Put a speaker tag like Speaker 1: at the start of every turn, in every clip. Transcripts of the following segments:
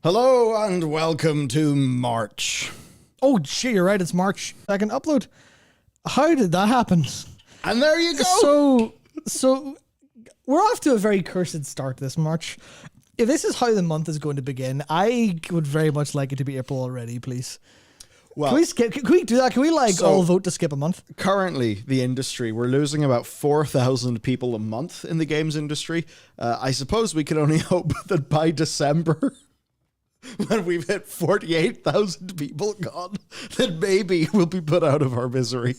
Speaker 1: Hello and welcome to March.
Speaker 2: Oh, shit, you're right. It's March 2nd upload. How did that happen?
Speaker 1: And there you go.
Speaker 2: So we're off to a very cursed start this March. If this is how the month is going to begin, I would very much like it to be April already, please.
Speaker 1: Well,
Speaker 2: Can we do that? Can we all vote to skip a month?
Speaker 1: Currently, the industry, we're losing about 4,000 people a month in the games industry. I suppose we can only hope that by December, when we've hit 48,000 people gone, then maybe we'll be put out of our misery.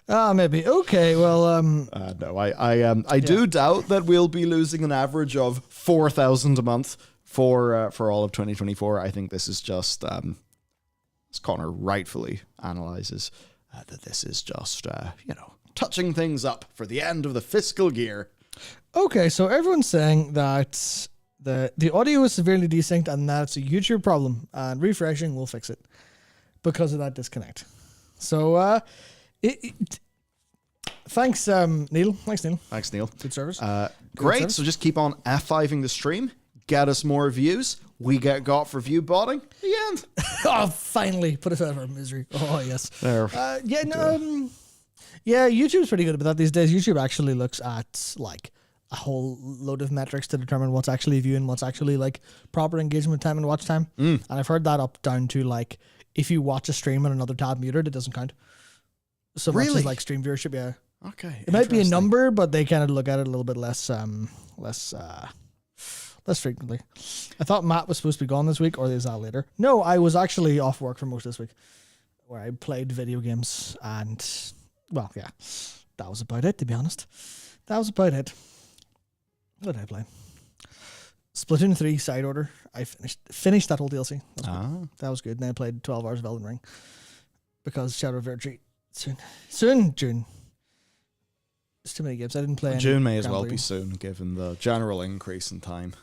Speaker 2: Maybe. Okay, well,
Speaker 1: No, I do doubt that we'll be losing an average of 4,000 a month for all of 2024. I think this is just, as Connor rightfully analyzes, that this is just, touching things up for the end of the fiscal year.
Speaker 2: Okay, so everyone's saying that the audio is severely desynced and that's a YouTube problem, and refreshing will fix it because of that disconnect. So, thanks, Neil.
Speaker 1: Thanks, Neil.
Speaker 2: Good service.
Speaker 1: Great.
Speaker 2: service.
Speaker 1: So just keep on F5ing the stream. Get us more views. We got for view botting. The end.
Speaker 2: Oh, finally put us out of our misery. Oh, yes.
Speaker 1: There.
Speaker 2: YouTube's pretty good about that these days. YouTube actually looks at like a whole load of metrics to determine what's actually viewing, what's actually like proper engagement time and watch time. And I've heard that up down to like if you watch a stream and another tab muted, it doesn't count. So much as like stream viewership, yeah.
Speaker 1: Okay.
Speaker 2: It might be a number, but they kind of look at it a little bit less frequently. I thought Matt was supposed to be gone this week, or is that later? No, I was actually off work for most of this week, where I played video games, and well, yeah, that was about it. To be honest, that was about it. What did I play? Splatoon 3 Side Order. I finished that whole DLC. That was good. And then I played 12 hours of Elden Ring because Shadow of Verdry soon June. There's too many games. I didn't play.
Speaker 1: June may as well be soon, given the general increase in time.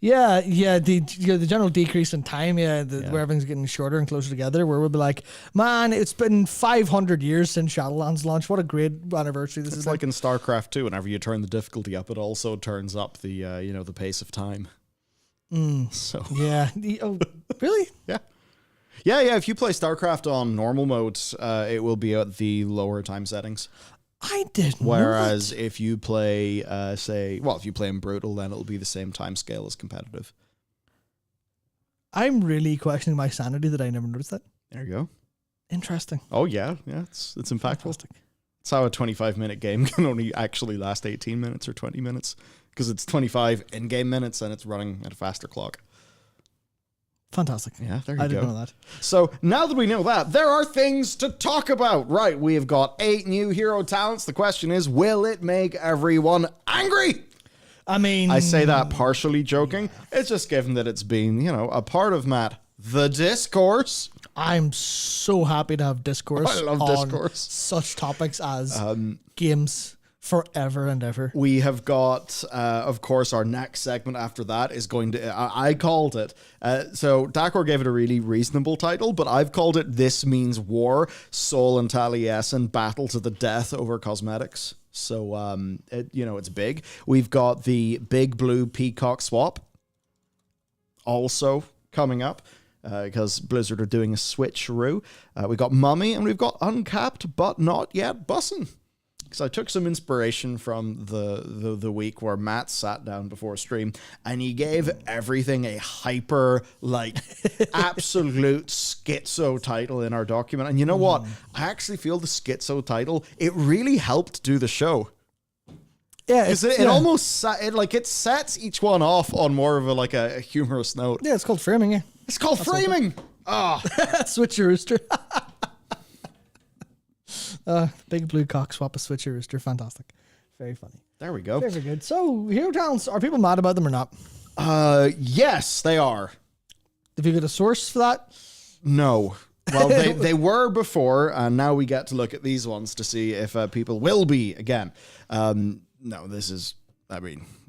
Speaker 2: Yeah, the general decrease in time, where everything's getting shorter and closer together, where we'll be like, man, it's been 500 years since Shadowlands launched. What a great anniversary this is.
Speaker 1: It's like in StarCraft 2, whenever you turn the difficulty up, it also turns up the the pace of time. So
Speaker 2: yeah. Oh, really?
Speaker 1: Yeah. If you play StarCraft on normal mode, it will be at the lower time settings.
Speaker 2: I didn't.
Speaker 1: Whereas if you play, if you play in Brutal, then it'll be the same time scale as competitive.
Speaker 2: I'm really questioning my sanity that I never noticed that.
Speaker 1: There you go.
Speaker 2: Interesting.
Speaker 1: Oh yeah, it's impactful.
Speaker 2: Fantastic.
Speaker 1: It's how a 25-minute game can only actually last 18 minutes or 20 minutes, because it's 25 in-game minutes and it's running at a faster clock.
Speaker 2: Fantastic.
Speaker 1: Yeah, there you go.
Speaker 2: I didn't know that.
Speaker 1: So now that we know that, there are things to talk about. Right, we have got 8 new hero talents. The question is, will it make everyone angry?
Speaker 2: I mean,
Speaker 1: I say that partially joking. It's just given that it's been, a part of, Matt, the discourse.
Speaker 2: I'm so happy to have discourse.
Speaker 1: I love discourse.
Speaker 2: Such topics as games forever and ever.
Speaker 1: We have got, of course, our next segment after that is going to, I called it, so Dakor gave it a really reasonable title, but I've called it This Means War, Sol and Taliesin Battle to the Death over Cosmetics. So, it's big. We've got the Big Blue Peacock swap also coming up, because Blizzard are doing a switcheroo. We got Mummy, and we've got Uncapped But Not Yet Bussin'. Because I took some inspiration from the week where Matt sat down before stream and he gave everything a hyper, absolute schizo title in our document. And you know what? I actually feel the schizo title, it really helped do the show.
Speaker 2: Yeah,
Speaker 1: it almost it sets each one off on more of a humorous note.
Speaker 2: Yeah, it's called framing. Yeah,
Speaker 1: it's called framing.
Speaker 2: Switch your rooster. Big blue cock swap a switch your rooster. Fantastic. Very funny.
Speaker 1: There we go.
Speaker 2: Very good. So hero talents, are people mad about them or not?
Speaker 1: Yes, they are.
Speaker 2: Have you got a source for that?
Speaker 1: No. Well, they were before, and now we get to look at these ones to see if people will be again. No, this is,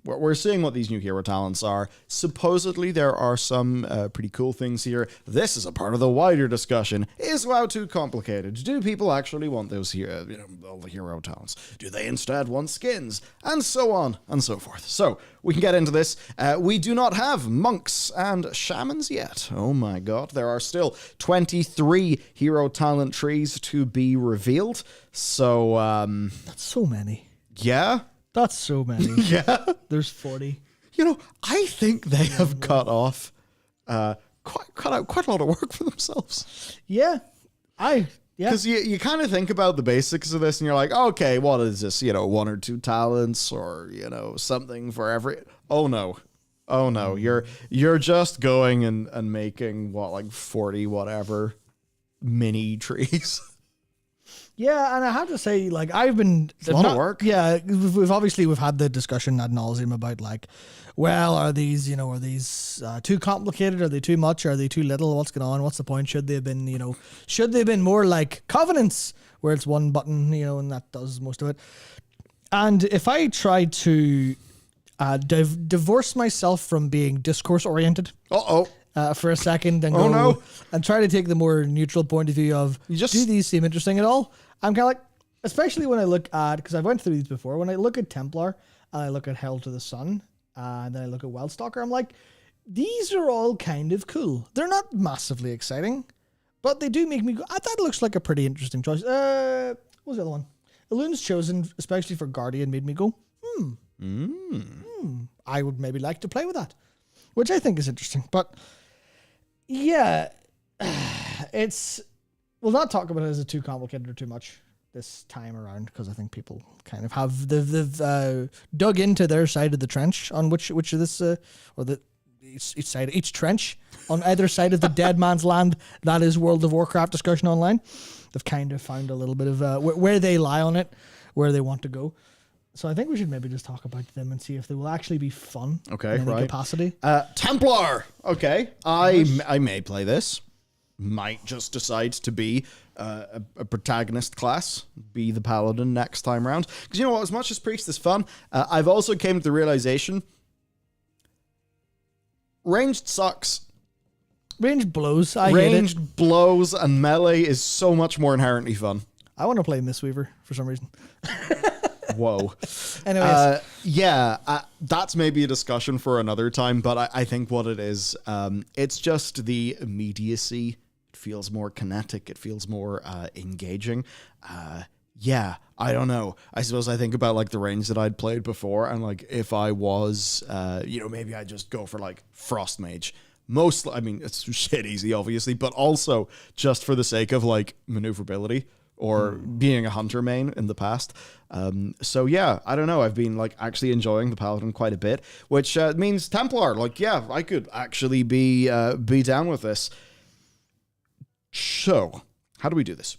Speaker 1: we're seeing what these new hero talents are. Supposedly, there are some pretty cool things here. This is a part of the wider discussion. Is WoW too complicated? Do people actually want those here, all the hero talents? Do they instead want skins? And so on and so forth. So, we can get into this. We do not have monks and shamans yet. Oh my god. There are still 23 hero talent trees to be revealed. So,
Speaker 2: That's so many.
Speaker 1: yeah.
Speaker 2: That's so many.
Speaker 1: Yeah.
Speaker 2: There's 40.
Speaker 1: I think they have cut off quite a lot of work for themselves.
Speaker 2: Yeah. Yeah.
Speaker 1: Because you kind of think about the basics of this and you're like, okay, what is this? 1 or 2 talents or, something for every... Oh no. You're just going and making, 40 whatever mini trees.
Speaker 2: Yeah, and I have to say, I've been...
Speaker 1: It's a lot of work.
Speaker 2: Yeah, we've had the discussion ad nauseum about, are these too complicated? Are they too much? Are they too little? What's going on? What's the point? Should they have been more like Covenants, where it's one button, and that does most of it? And if I try to divorce myself from being discourse-oriented... for a second and and try to take the more neutral point of view of, do these seem interesting at all? I'm kind of especially when I look at, because I've went through these before, when I look at Templar and I look at Hell to the Sun and then I look at Wildstalker, I'm like, these are all kind of cool. They're not massively exciting, but they do make me go, that looks like a pretty interesting choice. What was the other one? Elun's Chosen, especially for Guardian, made me go, I would maybe like to play with that, which I think is interesting. But yeah, we'll not talk about it as a too complicated or too much this time around, because I think people kind of have they've dug into their side of the trench on which of this each trench on either side of the dead man's land that is World of Warcraft discussion online. They've kind of found a little bit of where they lie on it, where they want to go. So I think we should maybe just talk about them and see if they will actually be fun.
Speaker 1: Okay,
Speaker 2: in any
Speaker 1: right.
Speaker 2: capacity.
Speaker 1: Templar. Okay, I may play this. Might just decide to be a protagonist class, be the paladin next time around. Because you know what? As much as priest is fun, I've also came to the realization ranged sucks.
Speaker 2: Ranged blows.
Speaker 1: Ranged blows and melee is so much more inherently fun.
Speaker 2: I want to play Mistweaver for some reason.
Speaker 1: Whoa.
Speaker 2: Anyways.
Speaker 1: That's maybe a discussion for another time, but I think what it is, it's just the immediacy. It feels more kinetic. It feels more engaging. I don't know. I suppose I think about the range that I'd played before, and if I was, maybe I'd just go for Frost Mage. Mostly, it's shit easy, obviously, but also just for the sake of maneuverability. Or being a hunter main in the past. I don't know. I've been actually enjoying the Paladin quite a bit, which means Templar. I could actually be down with this. So, how do we do this?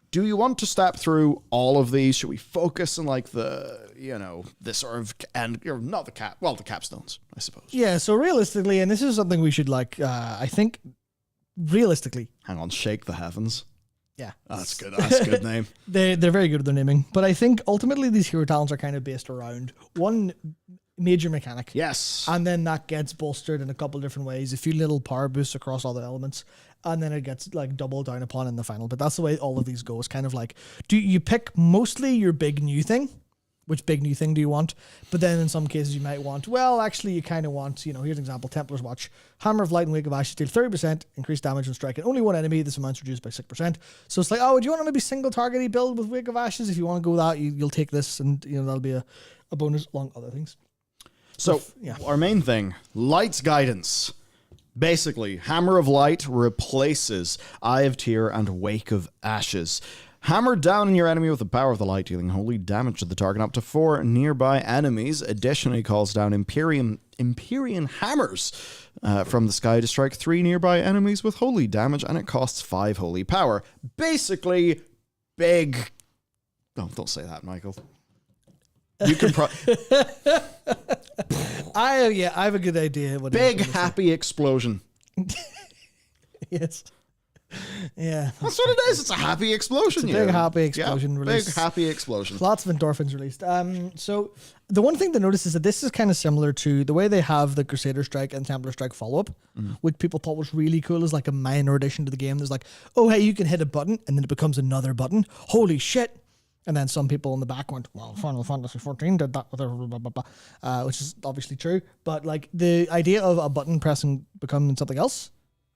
Speaker 1: Do you want to step through all of these? Should we focus on the sort of not the capstones, I suppose.
Speaker 2: Yeah. So realistically, and this is something we should I think realistically.
Speaker 1: Hang on, shake the heavens.
Speaker 2: Yeah.
Speaker 1: That's good. That's a good name.
Speaker 2: They're very good at their naming. But I think ultimately these hero talents are kind of based around one major mechanic.
Speaker 1: Yes.
Speaker 2: And then that gets bolstered in a couple different ways. A few little power boosts across all the elements. And then it gets doubled down upon in the final. But that's the way all of these go. It's kind of do you pick mostly your big new thing? Which big new thing do you want? But then in some cases you might want, you kind of want, here's an example, Templar's Watch. Hammer of Light and Wake of Ashes deal 30% increased damage when striking only one enemy. This amount's reduced by 6%. So it's do you want to maybe single targety build with Wake of Ashes? If you want to go that, you'll take this and, that'll be a bonus along other things.
Speaker 1: So our main thing, Light's Guidance. Basically, Hammer of Light replaces Eye of Tear and Wake of Ashes. Hammer down on your enemy with the power of the light, dealing holy damage to the target up to 4 nearby enemies. Additionally, calls down Empyrean hammers from the sky to strike 3 nearby enemies with holy damage, and it costs 5 holy power. Basically, big... Oh, don't say that, Michael. You can
Speaker 2: I have a good idea.
Speaker 1: Big happy explosion.
Speaker 2: Yes. Yeah.
Speaker 1: That's what it is. It's a happy explosion.
Speaker 2: It's a big happy explosion release.
Speaker 1: Big happy explosion.
Speaker 2: Lots of endorphins released. So the one thing to notice is that this is kind of similar to the way they have the Crusader Strike and Templar Strike follow-up, which people thought was really cool as like a minor addition to the game. There's like, oh, hey, you can hit a button and then it becomes another button. Holy shit. And then some people in the back went, well, Final Fantasy 14 did that, blah, blah, blah, blah, which is obviously true. But like the idea of a button pressing becoming something else,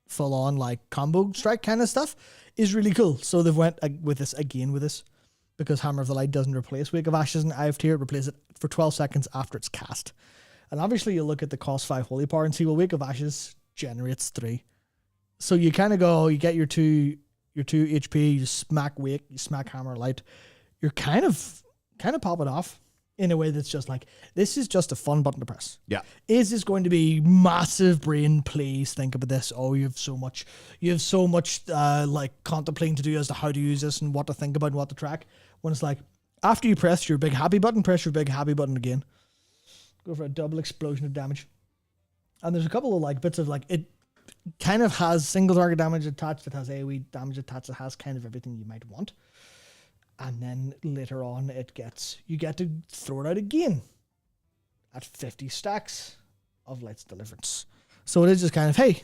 Speaker 2: full on like combo strike kind of stuff, is really cool. So they've went with this because Hammer of the Light doesn't replace Wake of Ashes and Eye of Tear. It replaces it for 12 seconds after it's cast. And obviously you look at the cost 5 Holy Power and see, well, Wake of Ashes generates 3. So you kind of go, you get your 2 HP, you smack Wake, you smack Hammer of Light. You're kind of popping off in a way that's just like, this is just a fun button to press.
Speaker 1: Yeah.
Speaker 2: Is this going to be massive brain? Please think about this. Oh, you have so much like contemplating to do as to how to use this and what to think about and what to track. When it's like, after you press your big happy button, press your big happy button again. Go for a double explosion of damage. And there's a couple of like bits of like, it kind of has single target damage attached. It has AoE damage attached. It has kind of everything you might want. And then later on, you get to throw it out again at 50 stacks of Light's Deliverance. So it is just kind of, hey,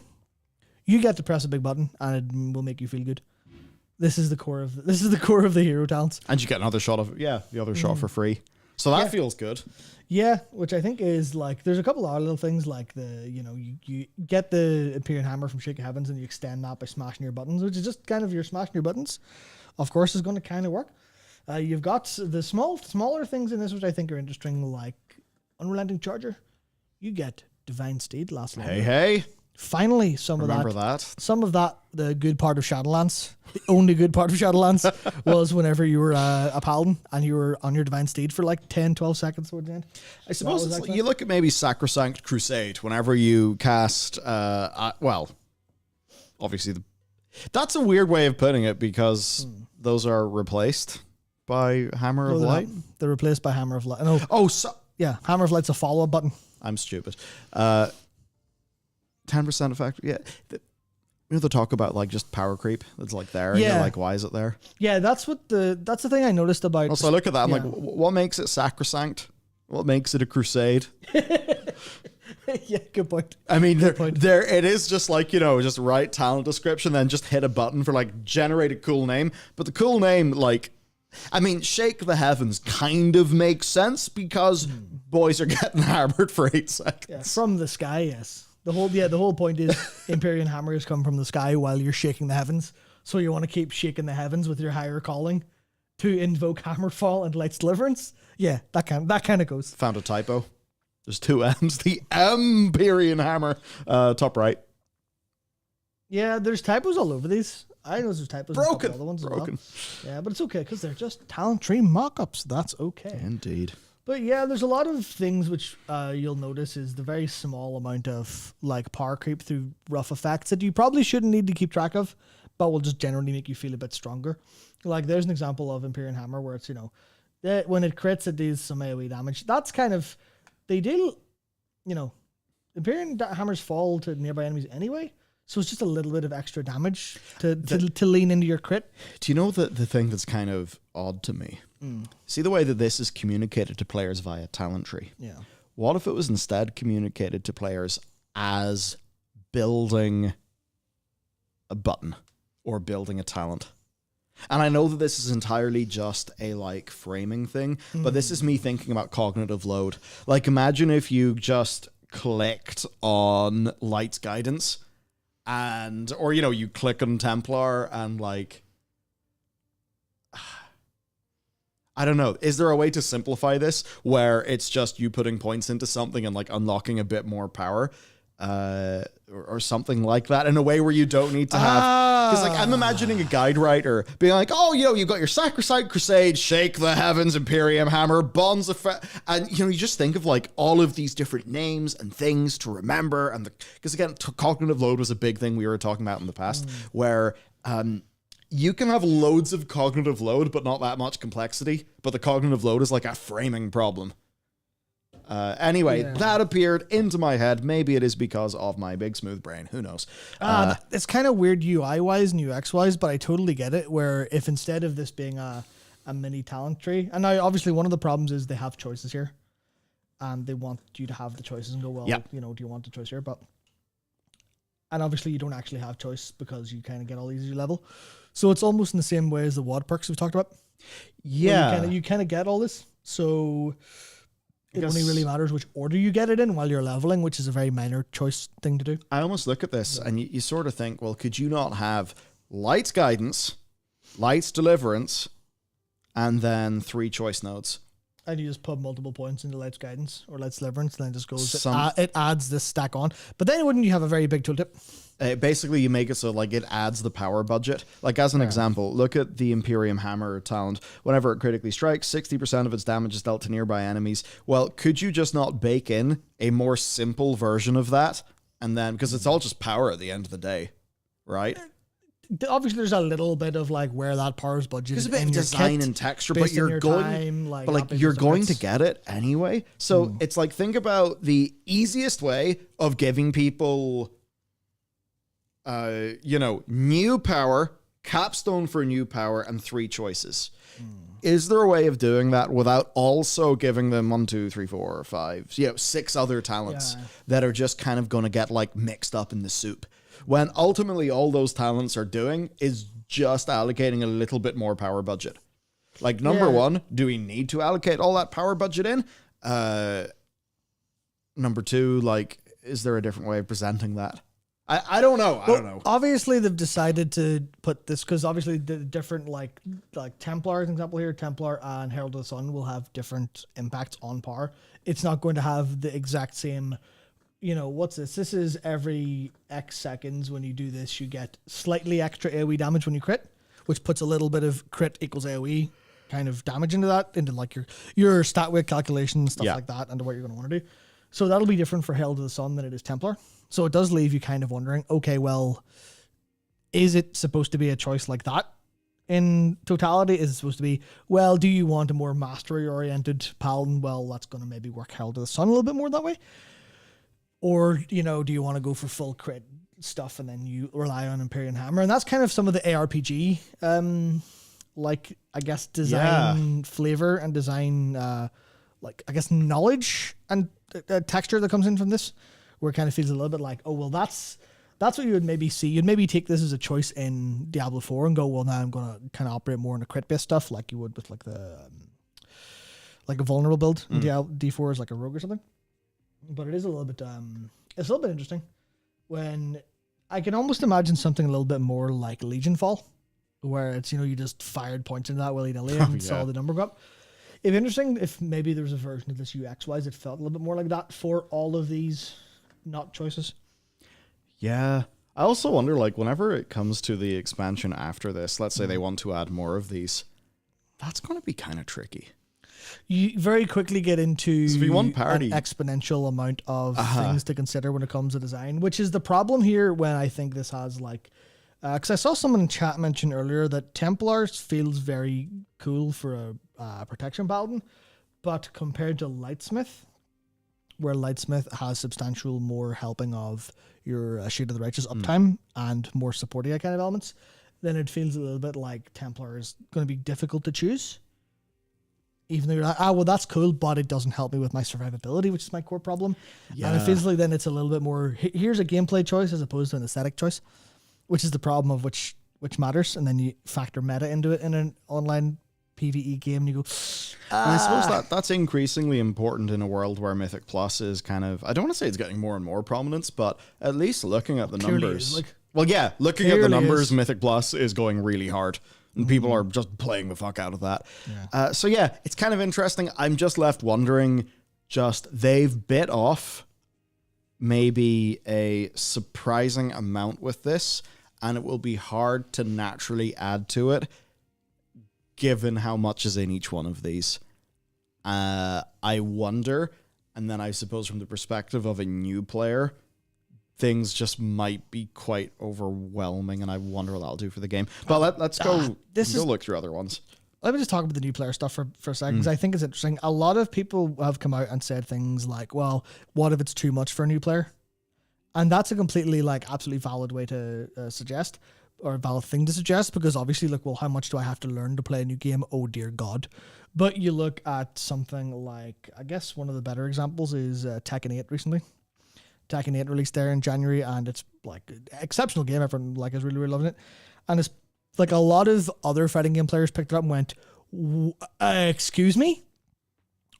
Speaker 2: you get to press a big button and it will make you feel good. This is the core of the hero talents.
Speaker 1: And you get another shot of the other shot for free. So that feels good.
Speaker 2: Yeah, which I think is like, there's a couple of other little things like you get the Imperial Hammer from Shake of Heavens and you extend that by smashing your buttons, which is just kind of your smashing your buttons. Of course, is going to kind of work. You've got the smaller things in this, which I think are interesting, like Unrelenting Charger. You get Divine Steed last night.
Speaker 1: Hey.
Speaker 2: Finally, some of that, the good part of Shadowlands, the only good part of Shadowlands was whenever you were a paladin and you were on your Divine Steed for like 10, 12 seconds towards the end.
Speaker 1: I suppose you look at maybe Sacrosanct Crusade, whenever you cast, obviously that's a weird way of putting it because those are replaced by Hammer of Light.
Speaker 2: They're replaced by Hammer of Light. No. Yeah, Hammer of Light's a follow-up button.
Speaker 1: I'm stupid. 10% effect. Yeah. They talk about like just power creep. It's like there. And you're like, why is it there?
Speaker 2: Yeah, that's the thing I noticed about.
Speaker 1: Also, I look at that. I'm like, what makes it sacrosanct? What makes it a crusade?
Speaker 2: Yeah, good point.
Speaker 1: I mean, there it is just like, just write talent description, then just hit a button for like generate a cool name. But the cool name, like, I mean, Shake the Heavens kind of makes sense because boys are getting hammered for 8 seconds.
Speaker 2: Yeah, from the sky, yes. The whole point is Imperial Hammers come from the sky while you're shaking the heavens. So you want to keep shaking the heavens with your higher calling to invoke Hammerfall and Light's Deliverance. Yeah, that kind of goes.
Speaker 1: Found a typo. There's 2 M's. The Empyrean Hammer, top right.
Speaker 2: Yeah, there's typos all over these. I know there's typos.
Speaker 1: Broken.
Speaker 2: Other ones
Speaker 1: Broken.
Speaker 2: As well. Yeah, but it's okay because they're just talent tree mock-ups. That's okay.
Speaker 1: Indeed.
Speaker 2: But yeah, there's a lot of things which you'll notice is the very small amount of like power creep through rough effects that you probably shouldn't need to keep track of, but will just generally make you feel a bit stronger. Like there's an example of Imperial Hammer where it's, when it crits, it deals some AoE damage. That's kind of, they deal, Imperial Hammers fall to nearby enemies anyway. So it's just a little bit of extra damage to lean into your crit.
Speaker 1: Do you know the thing that's kind of odd to me? See the way that this is communicated to players via talent tree?
Speaker 2: Yeah.
Speaker 1: What if it was instead communicated to players as building a button or building a talent? And I know that this is entirely just a like framing thing, but this is me thinking about cognitive load. Like imagine if you just clicked on Light's Guidance or you click on Templar and like, I don't know. Is there a way to simplify this where it's just you putting points into something and like unlocking a bit more power or something like that in a way where you don't need to have, because like I'm imagining a guide writer being like, oh, you got your Sacrosanct Crusade, Shake the Heavens, Imperium Hammer, Bonds of and you just think of like all of these different names and things to remember, and because again, cognitive load was a big thing we were talking about in the past where you can have loads of cognitive load but not that much complexity, but the cognitive load is like a framing problem. Anyway, that appeared into my head. Maybe it is because of my big smooth brain. Who knows?
Speaker 2: It's kind of weird UI-wise and UX-wise, but I totally get it, where if instead of this being a mini talent tree, and now obviously one of the problems is they have choices here, and they want you to have the choices and go, well, do you want the choice here? And obviously you don't actually have choice because you kind of get all these at level. So it's almost in the same way as the WAD perks we've talked about.
Speaker 1: Yeah.
Speaker 2: You kind of get all this. So it only really matters which order you get it in while you're leveling, which is a very minor choice thing to do.
Speaker 1: I almost look at this and you sort of think, well, could you not have Light's Guidance, Light's Deliverance, and then 3 choice nodes?
Speaker 2: And you just put multiple points into Light's Guidance or Light's Deliverance, and then it just goes, it adds this stack on. But then wouldn't you have a very big tooltip?
Speaker 1: Basically, you make it so like it adds the power budget. Like as an example, look at the Imperium Hammer talent. Whenever it critically strikes, 60% of its damage is dealt to nearby enemies. Well, could you just not bake in a more simple version of that? And then, because it's all just power at the end of the day, right?
Speaker 2: Obviously, there's a little bit of like where that power's budget is.
Speaker 1: There's a bit of design and texture, but you're going, you're going to get it anyway. So it's like, think about the easiest way of giving people, new power, capstone for new power, and 3 choices. Is there a way of doing that without also giving them 1, 2, 3, 4, 5, 6 other talents that are just kind of going to get like mixed up in the soup? When ultimately all those talents are doing is just allocating a little bit more power budget. Like, number one, do we need to allocate all that power budget in? Number 2, like, is there a different way of presenting that? I don't know. I don't know.
Speaker 2: Obviously, they've decided to put this because obviously the different like Templar, as an example here, Templar and Herald of the Sun will have different impacts on power. It's not going to have the exact same. What's this? This is every X seconds when you do this, you get slightly extra AoE damage when you crit, which puts a little bit of crit equals AoE kind of damage into that, into like your stat weight calculation, stuff like that, and what you're going to want to do. So that'll be different for Herald of the Sun than it is Templar. So it does leave you kind of wondering, okay, well, is it supposed to be a choice like that in totality? Is it supposed to be, well, do you want a more mastery-oriented paladin? Well, that's going to maybe work Herald of the Sun a little bit more that way. Or, do you want to go for full crit stuff and then you rely on Imperium Hammer? And that's kind of some of the ARPG, design flavor and design, knowledge and texture that comes in from this, where it kind of feels a little bit like, oh, well, that's what you would maybe see. You'd maybe take this as a choice in Diablo 4 and go, well, now I'm going to kind of operate more in a crit-based stuff like you would with like the, like a vulnerable build in D4 is like a rogue or something. But it is a little bit, it's a little bit interesting when I can almost imagine something a little bit more like Legion Fall, where it's, you just fired points into that willy-nilly and saw the number go up. It'd be interesting if maybe there was a version of this UX-wise that felt a little bit more like that for all of these not choices.
Speaker 1: Yeah. I also wonder, like, whenever it comes to the expansion after this, let's say they want to add more of these, that's going to be kind of tricky.
Speaker 2: You very quickly get into
Speaker 1: an
Speaker 2: exponential amount of things to consider when it comes to design, which is the problem here when I think this has like, because I saw someone in chat mention earlier that Templars feels very cool for a protection paladin, but compared to Lightsmith, where Lightsmith has substantial more helping of your Shade of the Righteous uptime and more supporting kind of elements, then it feels a little bit like Templar is going to be difficult to choose. Even though you're like, well, that's cool, but it doesn't help me with my survivability, which is my core problem. Yeah. And it feels like then it's a little bit more, here's a gameplay choice as opposed to an aesthetic choice, which is the problem of which matters. And then you factor meta into it in an online PvE game and you go,
Speaker 1: And I suppose that's increasingly important in a world where Mythic Plus is kind of, I don't want to say it's getting more and more prominence, but at least looking at the numbers. Looking at the numbers, Mythic Plus is going really hard. And people are just playing the fuck out of that. Yeah. It's kind of interesting. I'm just left wondering, they've bit off maybe a surprising amount with this, and it will be hard to naturally add to it, given how much is in each one of these. I wonder, and then I suppose from the perspective of a new player, things just might be quite overwhelming, and I wonder what that'll do for the game. But let's go look through other ones.
Speaker 2: let me just talk about the new player stuff for a second, because I think it's interesting. A lot of people have come out and said things like, well, what if it's too much for a new player? And that's a completely, like, absolutely valid way to suggest, or a valid thing to suggest, because obviously, like, well, how much do I have to learn to play a new game? Oh, dear God. But you look at something like, I guess one of the better examples is Tekken 8 recently. Tekken 8 released there in January, and it's, like, an exceptional game. Everyone, like, is really, really loving it. And it's like a lot of other fighting game players picked it up and went, excuse me?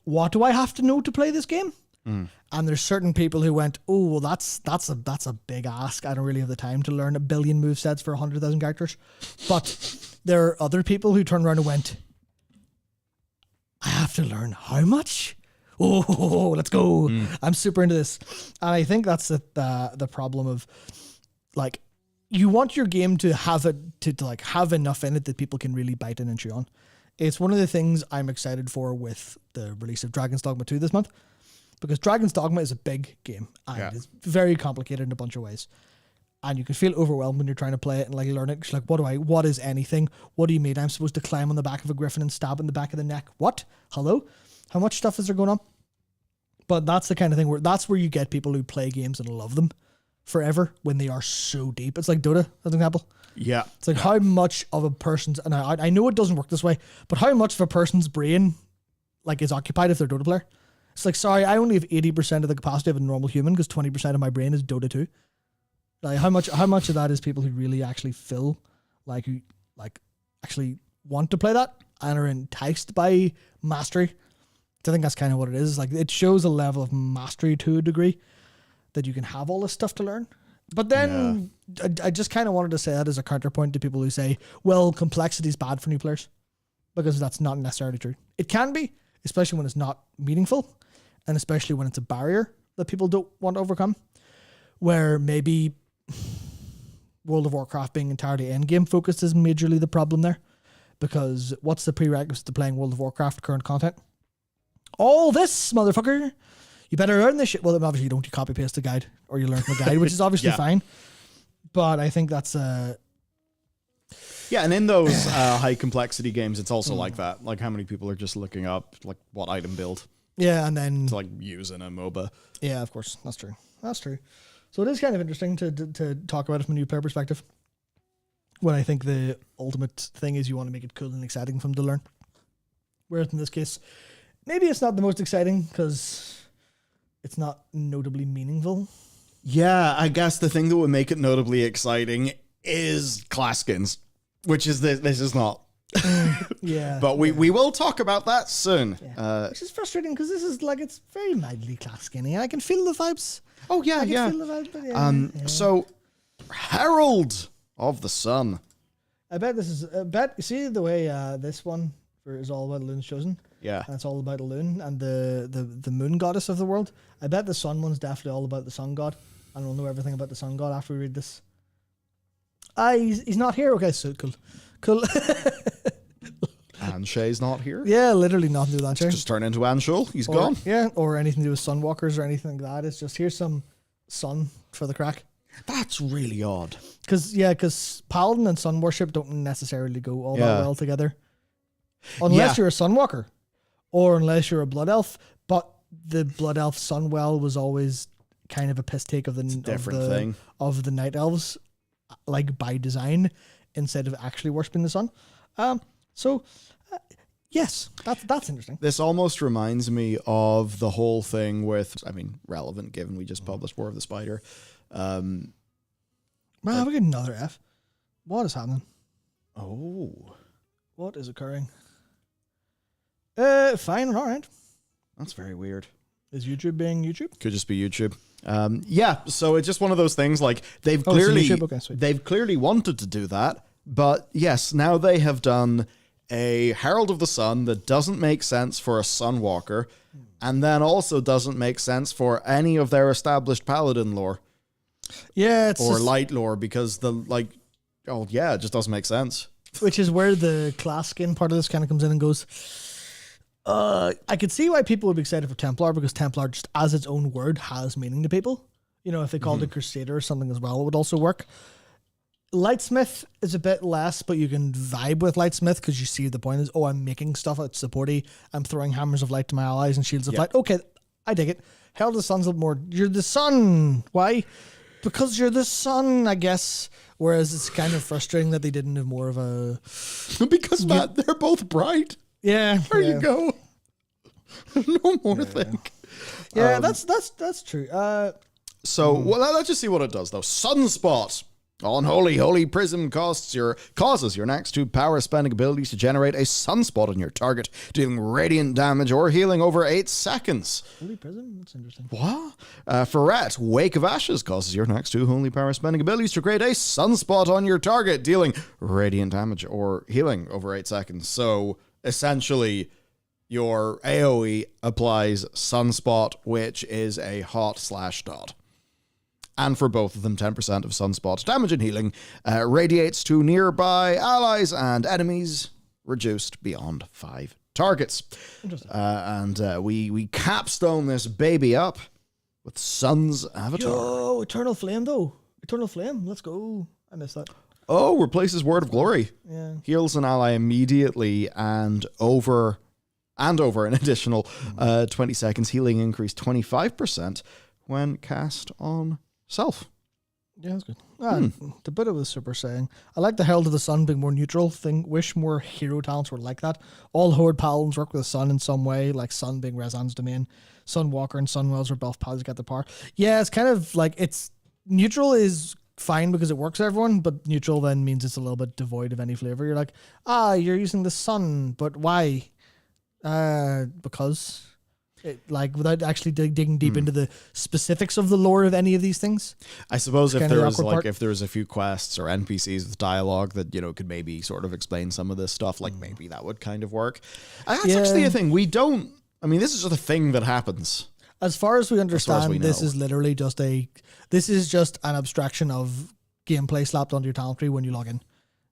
Speaker 2: What do I have to know to play this game? And there's certain people who went, oh, well, that's a big ask. I don't really have the time to learn 1 billion movesets for 100,000 characters. But there are other people who turned around and went, I have to learn how much? Oh, let's go. I'm super into this. And I think that's the problem of, like, you want your game to have have enough in it that people can really bite in and chew on. It's one of the things I'm excited for with the release of Dragon's Dogma 2 this month, because Dragon's Dogma is a big game and it's very complicated in a bunch of ways. And you can feel overwhelmed when you're trying to play it and like learn it. It's like, what is anything? What do you mean? I'm supposed to climb on the back of a griffin and stab in the back of the neck. What? Hello? How much stuff is there going on? But that's the kind of thing that's where you get people who play games and love them forever when they are so deep. It's like Dota, as an example.
Speaker 1: Yeah.
Speaker 2: It's like how much of a person's, and I know it doesn't work this way, but how much of a person's brain like is occupied if they're a Dota player? It's like, sorry, I only have 80% of the capacity of a normal human because 20% of my brain is Dota 2. Like how much of that is people who really actually feel like who like actually want to play that and are enticed by mastery? I think that's kind of what it is. Like it shows a level of mastery to a degree that you can have all this stuff to learn. But then I just kind of wanted to say that as a counterpoint to people who say, well, complexity is bad for new players, because that's not necessarily true. It can be, especially when it's not meaningful, and especially when it's a barrier that people don't want to overcome, where maybe World of Warcraft being entirely endgame focused is majorly the problem there. Because what's the prerequisite to playing World of Warcraft current content? All this, motherfucker. You better learn this shit. Well, obviously you don't. You copy paste the guide, or you learn from the guide, which is obviously fine. But I think that's
Speaker 1: yeah, and in those high complexity games, it's also like that. Like how many people are just looking up like what item build?
Speaker 2: Yeah, and then
Speaker 1: to like use in a MOBA.
Speaker 2: Yeah, of course, that's true. That's true. So it is kind of interesting to talk about it from a new player perspective. When I think the ultimate thing is you want to make it cool and exciting for them to learn. Whereas in this case, maybe it's not the most exciting because it's not notably meaningful.
Speaker 1: Yeah, I guess the thing that would make it notably exciting is class skins, which is this is not.
Speaker 2: Yeah.
Speaker 1: But we will talk about that soon.
Speaker 2: Yeah. Which is frustrating because this is like, it's very mildly class skinny. I can feel the vibes.
Speaker 1: Oh, yeah,
Speaker 2: I can feel the vibes, but
Speaker 1: So, Herald of the Sun.
Speaker 2: I bet this is, you see the way this one is all about Loon's Chosen?
Speaker 1: Yeah.
Speaker 2: And it's all about Loon and the moon goddess of the world. I bet the sun one's definitely all about the sun god. And we'll know everything about the sun god after we read this. He's not here? Okay, so cool. Cool.
Speaker 1: Anshay's not here?
Speaker 2: Yeah, literally nothing to do with Anshay.
Speaker 1: Just turn into Anshul. He's gone.
Speaker 2: Yeah, or anything to do with sunwalkers or anything like that. It's just, here's some sun for the crack.
Speaker 1: That's really odd.
Speaker 2: Because Paladin and sun worship don't necessarily go all that well together. Unless you're a sunwalker. Or unless you're a blood elf. But the blood elf sunwell was always kind of a piss take of the
Speaker 1: thing
Speaker 2: of the night elves, like by design, instead of actually worshipping the sun. Yes, that's interesting.
Speaker 1: This almost reminds me of the whole thing with, I mean, relevant given we just published War of the Spider.
Speaker 2: Man, we get another F. What is happening?
Speaker 1: Oh.
Speaker 2: What is occurring? Fine, all right.
Speaker 1: That's very weird.
Speaker 2: Is YouTube being YouTube?
Speaker 1: Could just be YouTube. Yeah, so it's just one of those things, like they've clearly wanted to do that, but yes, now they have done a Herald of the Sun that doesn't make sense for a Sunwalker, and then also doesn't make sense for any of their established Paladin lore.
Speaker 2: Yeah,
Speaker 1: or light lore, because it just doesn't make sense.
Speaker 2: Which is where the class skin part of this kind of comes in and goes, I could see why people would be excited for Templar, because Templar, just as its own word, has meaning to people. You know, if they called it Crusader or something as well, it would also work. Lightsmith is a bit less, but you can vibe with Lightsmith because you see the point is, I'm making stuff at supporty. I'm throwing hammers of light to my allies and shields of light. Okay, I dig it. Herald of the Sun's a little more, you're the sun. Why? Because you're the sun, I guess. Whereas it's kind of frustrating that they didn't have more of a...
Speaker 1: Because, Matt, they're both bright.
Speaker 2: Yeah.
Speaker 1: There you go. No more thing.
Speaker 2: Yeah, that's true.
Speaker 1: So let's just see what it does, though. Sunspot. Unholy Prism causes your next 2 power spending abilities to generate a sunspot on your target, dealing radiant damage or healing over 8 seconds.
Speaker 2: Holy Prism? That's interesting.
Speaker 1: What? Ferret, Wake of Ashes causes your next 2 holy power spending abilities to create a sunspot on your target, dealing radiant damage or healing over 8 seconds. So, essentially, your AoE applies sunspot, which is a hot/dot. And for both of them, 10% of Sunspot's damage and healing radiates to nearby allies and enemies, reduced beyond 5 targets.
Speaker 2: Interesting.
Speaker 1: And we capstone this baby up with Sun's Avatar.
Speaker 2: Yo, Eternal Flame, though. Eternal Flame, let's go. I missed that.
Speaker 1: Oh, replaces Word of Glory.
Speaker 2: Yeah.
Speaker 1: Heals an ally immediately and over an additional 20 seconds. Healing increased 25% when cast on self.
Speaker 2: Yeah, that's good. To put it with Super Saiyan, I like the Herald of the Sun being more neutral thing. Wish more hero talents were like that. All Horde paladins work with the Sun in some way, like Sun being Rezan's domain. Sunwalker and Sunwells are buff paladins get the power. Yeah, it's kind of like it's neutral is fine because it works for everyone, but neutral then means it's a little bit devoid of any flavor. You're like, you're using the Sun, but why? Because... without actually digging deep into the specifics of the lore of any of these things.
Speaker 1: I suppose if there was a few quests or NPCs with dialogue that, could maybe sort of explain some of this stuff, maybe that would kind of work. That's actually a thing. This is just a thing that happens.
Speaker 2: As far as we understand, this is literally just an abstraction of gameplay slapped onto your talent tree when you log in.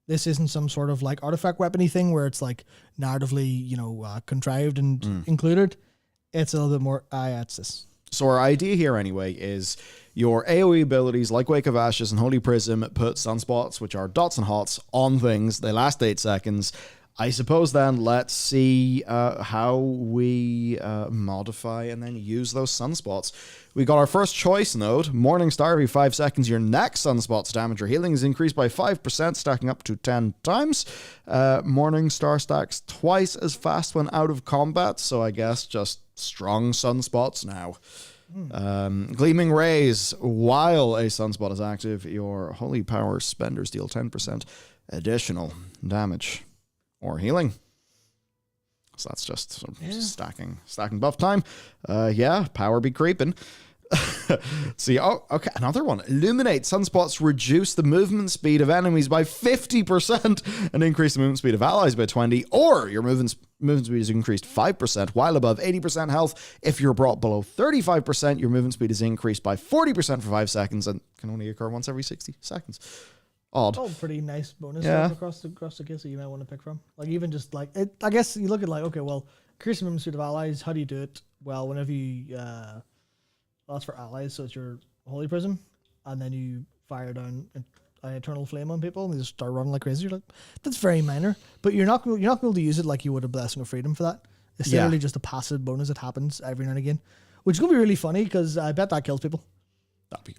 Speaker 2: This isn't some sort of artifact weapony thing where it's narratively, contrived and included. It's a little bit more, it's this.
Speaker 1: So our idea here anyway is your AoE abilities like Wake of Ashes and Holy Prism put sunspots, which are dots and hots, on things. They last 8 seconds. I suppose then let's see how we modify and then use those sunspots. We got our first choice node, Morningstar. Every 5 seconds, your next sunspot's damage or healing is increased by 5%, stacking up to 10 times. Morningstar stacks twice as fast when out of combat, so I guess just strong sunspots now. Gleaming Rays. While a sunspot is active, your holy power spenders deal 10% additional damage or healing. So that's just stacking buff time. Power be creeping. See, okay, another one. Illuminate. Sunspots reduce the movement speed of enemies by 50% and increase the movement speed of allies by 20%, or your movement speed is increased 5% while above 80% health. If you're brought below 35%, your movement speed is increased by 40% for 5 seconds and can only occur once every 60 seconds. Odd.
Speaker 2: Oh, pretty nice bonus across the case that you might want to pick from. Even just it, I guess you look at okay, well, increase the movement speed of allies. How do you do it? Well, whenever you that's for allies, so it's your Holy Prism, and then you fire down an Eternal Flame on people, and they just start running like crazy. You're like, that's very minor, but you're not going to be able to use it like you would a Blessing of Freedom for that. It's literally just a passive bonus that happens every now and again, which is going to be really funny because I bet that kills people.
Speaker 1: That'd be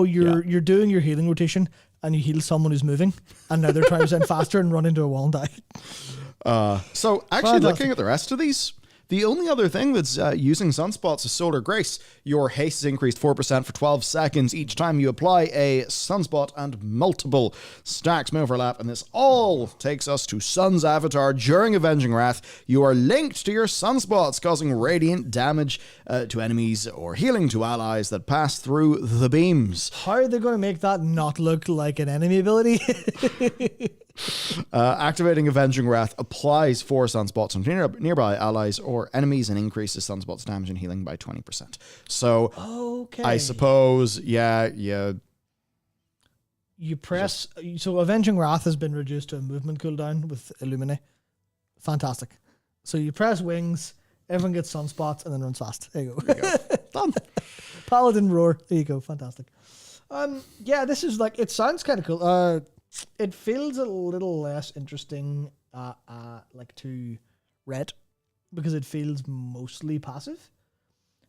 Speaker 2: you're doing your healing rotation and you heal someone who's moving, and now they're trying to sound faster and run into a wall and die.
Speaker 1: So actually, looking at the rest of these. The only other thing that's using sunspots is Solar Grace. Your haste is increased 4% for 12 seconds each time you apply a sunspot, and multiple stacks may overlap. And this all takes us to Sun's Avatar. During Avenging Wrath, you are linked to your sunspots, causing radiant damage to enemies or healing to allies that pass through the beams.
Speaker 2: How are they going to make that not look like an enemy ability?
Speaker 1: Activating Avenging Wrath applies 4 sunspots on nearby allies or enemies and increases sunspots damage and healing by 20%. So, I suppose, you
Speaker 2: press. So, Avenging Wrath has been reduced to a movement cooldown with Illuminate. Fantastic. So, you press wings, everyone gets sunspots, and then runs fast. There you go.
Speaker 1: Done.
Speaker 2: Paladin Roar. There you go. Fantastic. Yeah, this is like, it sounds kind of cool. It feels a little less interesting, like to red, because it feels mostly passive.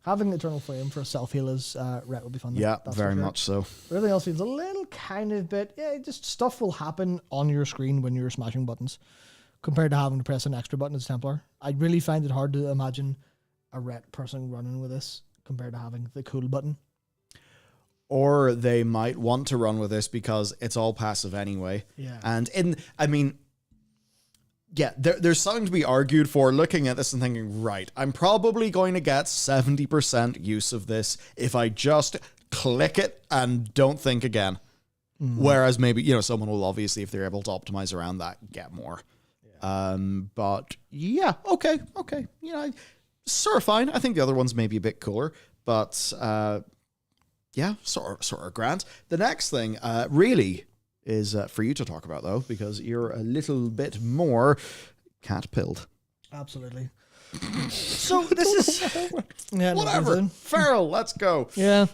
Speaker 2: Having Eternal Flame for a self-heal is red would be fun.
Speaker 1: Yeah,
Speaker 2: that's
Speaker 1: very
Speaker 2: for sure.
Speaker 1: much so.
Speaker 2: Everything else feels a little kind of bit, yeah, just stuff will happen on your screen when you're smashing buttons, compared to having to press an extra button as Templar. I really find it hard to imagine a ret person running with this compared to having the cool button.
Speaker 1: Or they might want to run with this because it's all passive anyway.
Speaker 2: Yeah.
Speaker 1: And there's something to be argued for looking at this and thinking, right, I'm probably going to get 70% use of this if I just click it and don't think again. Whereas maybe, someone will obviously, if they're able to optimize around that, get more. Yeah. But yeah, okay. Sort of fine. I think the other one's maybe a bit cooler, but yeah, sort of grand. The next thing really is for you to talk about, though, because you're a little bit more cat-pilled.
Speaker 2: Absolutely. So this is... yeah,
Speaker 1: whatever. Feral, let's go.
Speaker 2: Yeah.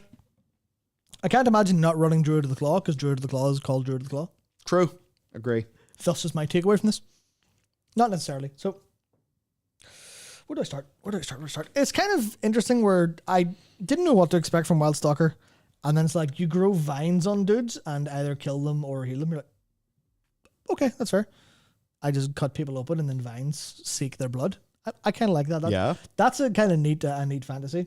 Speaker 2: I can't imagine not running Druid of the Claw, because Druid of the Claw is called Druid of the Claw.
Speaker 1: True. Agree.
Speaker 2: Thus is my takeaway from this. Not necessarily. So, where do I start? It's kind of interesting where I didn't know what to expect from Wildstalker, and then it's like you grow vines on dudes and either kill them or heal them. You're like, okay, that's fair. I just cut people open and then vines seek their blood. I kind of like that. That's a kind of neat fantasy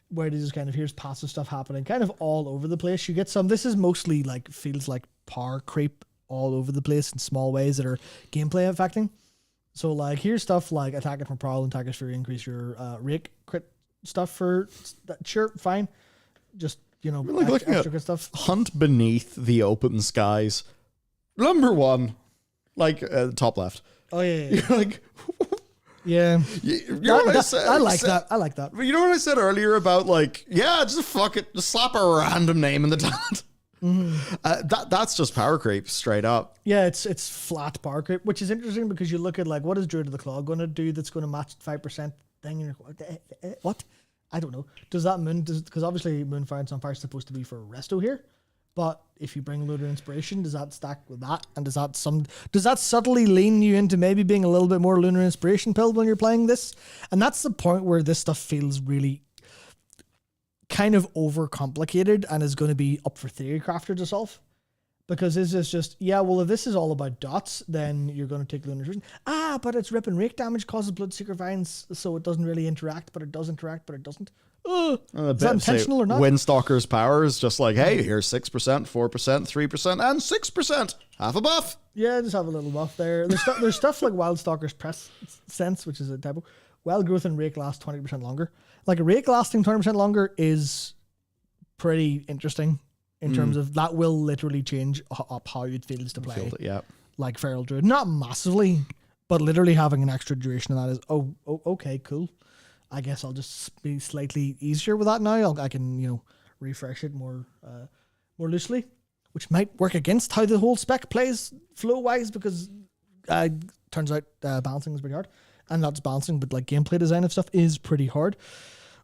Speaker 2: where it is kind of, here's passive stuff happening kind of all over the place. You get some, this is mostly like, feels like power creep all over the place in small ways that are gameplay affecting. So like, here's stuff like attacking from Prowl and Attacker's Fury, increase your rake crit stuff for that. Sure, fine. Just,
Speaker 1: like looking
Speaker 2: extra
Speaker 1: at
Speaker 2: good stuff.
Speaker 1: Hunt Beneath the Open Skies. Number one, like top left.
Speaker 2: Oh yeah.
Speaker 1: You're like,
Speaker 2: yeah.
Speaker 1: You know what I said?
Speaker 2: I like that. I like that.
Speaker 1: You know what I said earlier about like, yeah, just fuck it, just slap a random name in the talent. That's just power creep straight up.
Speaker 2: Yeah, it's flat power creep, which is interesting because you look at like, what is Druid of the Claw going to do that's going to match 5% thing? And you're like, what? I don't know. Does that mean, because obviously Moonfire and Sunfire is supposed to be for resto here, but if you bring Lunar Inspiration, does that stack with that? And does that subtly lean you into maybe being a little bit more Lunar Inspiration pilled when you're playing this? And that's the point where this stuff feels really kind of overcomplicated and is going to be up for Theory Crafter to solve. Because is this just, yeah, well, if this is all about dots, then you're going to take Lunar Inspiration. But it's rip and rake damage causes Bloodseeker Vines, so it doesn't really interact, but it does interact, but it doesn't. Is that intentional or not?
Speaker 1: Windstalker's power is just like, hey, here's 6%, 4%, 3%, and 6%. Half a buff.
Speaker 2: Yeah, just have a little buff there. There's stuff like Wildstalker's Press Sense, which is a typo. Wild Growth and Rake last 20% longer. Like a Rake lasting 20% longer is pretty interesting in terms of that will literally change up how it feels to play. Like Feral Druid. Not massively, but literally having an extra duration of that is, okay, cool. I guess I'll just be slightly easier with that now. I can, refresh it more loosely, which might work against how the whole spec plays flow-wise because turns out balancing is pretty hard. And not just balancing, but like gameplay design of stuff is pretty hard,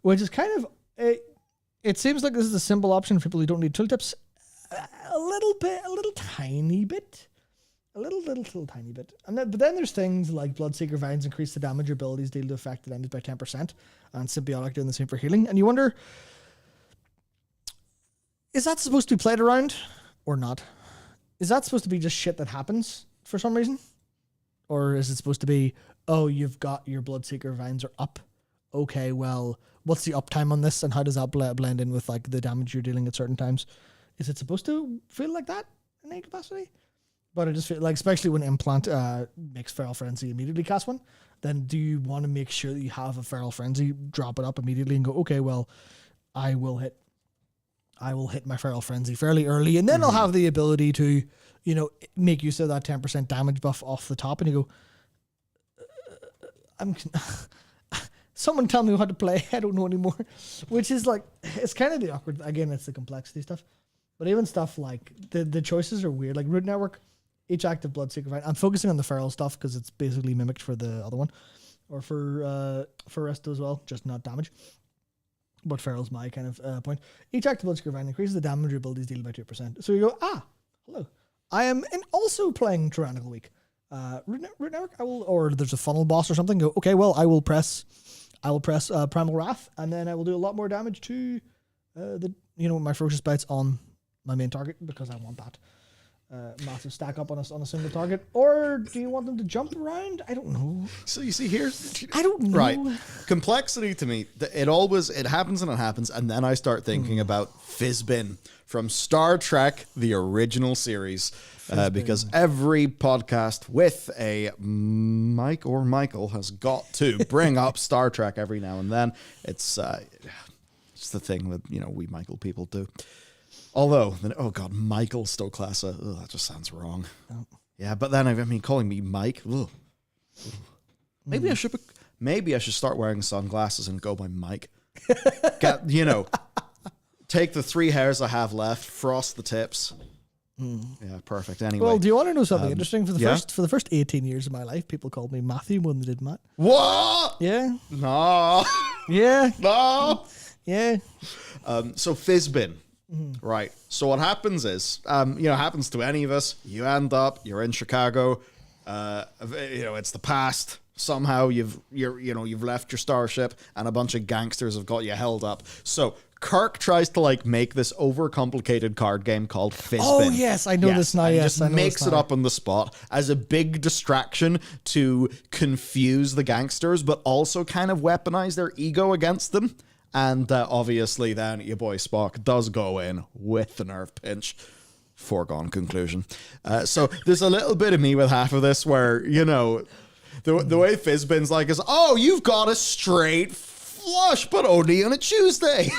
Speaker 2: which is kind of, it seems like this is a simple option for people who don't need tooltips. A little tiny bit. And but then there's things like Bloodseeker Vines increase the damage your abilities deal to affected enemies by 10%, and Symbiotic doing the same for healing. And you wonder, is that supposed to be played around or not? Is that supposed to be just shit that happens for some reason? Or is it supposed to be, oh, you've got your Bloodseeker Vines are up. Okay, well, what's the uptime on this and how does that blend in with like the damage you're dealing at certain times? Is it supposed to feel like that in any capacity? But I just feel like, especially when Implant makes Feral Frenzy immediately cast one, then do you want to make sure that you have a Feral Frenzy, drop it up immediately and go, okay, well, I will hit my Feral Frenzy fairly early, and then I'll have the ability to, make use of that 10% damage buff off the top, and you go, someone tell me how to play, I don't know anymore. Which is like, it's kind of the awkward, again, it's the complexity stuff. But even stuff like, the choices are weird, like Root Network, each active Bloodseeker Vine. I'm focusing on the Feral stuff because it's basically mimicked for the other one, or for Resto as well, just not damage. but Feral's my kind of point. Each active blood script increases the damage your abilities deal by 2%. So you go, hello. I am also playing Tyrannical Week. Root Network, or there's a funnel boss or something. Go, okay, well, I will press Primal Wrath, and then I will do a lot more damage to my ferocious bites on my main target, because I want that massive stack up on a single target. Or do you want them to jump around? I don't know.
Speaker 1: So you see here,
Speaker 2: I don't know.
Speaker 1: Right, complexity to me, it happens, and then I start thinking about Fizbin from Star Trek, the original series, because every podcast with a Mike or Michael has got to bring up Star Trek every now and then. It's the thing that we Michael people do. Although, Michael Stoklasa, that just sounds wrong. Oh. Yeah, but then I mean, calling me Mike, ugh. Maybe I should start wearing sunglasses and go by Mike. Take the 3 hairs I have left, frost the tips. Yeah, perfect. Anyway,
Speaker 2: well, do you want to know something interesting? For the first 18 years of my life, people called me Matthew when they did Matt.
Speaker 1: What?
Speaker 2: Yeah.
Speaker 1: No.
Speaker 2: Yeah.
Speaker 1: No.
Speaker 2: Yeah.
Speaker 1: So Fizbin. Right. So what happens is, happens to any of us. You end up, you're in Chicago. It's the past. Somehow you've left your starship, and a bunch of gangsters have got you held up. So Kirk tries to make this overcomplicated card game called Fizbin.
Speaker 2: Oh yes, I know this now. Yes,
Speaker 1: just makes it up on the spot as a big distraction to confuse the gangsters, but also kind of weaponize their ego against them. And obviously, then your boy Spock does go in with the nerve pinch. Foregone conclusion. So there's a little bit of me with half of this where, the way Fizbin's is, you've got a straight flush, but only on a Tuesday.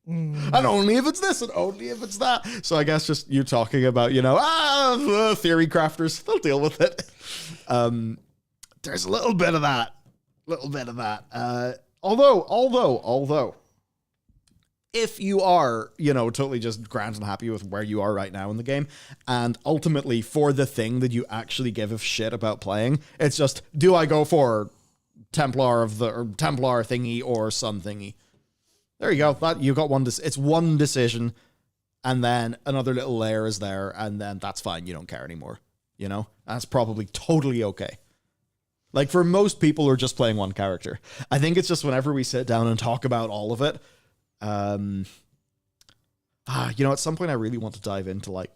Speaker 1: And only if it's this and only if it's that. So I guess just you talking about, theory crafters, they'll deal with it. There's a little bit of that. Although, if you are, totally just grand and happy with where you are right now in the game, and ultimately for the thing that you actually give a shit about playing, it's just, do I go for Templar thingy or Sun thingy? There you go. You got one. It's one decision, and then another little layer is there, and then that's fine. You don't care anymore. That's probably totally okay. For most people who are just playing one character, I think it's just whenever we sit down and talk about all of it. At some point I really want to dive into and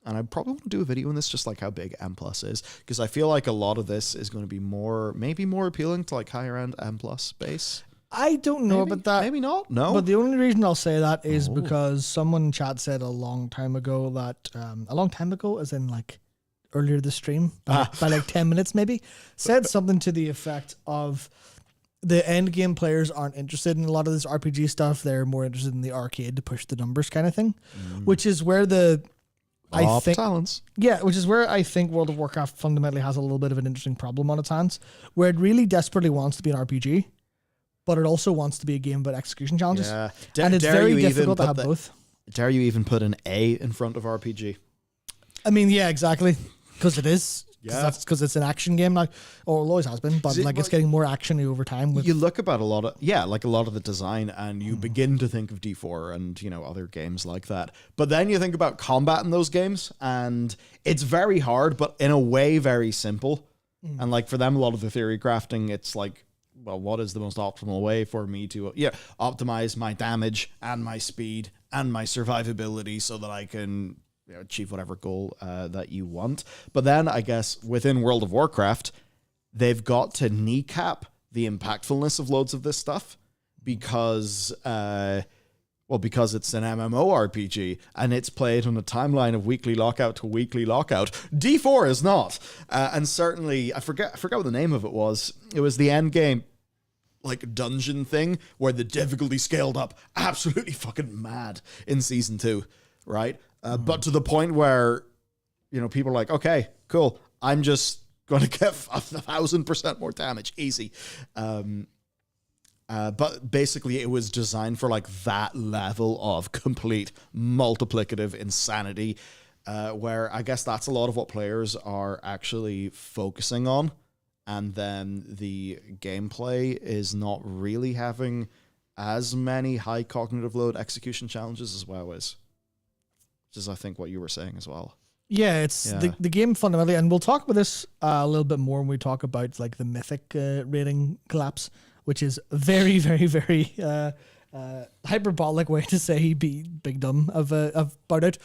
Speaker 1: I probably want to do a video on this, just how big M+ is, because I feel like a lot of this is going to be maybe more appealing to higher end M+ space.
Speaker 2: I don't know about that.
Speaker 1: Maybe not. No.
Speaker 2: But the only reason I'll say that is because someone in chat said a long time ago as in earlier this stream, by 10 minutes maybe, said something to the effect of, the end game players aren't interested in a lot of this RPG stuff. They're more interested in the arcade to push the numbers kind of thing, which is where which is where I think World of Warcraft fundamentally has a little bit of an interesting problem on its hands, where it really desperately wants to be an RPG, but it also wants to be a game about execution challenges. Yeah. And it's very difficult to have both.
Speaker 1: Dare you even put an A in front of RPG?
Speaker 2: I mean, yeah, exactly. Because it is. Yeah, because it's an action game now, or it always has been, but it's getting more actiony over time.
Speaker 1: You look about a lot of the design, and you begin to think of D4 and other games like that. But then you think about combat in those games, and it's very hard, but in a way very simple. And for them, a lot of the theory crafting, it's what is the most optimal way for me to optimize my damage and my speed and my survivability so that I can achieve whatever goal that you want. But then I guess within World of Warcraft, they've got to kneecap the impactfulness of loads of this stuff because it's an MMORPG and it's played on a timeline of weekly lockout to weekly lockout. D4 is not. And certainly, I forgot what the name of it was. It was the end game dungeon thing where the difficulty scaled up absolutely fucking mad in season 2, right? But to the point where, people are like, okay, cool, I'm just going to get 1,000% more damage, easy. But basically it was designed for that level of complete multiplicative insanity, where I guess that's a lot of what players are actually focusing on. And then the gameplay is not really having as many high cognitive load execution challenges as WoW is. Which is, I think, what you were saying as well.
Speaker 2: Yeah, it's the game fundamentally, and we'll talk about this a little bit more when we talk about like the Mythic rating collapse, which is very, very, very hyperbolic way to say be big dumb about it,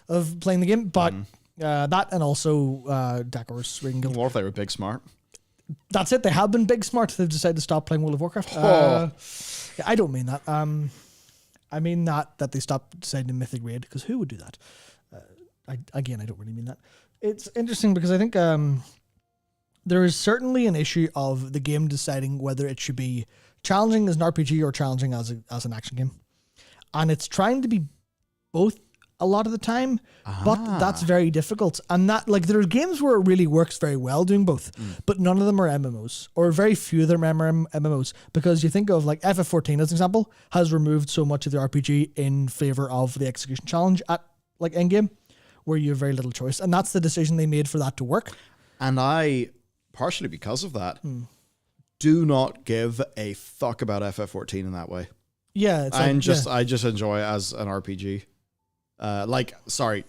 Speaker 2: of playing the game. But that and also Dakor's Rating Guild.
Speaker 1: What if they were big smart?
Speaker 2: That's it. They have been big smart. They've decided to stop playing World of Warcraft. Yeah, I don't mean that. I mean that they stopped deciding to Mythic Raid, because who would do that? I don't really mean that. It's interesting because I think there is certainly an issue of the game deciding whether it should be challenging as an RPG or challenging as an action game. And it's trying to be both a lot of the time, but that's very difficult. And that, like, there are games where it really works very well doing both, but none of them are MMOs, or very few of them are MMOs, because you think of like FF14 as an example, has removed so much of the RPG in favor of the execution challenge at like endgame, where you have very little choice. And that's the decision they made for that to work.
Speaker 1: And I, partially because of that, do not give a fuck about FF14 in that way.
Speaker 2: Yeah, it's
Speaker 1: I just enjoy it as an RPG. Sorry,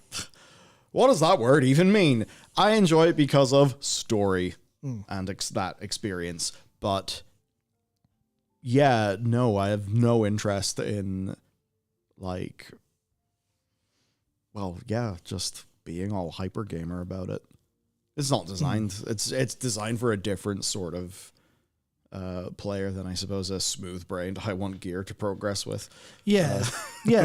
Speaker 1: what does that word even mean? I enjoy it because of story and that experience. But yeah, no, I have no interest in just being all hyper gamer about it. It's not designed. It's designed for a different sort of player than I suppose a smooth brained I want gear to progress with.
Speaker 2: Yeah.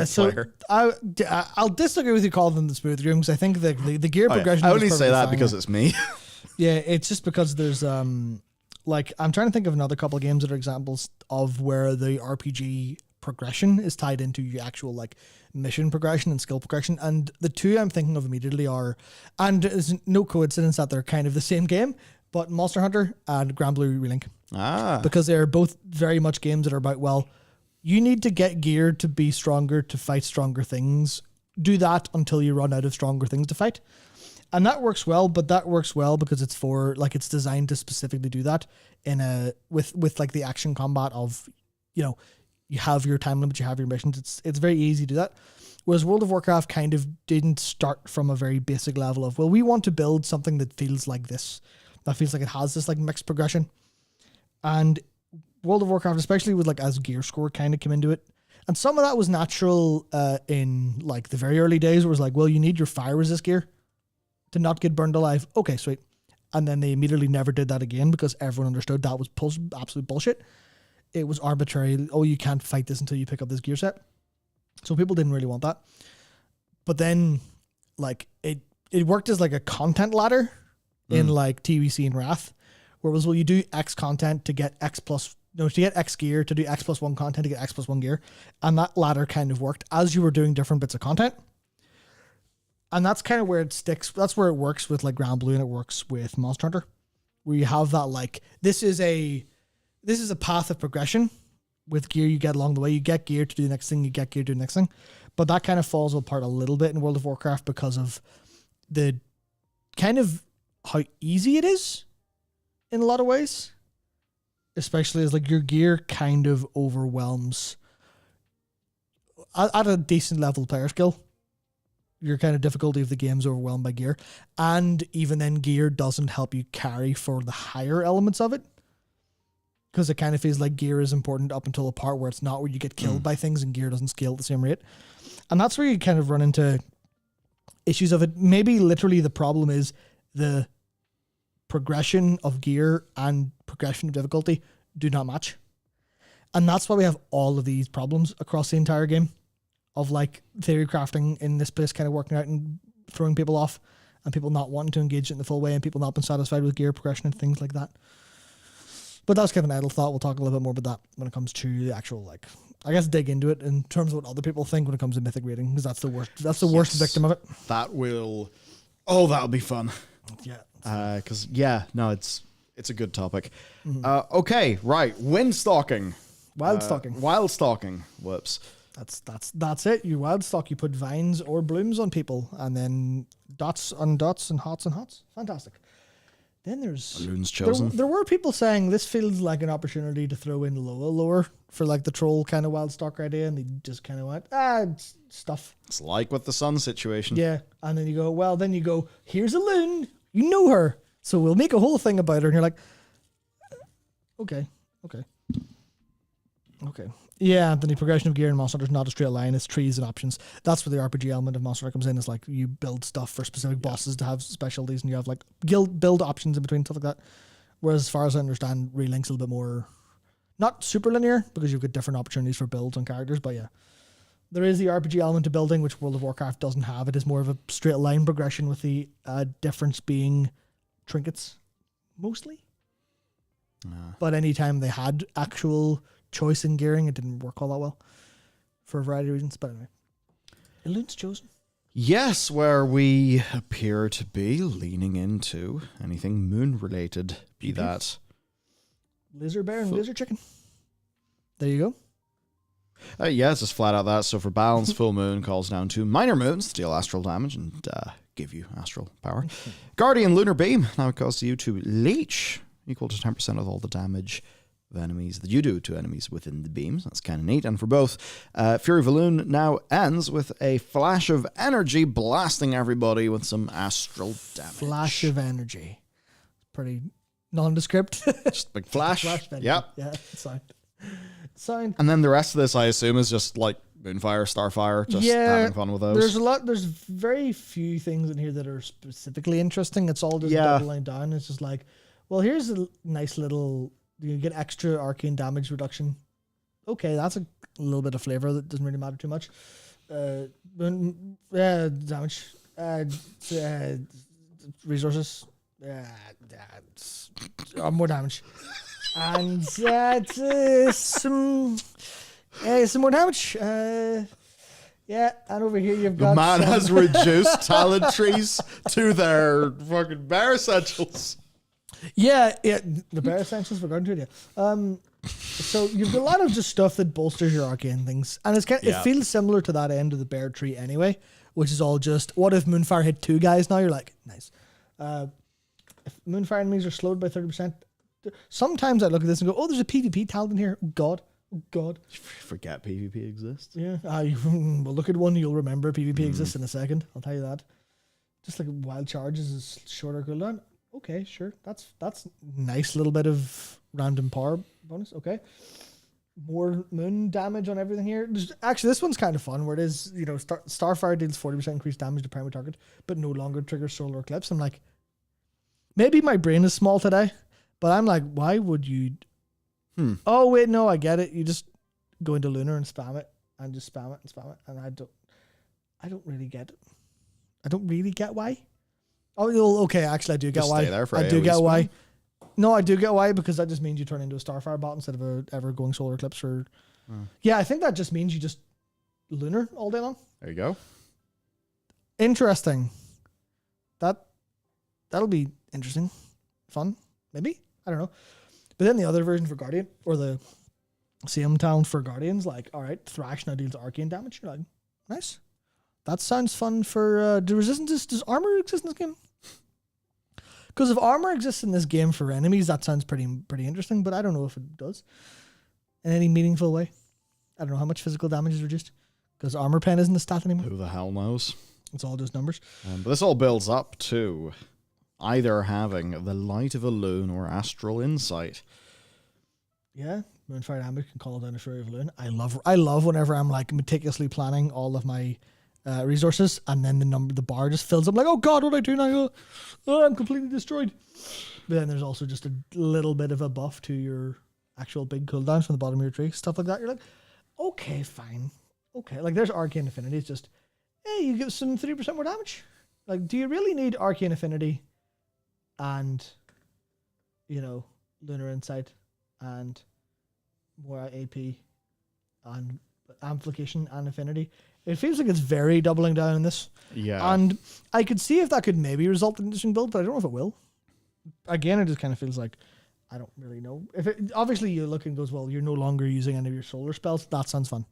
Speaker 2: So
Speaker 1: player.
Speaker 2: I'll disagree with you calling them the smooth games. I think the gear progression.
Speaker 1: I only say that because it's me.
Speaker 2: Yeah, it's just because there's I'm trying to think of another couple of games that are examples of where the RPG progression is tied into your actual like mission progression and skill progression, and the two I'm thinking of immediately are, and it's no coincidence that they're kind of the same game, but Monster Hunter and Grand Blue Relink. Because they're both very much games that are about, well, you need to get gear to be stronger, to fight stronger things. Do that until you run out of stronger things to fight. And that works well, but that works well because it's it's designed to specifically do that with like the action combat of, you have your time limit, you have your missions. It's very easy to do that. Whereas World of Warcraft kind of didn't start from a very basic level of, well, we want to build something that feels like this. That feels like it has this like mixed progression. And World of Warcraft, especially with like as gear score kind of came into it. And some of that was natural in like the very early days where it was like, well, you need your fire resist gear to not get burned alive. Okay, sweet. And then they immediately never did that again because everyone understood that was absolute bullshit. It was arbitrary. Oh, you can't fight this until you pick up this gear set. So people didn't really want that. But then like it worked as like a content ladder in like TVC and Wrath. Whereas, well, you do X content to get to get X gear, to do X plus 1 content to get X plus 1 gear. And that ladder kind of worked as you were doing different bits of content. And that's kind of where it sticks. That's where it works with like Grand Blue and it works with Monster Hunter. Where you have that like, this is a path of progression with gear you get along the way. You get gear to do the next thing, you get gear to do the next thing. But that kind of falls apart a little bit in World of Warcraft because of the kind of how easy it is. In a lot of ways, especially as like your gear kind of overwhelms at a decent level player skill, your kind of difficulty of the game is overwhelmed by gear. And even then gear doesn't help you carry for the higher elements of it. Because it kind of feels like gear is important up until a part where it's not, where you get killed by things and gear doesn't scale at the same rate. And that's where you kind of run into issues of it. Maybe literally the problem is the progression of gear and progression of difficulty do not match. And that's why we have all of these problems across the entire game of like theory crafting in this place kind of working out and throwing people off and people not wanting to engage it in the full way and people not being satisfied with gear progression and things like that. But that's kind of an idle thought. We'll talk a little bit more about that when it comes to the actual, like, I guess dig into it in terms of what other people think when it comes to mythic rating, because that's the worst. That's the worst victim of it.
Speaker 1: That'll be fun.
Speaker 2: Yeah.
Speaker 1: Because it's a good topic. Okay, right. Wind stalking.
Speaker 2: Wild stalking.
Speaker 1: Wild stalking. Whoops.
Speaker 2: That's it. You wild stalk. You put vines or blooms on people, and then dots on dots and hots on hots. Fantastic. Then there's
Speaker 1: Loon's chosen.
Speaker 2: There were people saying this feels like an opportunity to throw in lore for like the troll kind of wild stalker idea, and they just kind of went, it's stuff.
Speaker 1: It's like with the sun situation.
Speaker 2: Yeah, and then you go, here's a loon, you know her, so we'll make a whole thing about her, and you're like, okay. Yeah, then the progression of gear in Monster Hunter is not a straight line, it's trees and options. That's where the RPG element of Monster Hunter comes in. It's like you build stuff for specific bosses to have specialties, and you have like build options in between, stuff like that. Whereas as far as I understand, Relink's a little bit more, not super linear, because you've got different opportunities for builds on characters, but yeah. There is the RPG element to building, which World of Warcraft doesn't have. It is more of a straight line progression, with the difference being trinkets, mostly. But anytime they had actual choice in gearing, it didn't work all that well for a variety of reasons. But anyway, Loon's chosen.
Speaker 1: Yes, where we appear to be leaning into anything moon related, be that
Speaker 2: lizard bear and lizard chicken. There you
Speaker 1: go. Yeah, it's just flat out that. So for balance, full moon calls down to minor moons to deal astral damage and give you astral power. Guardian lunar beam now causes you to leech, equal to 10% of all the damage of enemies that you do to enemies within the beams. That's kind of neat. And for both, Fury of Elune now ends with a flash of energy blasting everybody with some astral damage.
Speaker 2: Flash of energy. Pretty nondescript.
Speaker 1: Just a big flash. Yep.
Speaker 2: Yeah, it's fine.
Speaker 1: And then the rest of this, I assume, is just like Moonfire, Starfire, just having fun with those.
Speaker 2: There's very few things in here that are specifically interesting. It's all just doubling down. It's just like, well, here's a nice little, you get extra arcane damage reduction. Okay, that's a little bit of flavor that doesn't really matter too much. Damage. Resources. More damage. And some more damage. And over here you've got...
Speaker 1: The man has reduced talent trees to their fucking bare essentials.
Speaker 2: Yeah, the bare essentials we're going to do. So you've got a lot of just stuff that bolsters your arcane things, and it feels similar to that end of the bear tree anyway, which is all just, what if Moonfire hit 2 guys now? You're like, nice. If Moonfire enemies are slowed by 30%, sometimes I look at this and go, oh, there's a PvP talent in here. Oh God.
Speaker 1: Forget PvP exists.
Speaker 2: Yeah. Well, look at one, you'll remember PvP exists in a second. I'll tell you that. Just like wild charges is shorter cooldown. Okay, sure. That's nice little bit of random power bonus. Okay. More moon damage on everything here. Actually, this one's kind of fun, where it is, Starfire deals 40% increased damage to primary target, but no longer triggers solar eclipse. I'm like, maybe my brain is small today, but I'm like, why would you? Oh wait, no, I get it. You just go into Lunar and spam it, and just spam it and spam it, and I don't really get it. I don't really get why. Oh, okay. Actually, I do get
Speaker 1: just
Speaker 2: why.
Speaker 1: Stay there for
Speaker 2: I do
Speaker 1: AoE
Speaker 2: get
Speaker 1: spam.
Speaker 2: why. No, I do get why, because that just means you turn into a Starfire bot instead of a ever going solar eclipse. Or yeah, I think that just means you just Lunar all day long.
Speaker 1: There you go.
Speaker 2: Interesting. That'll be interesting, fun, maybe. I don't know. But then the other version for Guardian, or the same talent for Guardians, like, all right, Thrash now deals arcane damage. You're like, nice. That sounds fun for does armor exist in this game? Because if armor exists in this game for enemies, that sounds pretty interesting, but I don't know if it does in any meaningful way. I don't know how much physical damage is reduced, because armor pen isn't a stat anymore.
Speaker 1: Who the hell knows?
Speaker 2: It's all just numbers.
Speaker 1: But this all builds up to either having the Light of a Loon or Astral Insight.
Speaker 2: Yeah, Moonfire damage can call down a Fury of Loon. I love whenever I'm like meticulously planning all of my resources, and then the bar just fills up, like, oh God, what do I do now? Oh, I'm completely destroyed. But then there's also just a little bit of a buff to your actual big cooldowns from the bottom of your tree, stuff like that. You're like, okay, fine. Okay, like there's Arcane Affinity. It's just, hey, you get some 3% more damage. Like, do you really need Arcane Affinity and, Lunar Insight and more AP and Amplification and Affinity? It feels like it's very doubling down on this.
Speaker 1: Yeah.
Speaker 2: And I could see if that could maybe result in an interesting build, but I don't know if it will. Again, it just kind of feels like, I don't really know. Obviously you look and goes, well, you're no longer using any of your solar spells. That sounds fun.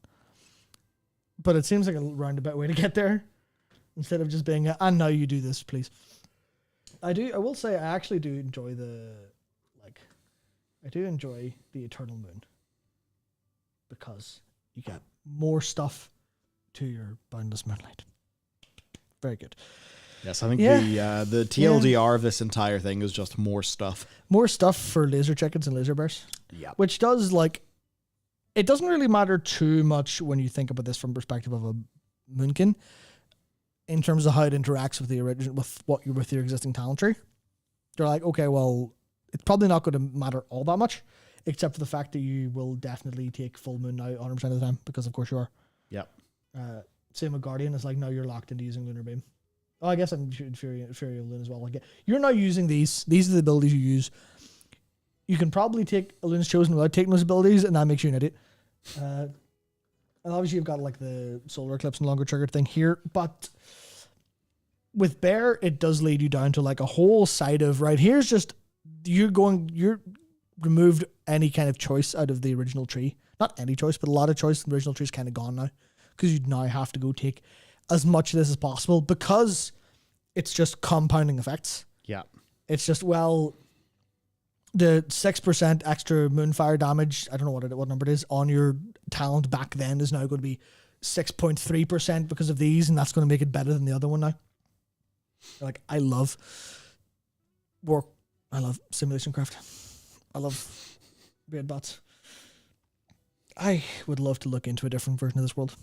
Speaker 2: But it seems like a roundabout way to get there, instead of just being and now you do this, please. I will say I actually do enjoy I do enjoy the Eternal Moon because you get more stuff to your Boundless Moonlight. Very good.
Speaker 1: Yes, I think the TLDR of this entire thing is just more stuff.
Speaker 2: More stuff for laser chickens and laser bears.
Speaker 1: Yeah.
Speaker 2: Which does it doesn't really matter too much when you think about this from perspective of a Moonkin in terms of how it interacts with the original with your existing talent tree. They're like, okay, well, it's probably not going to matter all that much, except for the fact that you will definitely take full moon now 100% of the time, because of course you are.
Speaker 1: Yep.
Speaker 2: Same with Guardian. It's like now you're locked into using Lunar Beam. Oh, I guess I'm shooting Fury of Loon as well. Like, you're not using these. These are the abilities you use. You can probably take a Loon's Chosen without taking those abilities, and that makes you an idiot. And obviously you've got like the Solar Eclipse and longer trigger thing here, but with Bear, it does lead you down to like a whole side of, right, here's just, you're removed any kind of choice out of the original tree. Not any choice, but a lot of choice in the original tree is kind of gone now, because you now have to go take as much of this as possible, because it's just compounding effects.
Speaker 1: Yeah.
Speaker 2: It's just, well, the 6% extra Moonfire damage, I don't know what number it is, on your talent back then is now going to be 6.3% because of these, and that's going to make it better than the other one now. Like, I love simulation craft. I love Raid bots. I would love to look into a different version of this world.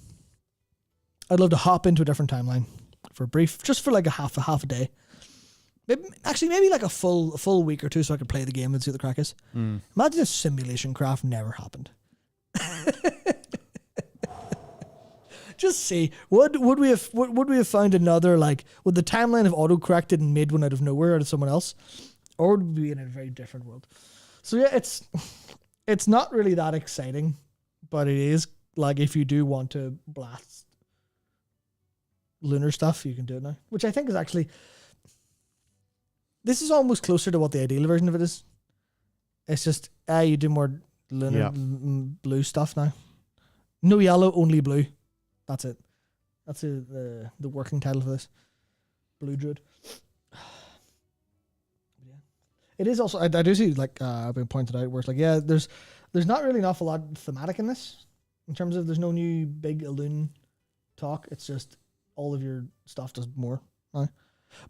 Speaker 2: I'd love to hop into a different timeline for a brief, just for like a half a day. Maybe like a full week or two, so I could play the game and see what the crack is. Imagine if simulation craft never happened. Just see, would we have found another, like, would the timeline have auto corrected and made one out of nowhere out of someone else, or would we be in a very different world? So yeah, it's not really that exciting, but it is, like, if you do want to blast lunar stuff, you can do it now, which I think is actually, this is almost closer to what the ideal version of it is. It's just, you do more lunar blue stuff now. No yellow, only blue. That's it. That's the working title for this. Blue Druid. Yeah. It is also, I do see, like, I've been pointed out where it's like, yeah, there's not really an awful lot thematic in this, in terms of there's no new big Elune talk. It's just all of your stuff does more now.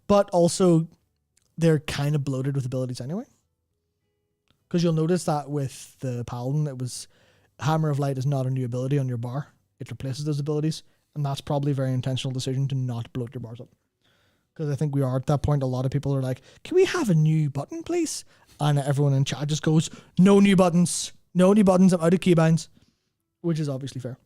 Speaker 2: But also, they're kind of bloated with abilities anyway. Because you'll notice that with the Paladin, it was Hammer of Light is not a new ability on your bar. It replaces those abilities, and that's probably a very intentional decision to not bloat your bars up. Because I think we are at that point. A lot of people are like, can we have a new button, please? And everyone in chat just goes, no new buttons. No new buttons. I'm out of keybinds. Which is obviously fair.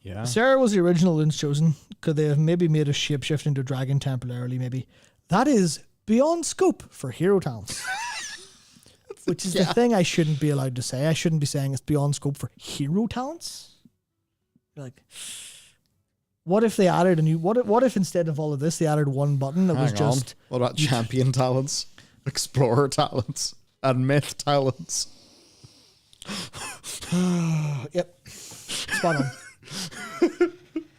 Speaker 1: Yeah.
Speaker 2: Sarah was the original Loon's Chosen. Could they have maybe made a shapeshift into a dragon temporarily? Maybe. That is beyond scope for hero talents. Which is the thing I shouldn't be allowed to say. I shouldn't be saying it's beyond scope for hero talents. Like, what if they added a new? What if instead of all of this they added one button that was just?
Speaker 1: What about champion talents, explorer talents, and myth talents?
Speaker 2: Yep, spot on.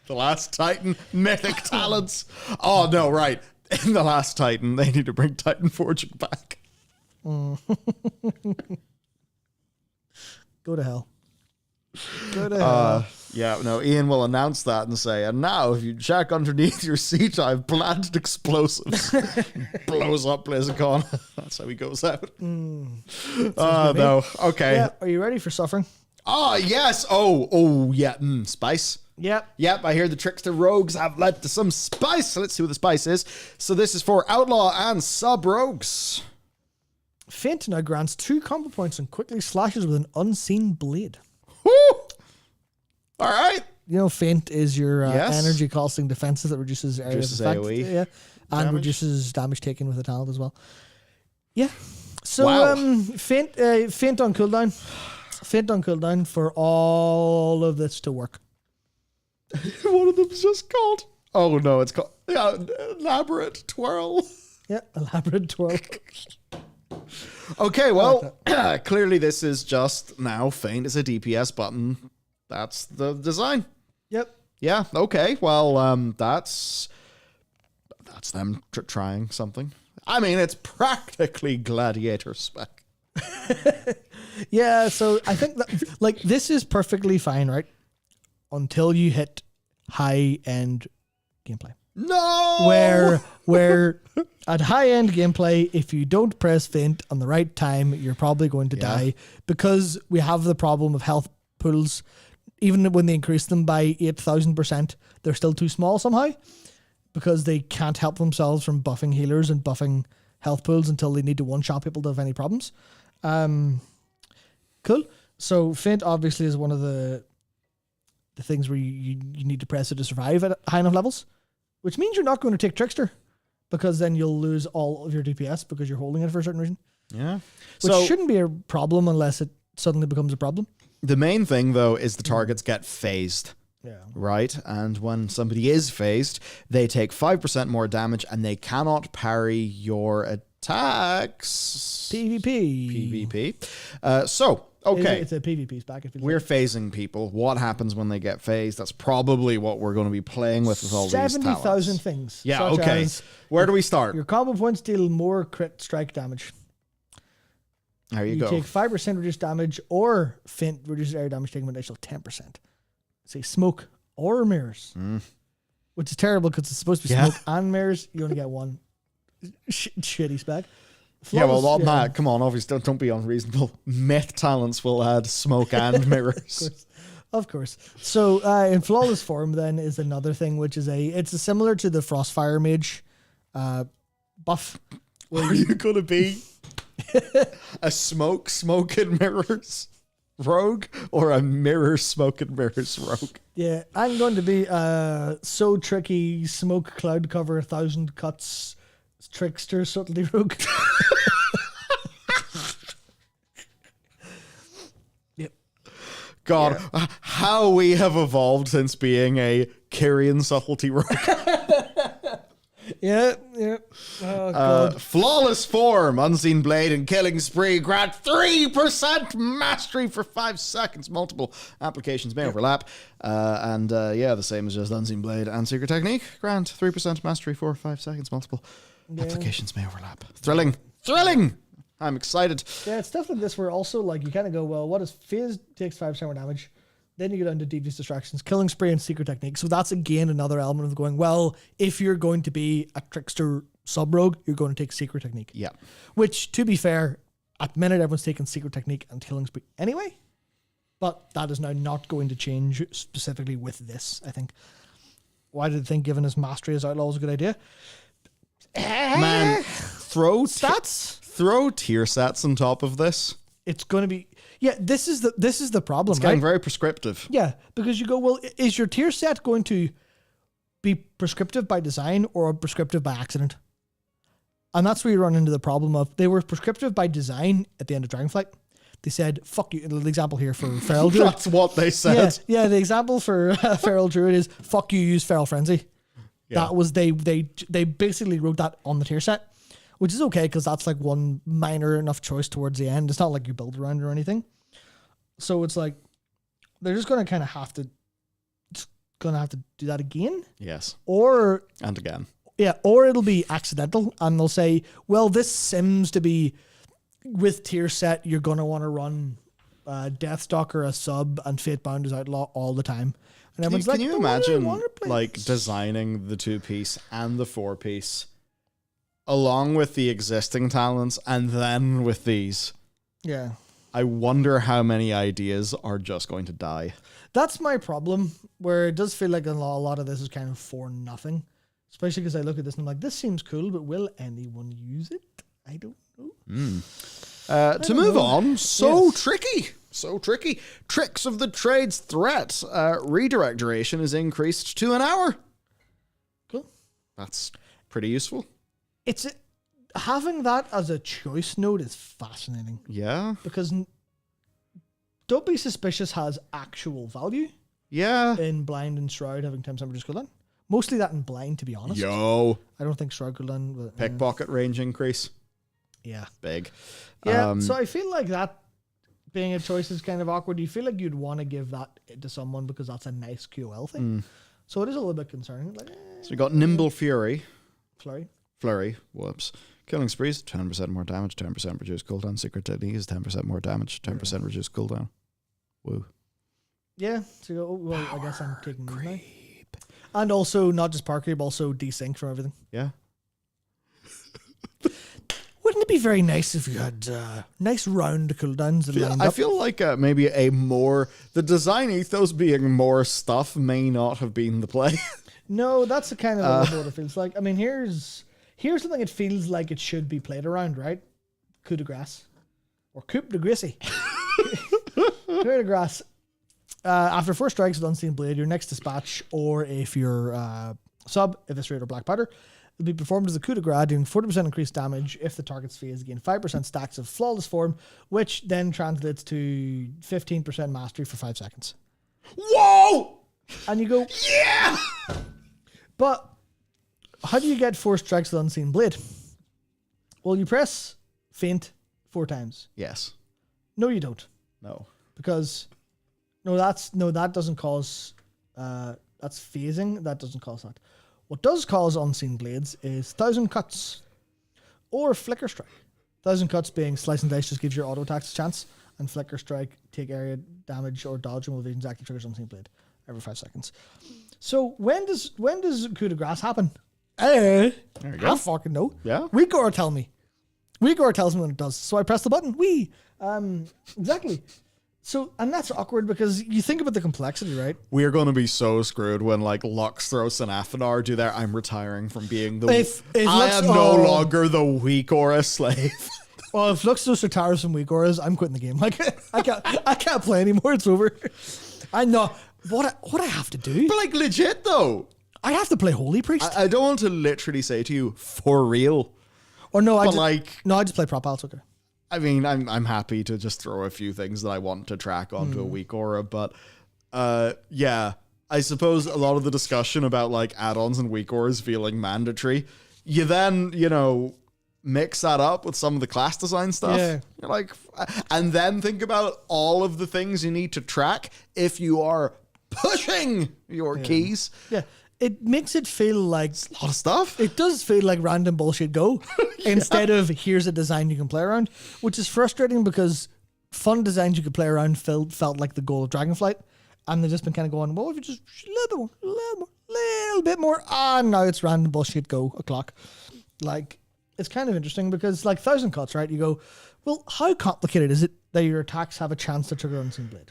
Speaker 1: The Last Titan mythic talents. Oh no, right. In The Last Titan, they need to bring Titan Forging back.
Speaker 2: Go to hell. Go to hell.
Speaker 1: Yeah, no, Ian will announce that and say, and now if you check underneath your seat, I've planted explosives. Blows up BlizzCon. That's how he goes out. No. Okay.
Speaker 2: Yeah, are you ready for suffering?
Speaker 1: Oh, yes. Oh, yeah. Spice. Yep, I hear the Trickster Rogues have led to some spice. So let's see what the spice is. So this is for Outlaw and Sub-Rogues.
Speaker 2: Feint now grants 2 combo points and quickly slashes with an unseen blade.
Speaker 1: Woo! All right.
Speaker 2: You know, Feint is your energy costing defenses that reduces area of effect.
Speaker 1: AoE.
Speaker 2: And reduces damage taken with the talent as well. Yeah. So Feint on cooldown. Feint on cooldown for all of this to work.
Speaker 1: One of them's just called. Oh no, it's called Elaborate Twirl.
Speaker 2: Yeah, Elaborate Twirl.
Speaker 1: Okay, well, clearly this is just now Feint is a DPS button. That's the design.
Speaker 2: Yep.
Speaker 1: Yeah, okay. Well, that's That's them trying something. I mean, it's practically Gladiator spec.
Speaker 2: Yeah, so I think that like this is perfectly fine, right? Until you hit high-end gameplay.
Speaker 1: No!
Speaker 2: Where at high-end gameplay, if you don't press feint on the right time, you're probably going to die, because we have the problem of health pools. Even when they increase them by 8,000%, they're still too small somehow, because they can't help themselves from buffing healers and buffing health pools until they need to one-shot people to have any problems. Cool. So feint obviously is one of the things where you need to press it to survive at high enough levels, which means you're not going to take Trickster, because then you'll lose all of your DPS because you're holding it for a certain reason.
Speaker 1: Yeah.
Speaker 2: Which shouldn't be a problem unless it suddenly becomes a problem.
Speaker 1: The main thing, though, is the targets get phased.
Speaker 2: Yeah.
Speaker 1: Right? And when somebody is phased, they take 5% more damage and they cannot parry your attacks. PvP. Okay.
Speaker 2: It's a PvP spec. If
Speaker 1: We're phasing people. What happens when they get phased? That's probably what we're going to be playing with all these talents.
Speaker 2: 70,000 things.
Speaker 1: Yeah, okay. Where do we start?
Speaker 2: Your combo points deal more crit strike damage.
Speaker 1: There you go.
Speaker 2: You take 5% reduced damage, or feint reduces area damage taken by an additional 10%. Say smoke or mirrors, which is terrible because it's supposed to be smoke and mirrors. You only get one. Shitty spec.
Speaker 1: Matt, come on, obviously don't be unreasonable. Myth talents will add smoke and mirrors.
Speaker 2: Of course. So in flawless form then is another thing, which is it's similar to the Frostfire Mage buff.
Speaker 1: Are you going to be a smoke and mirrors rogue or a mirror smoke and mirrors rogue?
Speaker 2: Yeah, I'm going to be so tricky smoke cloud cover 1,000 cuts trickster subtlety rogue. Yep.
Speaker 1: God, how we have evolved since being a Kyrian subtlety rogue.
Speaker 2: Yeah. Oh, God.
Speaker 1: Flawless form, unseen blade and killing spree grant 3% mastery for 5 seconds. Multiple applications may overlap. The same as just unseen blade and secret technique. Grant 3% mastery for 5 seconds. Multiple applications may overlap. Thrilling. I'm excited.
Speaker 2: Yeah, it's stuff like this where also like you kind of go, well, what if phase takes 5% more damage? Then you get down to devious distractions, killing spree, and secret technique. So that's again another element of going, well, if you're going to be a trickster sub-rogue, you're going to take secret technique.
Speaker 1: Yeah.
Speaker 2: Which, to be fair, at the minute everyone's taking secret technique and killing spree anyway. But that is now not going to change specifically with this, I think. Why did I think giving us mastery as outlaw was a good idea?
Speaker 1: Man, throw
Speaker 2: stats.
Speaker 1: Throw tier sets on top of this.
Speaker 2: It's going to be... Yeah, this is the problem.
Speaker 1: It's getting very prescriptive.
Speaker 2: Yeah, because you go, well, is your tier set going to be prescriptive by design or prescriptive by accident? And that's where you run into the problem of they were prescriptive by design at the end of Dragonflight. They said, fuck you. The example here for Feral Druid.
Speaker 1: That's what they said.
Speaker 2: Yeah, the example for Feral Druid is, fuck you, use Feral Frenzy. Yeah. That was, they basically wrote that on the tier set. Which is okay, because that's like one minor enough choice towards the end. It's not like you build around it or anything. So it's like, they're just going to kind of have to do that again.
Speaker 1: Yes.
Speaker 2: And
Speaker 1: again.
Speaker 2: Yeah, or it'll be accidental, and they'll say, well, this seems to be, with tier set, you're going to want to run Deathstalker as sub and Fatebound as outlaw all the time. And everyone's
Speaker 1: can you imagine like designing the 2-piece and the 4-piece along with the existing talents and then with these?
Speaker 2: Yeah.
Speaker 1: I wonder how many ideas are just going to die.
Speaker 2: That's my problem, where it does feel like a lot of this is kind of for nothing. Especially because I look at this and I'm like, this seems cool, but will anyone use it? I don't know.
Speaker 1: To move on, tricky. So tricky. Tricks of the Trade's threat. Redirect duration is increased to an hour.
Speaker 2: Cool.
Speaker 1: That's pretty useful.
Speaker 2: Having that as a choice node is fascinating.
Speaker 1: Yeah.
Speaker 2: Because Don't Be Suspicious has actual value.
Speaker 1: Yeah.
Speaker 2: In Blind and Shroud having 10% reduced cooldown. Mostly that in Blind, to be honest.
Speaker 1: Yo.
Speaker 2: I don't think Shroud cooldown. But,
Speaker 1: Pickpocket range increase.
Speaker 2: Yeah.
Speaker 1: Big.
Speaker 2: Yeah, so I feel like that being a choice is kind of awkward. You feel like you'd want to give that to someone because that's a nice QL thing. So it is a little bit concerning. Like,
Speaker 1: So we got Nimble Fury. Flurry. Whoops. Killing sprees, 10% more damage, 10% reduced cooldown. Secret techniques, 10% more damage, 10% reduced cooldown. Woo.
Speaker 2: Yeah, so you go, oh, well, I guess I'm taking these now. And also, not just park creep, also desync from everything.
Speaker 1: Yeah.
Speaker 2: Wouldn't it be very nice if you had nice round cooldowns that lined up?
Speaker 1: I feel like maybe the design ethos being more stuff may not have been the play.
Speaker 2: No, that's the kind of what it feels like. I mean, here's something it feels like it should be played around, right? Coup de grace. Or coup de gracie. Coup de grace. After 4 strikes with Unseen Blade, your next dispatch, or if you're sub, if it's raid or black powder, will be performed as a coup de grace, doing 40% increased damage if the target's phase gain 5% stacks of flawless form, which then translates to 15% mastery for 5 seconds.
Speaker 1: Whoa!
Speaker 2: And you go,
Speaker 1: yeah!
Speaker 2: But how do you get 4 strikes with Unseen Blade? Well, you press feint 4 times.
Speaker 1: Yes.
Speaker 2: No, you don't.
Speaker 1: No.
Speaker 2: Because that doesn't cause that's phasing. That doesn't cause that. What does cause Unseen Blades is 1,000 cuts or Flicker Strike. 1,000 cuts being Slice and Dice just gives your auto attacks a chance, and Flicker Strike, take area damage or dodge and evasions, active triggers Unseen Blade every 5 seconds. So when does coup de grace happen?
Speaker 1: There you go.
Speaker 2: I fucking know.
Speaker 1: Yeah.
Speaker 2: WeakAura tell me. WeakAura tells me when it does. So I press the button. Exactly. So, and that's awkward because you think about the complexity, right?
Speaker 1: We are going to be so screwed when like Luxthros and Athenar do their I'm retiring from being the I am no longer the WeakAura slave.
Speaker 2: Well, if Luxthros retires from WeakAuras, I'm quitting the game. Like I can't play anymore. It's over. I know what I have to do.
Speaker 1: But like legit though.
Speaker 2: I have to play Holy Priest.
Speaker 1: I don't want to literally say to you for real.
Speaker 2: Or no, I just play prop pals. Okay.
Speaker 1: I mean, I'm happy to just throw a few things that I want to track onto a WeakAura, but yeah, I suppose a lot of the discussion about like add-ons and WeakAuras feeling mandatory, you then, mix that up with some of the class design stuff.
Speaker 2: Yeah.
Speaker 1: You're like, and then think about all of the things you need to track if you are pushing your keys.
Speaker 2: Yeah. It makes it feel like
Speaker 1: a lot of stuff.
Speaker 2: It does feel like random bullshit go instead of here's a design you can play around, which is frustrating because fun designs you could play around felt like the goal of Dragonflight, and they've just been kind of going, well, if you just a little bit more, now it's random bullshit go o'clock. Like, it's kind of interesting because like 1,000 cuts, right? You go, well, how complicated is it that your attacks have a chance to trigger Unseen Blade?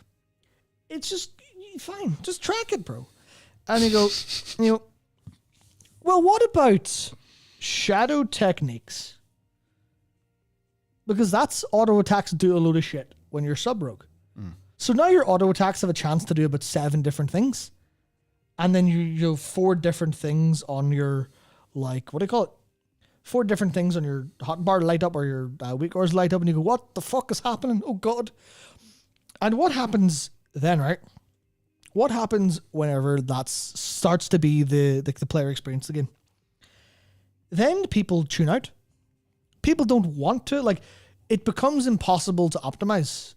Speaker 2: It's just fine. Just track it, bro. And you go, well, what about shadow techniques? Because that's auto attacks do a load of shit when you're sub rogue. So now your auto attacks have a chance to do about 7 different things. And then you have 4 different things on your, like, what do you call it? 4 different things on your hotbar light up or your WeakAuras light up. And you go, what the fuck is happening? Oh, God. And what happens then, right? What happens whenever that starts to be the player experience again? Then people tune out. People don't want to. Like, it becomes impossible to optimize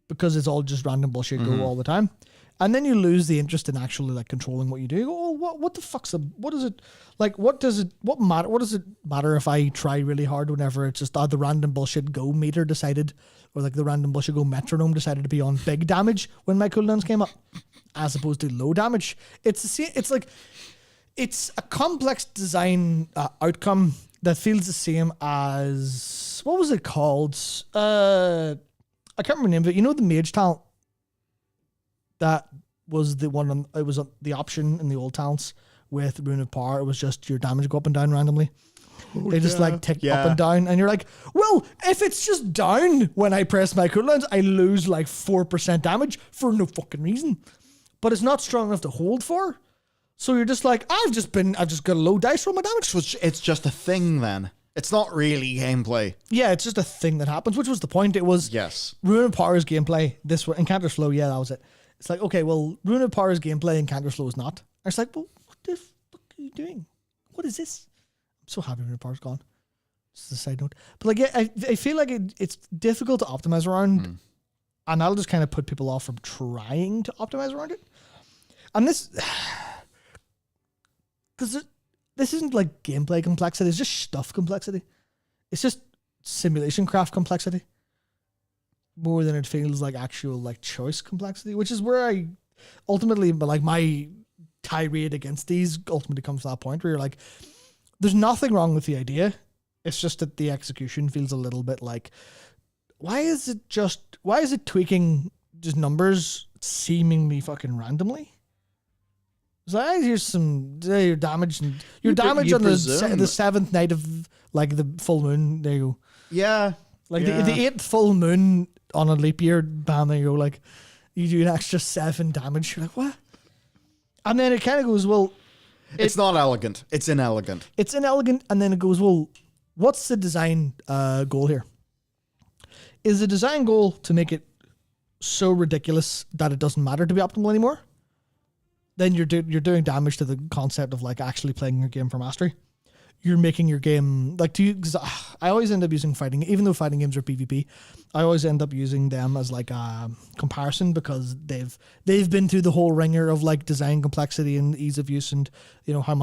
Speaker 2: because it's all just random bullshit go all the time. And then you lose the interest in actually like controlling what you do. You go, oh, what the fuck's what is it like? What does it matter if I try really hard whenever it's just the random bullshit go meter decided, or like the random bullshit go metronome decided to be on big damage when my cooldowns came up, as opposed to low damage. It's the same. It's like it's a complex design outcome that feels the same as what was it called? I can't remember the name of it. You know the mage talent. That was the one. It was the option in the old talents with Rune of Power. It was just your damage go up and down randomly. They just like tick up and down, and you're like, well, if it's just down when I press my cooldowns, I lose like 4% damage for no fucking reason. But it's not strong enough to hold for. So you're just like, I've just got a low dice roll my damage.
Speaker 1: So it's just a thing then. It's not really gameplay.
Speaker 2: Yeah, it's just a thing that happens, which was the point. It was Rune of Power's gameplay. This one, Encounter Slow. Yeah, that was it. It's like, okay, well, Rune of Power's gameplay and Encounter Slow is not. And it's like, well, what the fuck are you doing? What is this? I'm so happy Rune of Power's gone. Just a side note. But like, yeah, I feel like it's difficult to optimize around, and that'll just kind of put people off from trying to optimize around it. And this, because this isn't like gameplay complexity. It's just stuff complexity. It's just simulation craft complexity more than it feels like actual like choice complexity, which is where I ultimately, but like my tirade against these ultimately comes to that point where you're like, there's nothing wrong with the idea. It's just that the execution feels a little bit like, why is it tweaking just numbers seemingly fucking randomly? It's like, here's some your damage and your damage on the seventh night of like the full moon. There you go.
Speaker 1: Yeah.
Speaker 2: Like the 8th full moon on a leap year, bam, there you go. Like you do an extra 7 damage. You're like, what? And then it kind of goes, well,
Speaker 1: it's not elegant. It's inelegant.
Speaker 2: It's inelegant. And then it goes, well, what's the design goal here? Is the design goal to make it so ridiculous that it doesn't matter to be optimal anymore? Then you're doing damage to the concept of like actually playing your game for mastery. You're making your game like because I always end up using fighting, even though fighting games are PvP, I always end up using them as like a comparison because they've been through the whole ringer of like design complexity and ease of use and you know how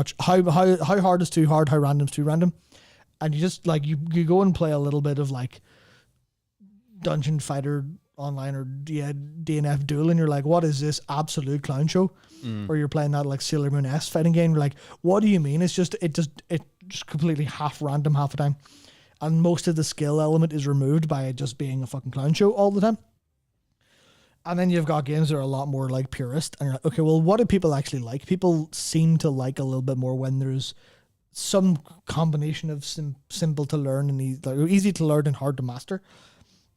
Speaker 2: hard is too hard, how random is too random, and you just like you go and play a little bit of like Dungeon Fighter Online or DNF Duel and you're like, what is this absolute clown show? Or you're playing that like Sailor Moon S fighting game, you're like, what do you mean? It's just completely half random half the time. And most of the skill element is removed by it just being a fucking clown show all the time. And then you've got games that are a lot more like purist and you're like, okay, well, what do people actually like? People seem to like a little bit more when there's some combination of simple to learn and easy to learn and hard to master.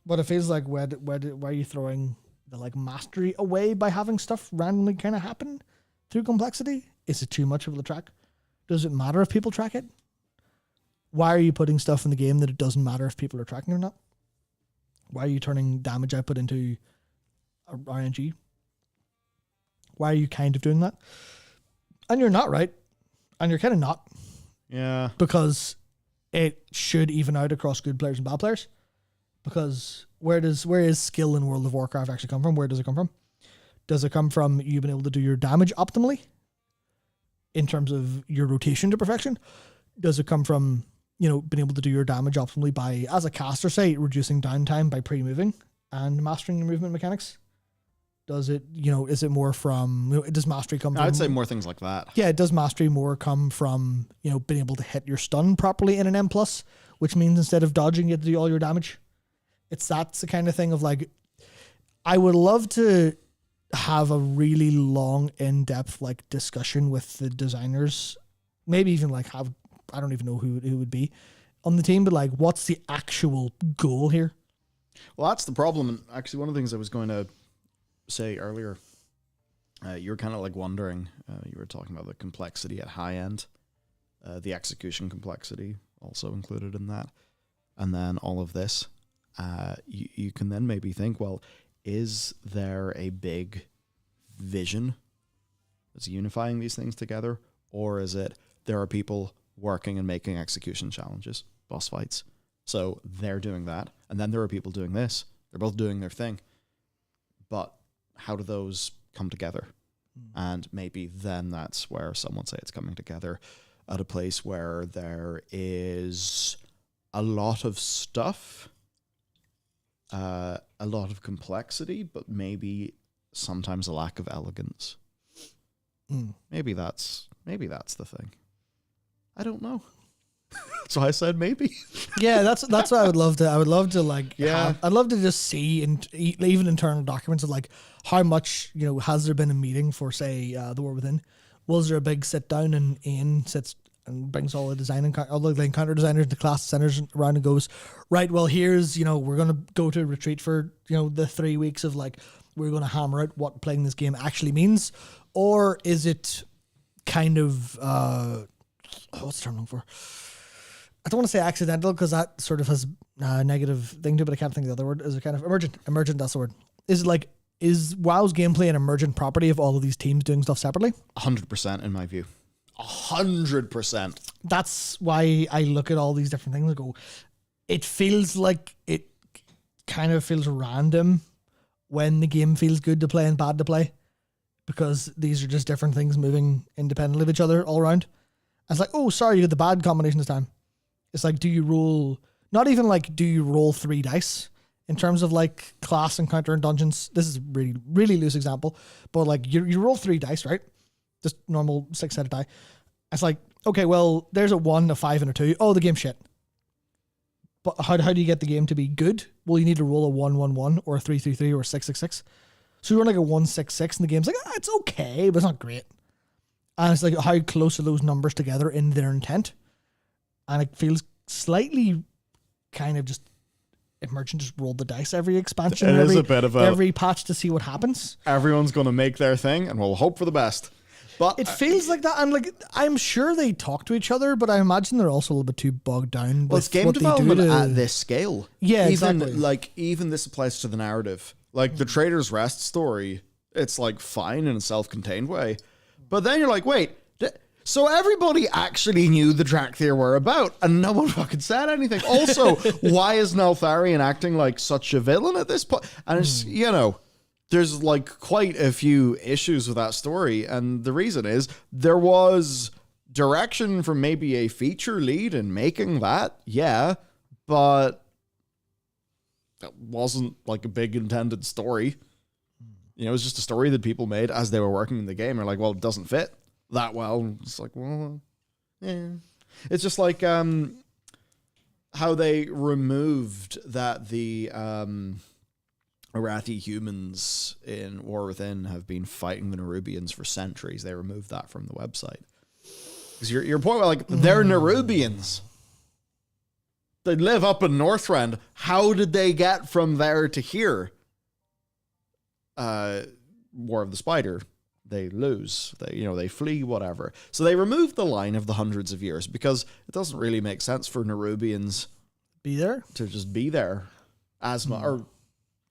Speaker 2: But it feels like where are you throwing the like mastery away by having stuff randomly kind of happen through complexity? Is it too much of the track? Does it matter if people track it? Why are you putting stuff in the game that it doesn't matter if people are tracking or not? Why are you turning damage output into RNG? Why are you kind of doing that? And you're not, right? And you're kind of not.
Speaker 1: Yeah.
Speaker 2: Because it should even out across good players and bad players. Because where is skill in World of Warcraft actually come from? Where does it come from? Does it come from you being able to do your damage optimally in terms of your rotation to perfection? Does it come from, being able to do your damage optimally by, as a caster, say, reducing downtime by pre-moving and mastering your movement mechanics? Does it, is it more from, does mastery come from...
Speaker 1: I'd say more things like that.
Speaker 2: Yeah, does mastery more come from, being able to hit your stun properly in an M+, which means instead of dodging, you have to do all your damage? That's the kind of thing of like, I would love to have a really long, in-depth like discussion with the designers. Maybe even like I don't even know who would be on the team, but like, what's the actual goal here?
Speaker 1: Well, that's the problem. And actually, one of the things I was going to say earlier, you were kind of like wondering, you were talking about the complexity at high end, the execution complexity also included in that, and then all of this. You can then maybe think, well, is there a big vision that's unifying these things together? Or is it there are people working and making execution challenges, boss fights? So they're doing that. And then there are people doing this. They're both doing their thing. But how do those come together? And maybe then that's where some would say it's coming together at a place where there is a lot of stuff, a lot of complexity, but maybe sometimes a lack of elegance. Maybe that's the thing. I don't know. So I said maybe. Yeah,
Speaker 2: that's what I would love to. I would love to like.
Speaker 1: Yeah,
Speaker 2: I'd love to just see even internal documents of like how much has there been a meeting for say the War Within. Was there a big sit down and Ian sits and brings all the design and all the encounter designers, the class designers around and goes, right, well here's we're gonna go to retreat for the 3 weeks of like we're gonna hammer out what playing this game actually means, or is it kind of what's the term I'm looking for? I don't want to say accidental because that sort of has a negative thing to it, but I can't think of the other word. Is it kind of emergent? Emergent, that's the word. Is it like, is WoW's gameplay an emergent property of all of these teams doing stuff separately?
Speaker 1: 100% in my view. 100%.
Speaker 2: That's why I look at all these different things and go, it feels like it kind of feels random when the game feels good to play and bad to play, because these are just different things moving independently of each other all around. It's like, oh, sorry, you got the bad combination this time. It's like, do you roll, not even like, do you roll 3 dice in terms of like class encounter and dungeons? This is a really, really loose example, but like you roll 3 dice, right? Just normal 6-sided die. It's like, okay, well, there's a 1, a 5, and a 2. Oh, the game's shit. But how do you get the game to be good? Well, you need to roll a 1-1-1 or a 3-3-3 or a 6-6-6. So you run like a 1-6-6 and the game's like, it's okay, but it's not great. And it's like, how close are those numbers together in their intent? And it feels slightly kind of just emergent, just roll the dice every expansion.
Speaker 1: It is a bit of
Speaker 2: every patch to see what happens.
Speaker 1: Everyone's going to make their thing and we'll hope for the best. But
Speaker 2: it feels like that. And like, I'm sure they talk to each other, but I imagine they're also a little bit too bogged down.
Speaker 1: Well, it's game development at this scale.
Speaker 2: Yeah,
Speaker 1: even,
Speaker 2: exactly.
Speaker 1: Even this applies to the narrative. Like the Trader's Rest story, it's like fine in a self-contained way. But then you're like, wait, so everybody actually knew the Drakthir were about and no one fucking said anything. Also, why is Neltharion acting like such a villain at this point? And it's, there's like quite a few issues with that story. And the reason is there was direction from maybe a feature lead in making that. Yeah, but that wasn't like a big intended story. It was just a story that people made as they were working in the game. They're like, well, it doesn't fit that well. It's like, well, yeah. It's just like how they removed that the Arathi humans in War Within have been fighting the Nerubians for centuries. They removed that from the website. Because your point, like, they're Nerubians. They live up in Northrend. How did they get from there to here? War of the Spider. They lose. They flee, whatever. So they removed the line of the hundreds of years because it doesn't really make sense for Nerubians
Speaker 2: be there
Speaker 1: to just be there as or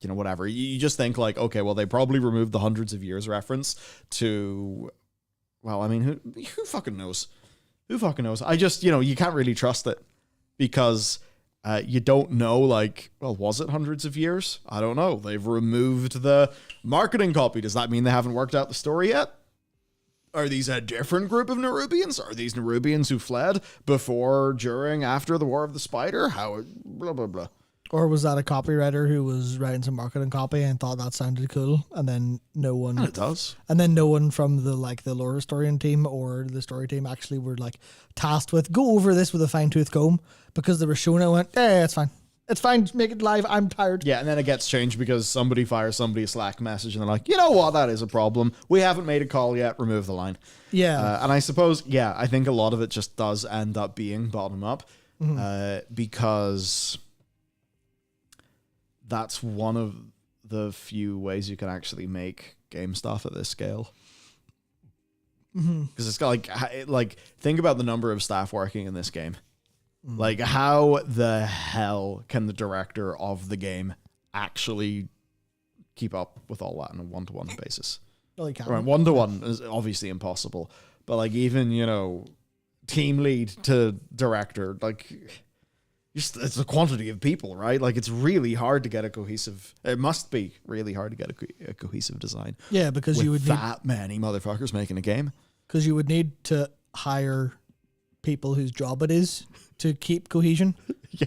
Speaker 1: whatever. You just think like, okay, well, they probably removed the hundreds of years reference to, well, I mean, who fucking knows? Who fucking knows? I just, you can't really trust it because you don't know, like, well, was it hundreds of years? I don't know. They've removed the marketing copy. Does that mean they haven't worked out the story yet? Are these a different group of Nerubians? Are these Nerubians who fled before, during, after the War of the Spider? How, blah, blah, blah.
Speaker 2: Or was that a copywriter who was writing some marketing copy and thought that sounded cool, and then no one...
Speaker 1: And it does.
Speaker 2: And then no one from the lore historian team or the story team actually were tasked with, go over this with a fine-tooth comb, because they were shown it and went, it's fine. It's fine, make it live, I'm tired.
Speaker 1: Yeah, and then it gets changed because somebody fires somebody a Slack message and they're like, you know what, that is a problem. We haven't made a call yet, remove the line.
Speaker 2: Yeah.
Speaker 1: And I suppose, I think a lot of it just does end up being bottom-up, because... that's one of the few ways you can actually make game stuff at this scale. Because it's got like think about the number of staff working in this game. Like, how the hell can the director of the game actually keep up with all that on a one-to-one basis?
Speaker 2: Well, he can't.
Speaker 1: Right, one-to-one is obviously impossible, but like even team lead to director, like. It's a quantity of people, right? Like, it's really hard to get a cohesive... It must be really hard to get a cohesive design.
Speaker 2: Yeah, because you would need...
Speaker 1: that many motherfuckers making a game.
Speaker 2: Because you would need to hire people whose job it is to keep cohesion,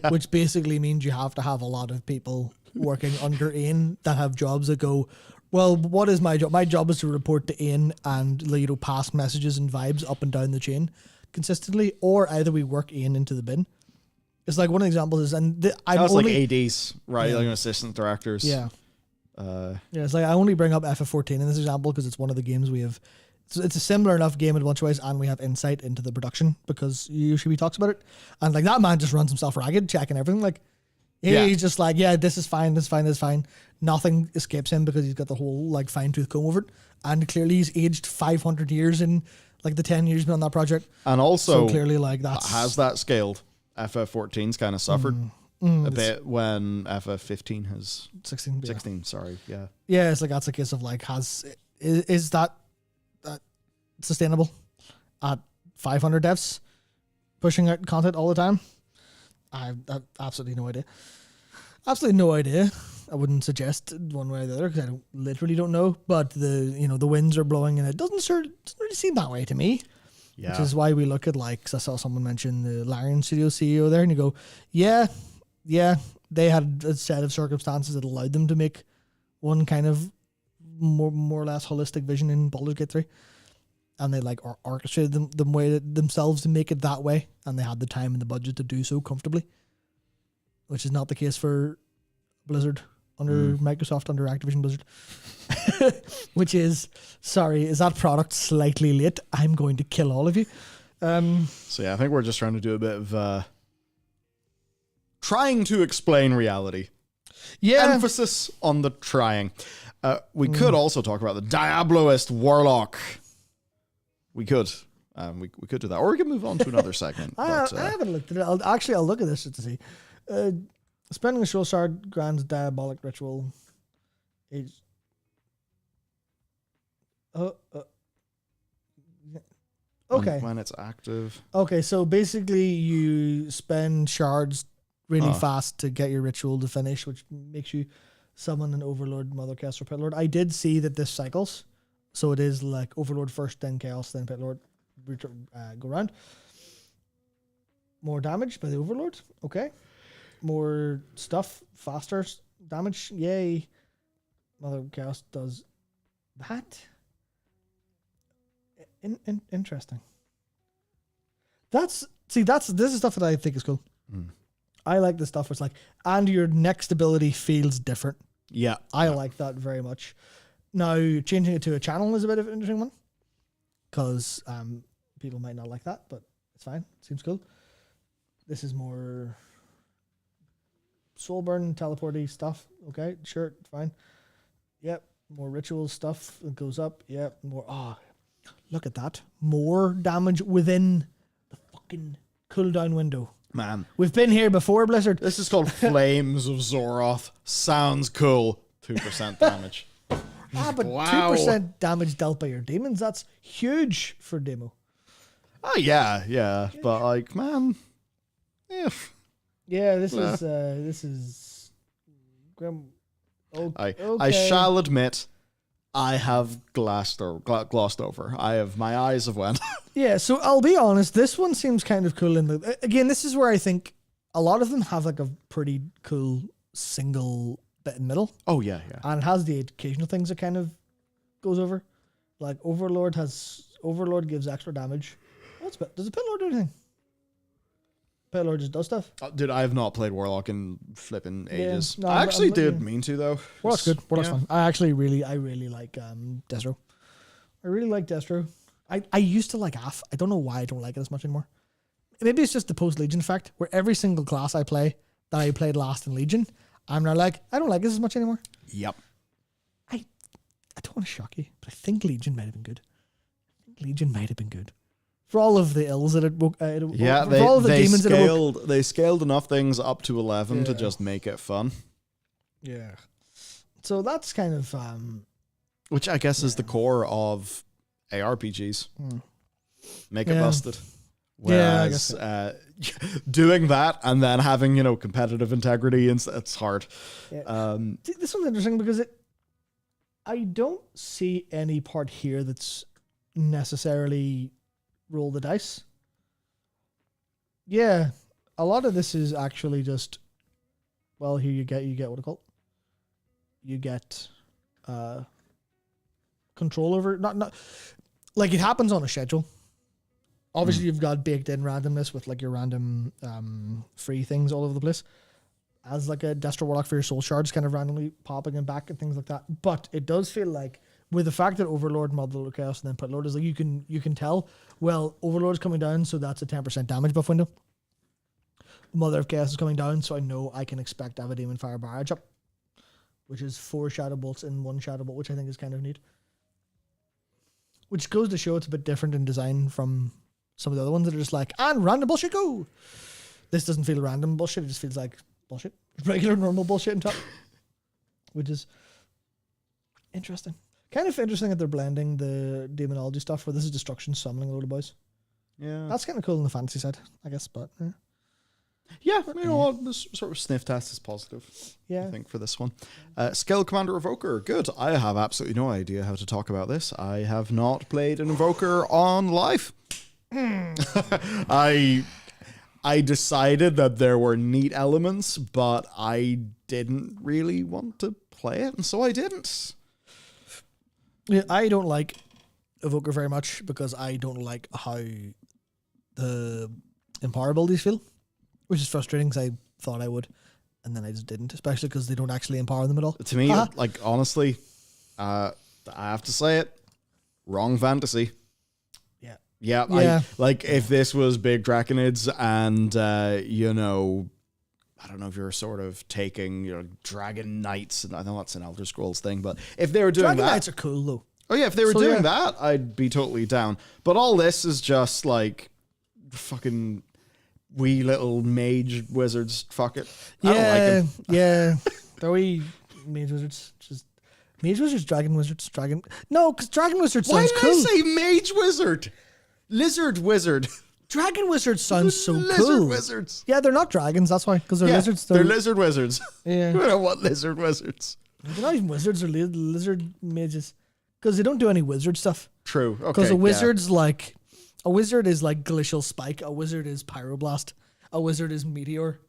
Speaker 2: which basically means you have to have a lot of people working under Ian that have jobs that go, well, what is my job? My job is to report to Ian and, pass messages and vibes up and down the chain consistently, or either we work Ian into the bin. It's like one of the examples is, and
Speaker 1: it's like ADs, right? Like assistant directors.
Speaker 2: Yeah. It's like I only bring up FF14 in this example because it's one of the games we have. It's a similar enough game in a bunch of ways, and we have insight into the production because Yoshimi talks about it. And like that man just runs himself ragged, checking everything. Like he's just like, this is fine, this is fine, this is fine. Nothing escapes him because he's got the whole fine tooth comb over it. And clearly he's aged 500 years in the 10 years he's been on that project.
Speaker 1: And also,
Speaker 2: so clearly that's
Speaker 1: has that scaled. FF14's kind of suffered a bit when FF15 has 16. Sorry, yeah.
Speaker 2: Yeah, it's that's a case of is that sustainable at 500 devs pushing out content all the time? I have absolutely no idea. Absolutely no idea. I wouldn't suggest one way or the other because I literally don't know. But the winds are blowing and it doesn't really seem that way to me.
Speaker 1: Yeah.
Speaker 2: Which is why we look at, like, 'cause I saw someone mention the Larian Studio CEO there, and you go, yeah, they had a set of circumstances that allowed them to make one kind of more or less holistic vision in Baldur's Gate 3. And they like orchestrated themselves to make it that way, and they had the time and the budget to do so comfortably, which is not the case for Blizzard under Microsoft, under Activision Blizzard. Which is, sorry, is that product slightly late? I'm going to kill all of you.
Speaker 1: So yeah, I think we're just trying to do a bit of trying to explain reality.
Speaker 2: Yeah.
Speaker 1: Emphasis on the trying. We could also talk about the Diabloist Warlock. We could. We could do that. Or we could move on to another segment.
Speaker 2: I haven't looked at it. I'll look at this just to see. Spending a soul shard grants diabolic ritual. Okay.
Speaker 1: When it's active.
Speaker 2: Okay, so basically you spend shards really fast to get your ritual to finish, which makes you summon an Overlord, Mothercast, or Pit Lord. I did see that this cycles. So it is like Overlord first, then Chaos, then Pit Lord, go round. More damage by the Overlord. Okay. More stuff, faster damage. Yay. Mother Chaos does that. Interesting. This is stuff that I think is cool. I like the stuff where it's like, and your next ability feels different.
Speaker 1: Yeah.
Speaker 2: I like that very much. Now, changing it to a channel is a bit of an interesting one, because people might not like that, but it's fine. Seems cool. This is more soulburn, teleporty stuff. Okay, sure, fine. Yep, more ritual stuff that goes up. Yep, more. Oh, look at that. More damage within the fucking cooldown window.
Speaker 1: Man.
Speaker 2: We've been here before, Blizzard.
Speaker 1: This is called Flames of Zoroth. Sounds cool. 2% damage.
Speaker 2: But
Speaker 1: wow.
Speaker 2: 2% damage dealt by your demons, that's huge for demo.
Speaker 1: Oh, yeah. But, like, man.
Speaker 2: Yeah, this is grim.
Speaker 1: I shall admit, I have glossed over. My eyes have went.
Speaker 2: Yeah, so I'll be honest, this one seems kind of cool. Again, this is where I think a lot of them have like a pretty cool single bit in the middle.
Speaker 1: Oh, yeah.
Speaker 2: And it has the occasional things that kind of goes over. Like Overlord gives extra damage. Does the Pit Lord do anything? Pit Lord just does stuff.
Speaker 1: Dude, I have not played Warlock in flipping ages.
Speaker 2: No,
Speaker 1: I actually did mean to, though.
Speaker 2: Warlock's good. Warlock's fun. I really like Destro. I really like Destro. I used to like Af. I don't know why I don't like it as much anymore. Maybe it's just the post-Legion effect, where every single class I play that I played last in Legion, I'm now like, I don't like this as much anymore.
Speaker 1: Yep.
Speaker 2: I don't want to shock you, but I think Legion might have been good. For all of the ills that it woke, for all of the demons that it woke.
Speaker 1: They scaled enough things up to 11 to just make it fun.
Speaker 2: Yeah. So that's kind of
Speaker 1: which I guess is the core of ARPGs. Make it busted. Whereas doing that and then having, competitive integrity, it's hard.
Speaker 2: Yeah. This one's interesting because I don't see any part here that's necessarily roll the dice. Yeah, a lot of this is actually just, well, here you get what it called. You get control over not like it happens on a schedule. Obviously, you've got baked in randomness with like your random free things all over the place. As like a Destro Warlock for your soul shards kind of randomly popping and back and things like that. But it does feel like with the fact that Overlord, Mother of Chaos, and then Pit Lord is like you can tell, well, Overlord's coming down, so that's a 10% damage buff window. Mother of Chaos is coming down, so I know I can expect to have a Demon Fire Barrage up, which is 4 Shadow Bolts in 1 Shadow Bolt, which I think is kind of neat. Which goes to show it's a bit different in design from some of the other ones that are just like, and random bullshit go. This doesn't feel random bullshit, it just feels like bullshit. Regular, normal bullshit on top. Which is interesting. Kind of interesting that they're blending the demonology stuff where this is destruction summoning a load of boys.
Speaker 1: Yeah.
Speaker 2: That's kind of cool on the fantasy side, I guess, but
Speaker 1: yeah, you know what? This sort of sniff test is positive.
Speaker 2: Yeah.
Speaker 1: I think for this one. Skill Commander Evoker. Good. I have absolutely no idea how to talk about this. I have not played an Evoker on live. I decided that there were neat elements, but I didn't really want to play it, and so I didn't.
Speaker 2: Yeah, I don't like Evoker very much because I don't like how the Empower abilities feel, which is frustrating because I thought I would, and then I just didn't, especially because they don't actually empower them at all.
Speaker 1: To me, like, honestly, I have to say it, wrong fantasy. Yeah,
Speaker 2: Yeah.
Speaker 1: like if this was big Draconids and, you know, I don't know if you're sort of taking, you know, Dragon Knights, and I know that's an Elder Scrolls thing, but if they were doing
Speaker 2: Dragon
Speaker 1: that...
Speaker 2: Knights are cool, though.
Speaker 1: Oh, yeah, if they were doing that, I'd be totally down. But all this is just, like, fucking wee little mage wizards. Fuck it. I don't like them.
Speaker 2: Yeah. They're wee mage wizards. Just mage wizards, dragon wizards, dragon... No, because dragon wizard sounds cool.
Speaker 1: Why did I say mage wizard? Lizard wizard.
Speaker 2: Dragon wizards sounds so
Speaker 1: lizard
Speaker 2: cool.
Speaker 1: Lizard wizards.
Speaker 2: Yeah, they're not dragons, that's why. Because they're lizards.
Speaker 1: They're lizard wizards.
Speaker 2: Yeah.
Speaker 1: I don't know what lizard wizards.
Speaker 2: They're not even wizards or lizard mages. Because they don't do any wizard stuff.
Speaker 1: True. Okay.
Speaker 2: Because a wizard's like... A wizard is like Glacial Spike. A wizard is Pyroblast. A wizard is Meteor.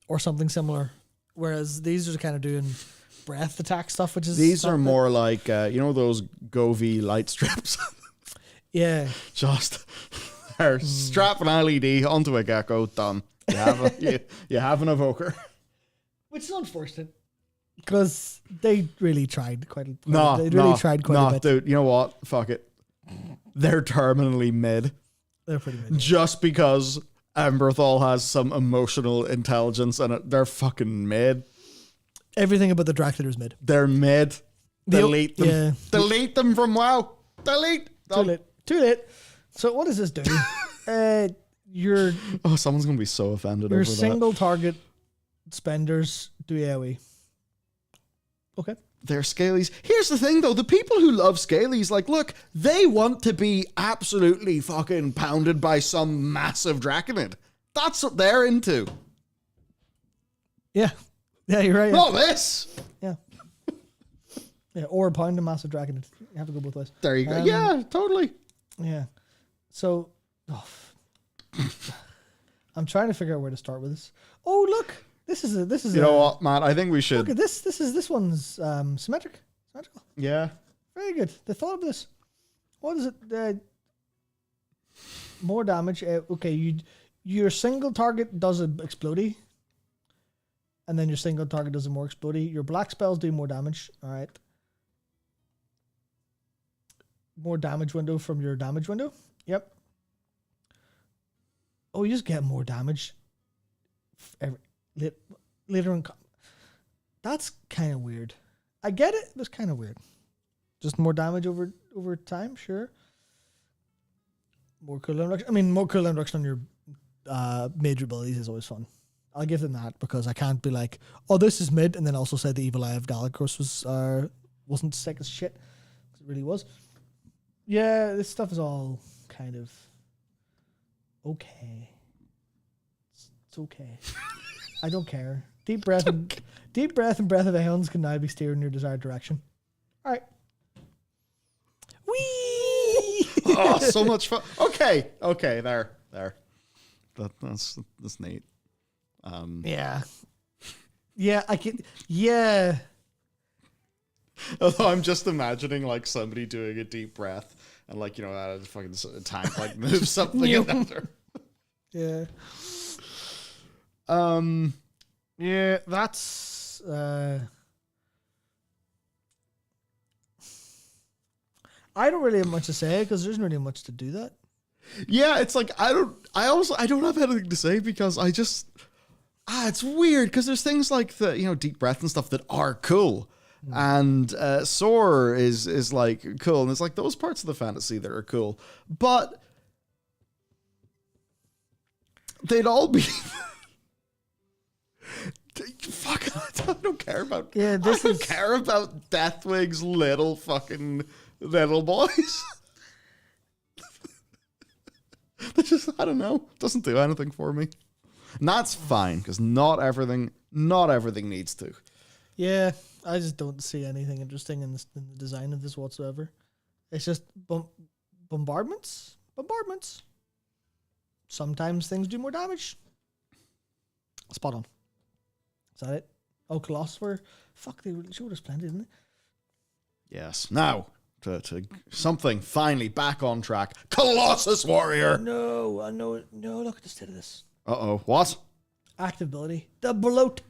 Speaker 2: Or something similar. Whereas these are kind of doing breath attack stuff, which is...
Speaker 1: These are more like, you know those Govee light strips?
Speaker 2: Yeah.
Speaker 1: Just strap an LED onto a gecko, done. You have you have an evoker.
Speaker 2: Which is unfortunate. Because they really tried quite a bit.
Speaker 1: No,
Speaker 2: They really tried quite a bit.
Speaker 1: Dude, you know what? Fuck it. They're terminally mid.
Speaker 2: They're pretty mid.
Speaker 1: Just because Emberthal has some emotional intelligence and they're fucking mid.
Speaker 2: Everything about the Dracula is mid.
Speaker 1: They're mid. Delete them.
Speaker 2: Yeah.
Speaker 1: Delete them from WoW. Delete them.
Speaker 2: Too late. So what does this do? Your
Speaker 1: someone's gonna be so offended over
Speaker 2: your
Speaker 1: that.
Speaker 2: single target spenders do AoE. Okay.
Speaker 1: They're scalies. Here's the thing though, the people who love scalies, like, look, they want to be absolutely fucking pounded by some massive Draconid. That's what they're into.
Speaker 2: Yeah. Yeah, you're right. Yeah.
Speaker 1: Not this.
Speaker 2: Yeah. Yeah, or pound a massive Draconid. You have to go both ways.
Speaker 1: There you go. Yeah, totally.
Speaker 2: Yeah. So, I'm trying to figure out where to start with this. Oh, look, this is.
Speaker 1: You know what, man? I think we should.
Speaker 2: Look at this. This one's symmetrical.
Speaker 1: Yeah.
Speaker 2: Very good. They thought of this. What is it? More damage. Okay, your single target does an explodey, and then your single target does a more explodey. Your black spells do more damage. All right. More damage window from your damage window. Yep. Oh, you just get more damage later in. That's kind of weird. I get it. It's kind of weird. Just more damage over time, sure. More cooldown reduction. I mean, more cooldown reduction on your major abilities is always fun. I'll give them that because I can't be like, oh, this is mid, and then also say the Evil Eye of Galacross wasn't sick as shit. It really was. Yeah, this stuff is all kind of okay. It's okay. I don't care. Deep breath and breath of the hounds can now be steered in your desired direction. All right. Whee!
Speaker 1: Oh, so much fun. Okay, there. That's neat.
Speaker 2: Yeah, I can. Yeah.
Speaker 1: Although I'm just imagining like somebody doing a deep breath and like, you know, a fucking tank like moves something in there.
Speaker 2: Yeah. Yeah, that's I don't really have much to say because there isn't really much to do that.
Speaker 1: Yeah, it's like I don't have anything to say because I just it's weird because there's things like the, you know, deep breath and stuff that are cool. And Soar is like cool, and it's like those parts of the fantasy that are cool, but they'd all be fuck. I don't care about.
Speaker 2: Yeah,
Speaker 1: I don't care about Deathwing's little fucking little boys. They just, I don't know, doesn't do anything for me, and that's fine because not everything needs to.
Speaker 2: Yeah. I just don't see anything interesting in the design of this whatsoever. It's just bombardments. sometimes things do more damage. Spot on. Is that it? Oh, Colossus were... Fuck, they showed us plenty, didn't they?
Speaker 1: Yes. Now, to something finally back on track. Colossus Warrior!
Speaker 2: No, I know it. No, look at the state of this.
Speaker 1: Uh-oh. What?
Speaker 2: Active ability. The bloat.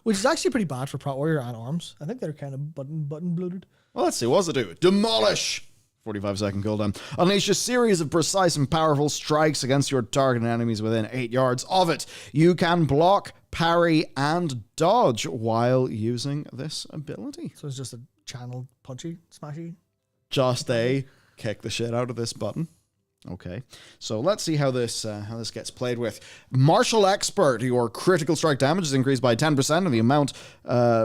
Speaker 2: Which is actually pretty bad for Prot Warrior and Arms. I think they're kind of button bloated.
Speaker 1: Well, let's see. What's it do? Demolish! 45-second cooldown. Unleash a series of precise and powerful strikes against your target and enemies within 8 yards of it. You can block, parry, and dodge while using this ability.
Speaker 2: So it's just a channel punchy, smashy.
Speaker 1: Just a kick the shit out of this button. Okay, so let's see how this gets played with. Martial Expert, your critical strike damage is increased by 10%, and the amount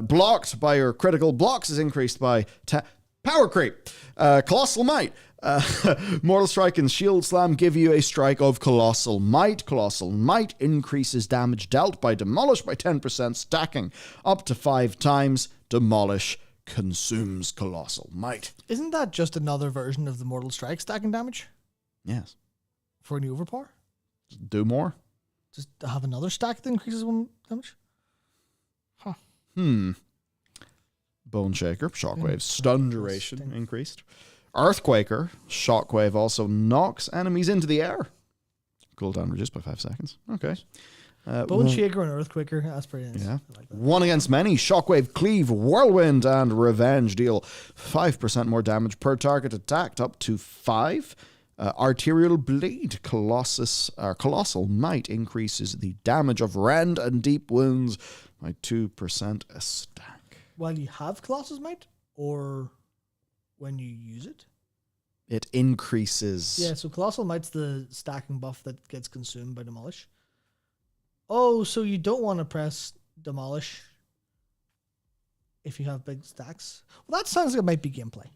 Speaker 1: blocked by your critical blocks is increased by 10. Power creep. Colossal Might. Mortal Strike and Shield Slam give you a strike of Colossal Might. Colossal Might increases damage dealt by Demolish by 10%, stacking up to 5 times. Demolish consumes Colossal Might.
Speaker 2: Isn't that just another version of the Mortal Strike stacking damage?
Speaker 1: Yes.
Speaker 2: For a new overpower?
Speaker 1: Do more?
Speaker 2: Just have another stack that increases one damage? Huh.
Speaker 1: Bone Shaker, Shockwave, stun duration increased. Earthquaker, Shockwave also knocks enemies into the air. Cooldown reduced by 5 seconds. Okay.
Speaker 2: Bone Shaker and Earthquaker, that's pretty nice.
Speaker 1: Yeah.
Speaker 2: I like that.
Speaker 1: One against many, Shockwave, Cleave, Whirlwind, and Revenge deal 5% more damage per target attacked, up to 5. Arterial Bleed, Colossal Might increases the damage of rend and deep wounds by 2% a stack.
Speaker 2: While you have Colossus Might, or when you use it?
Speaker 1: It increases.
Speaker 2: Yeah, so Colossal Might's the stacking buff that gets consumed by Demolish. Oh, so you don't want to press Demolish if you have big stacks? Well, that sounds like it might be gameplay.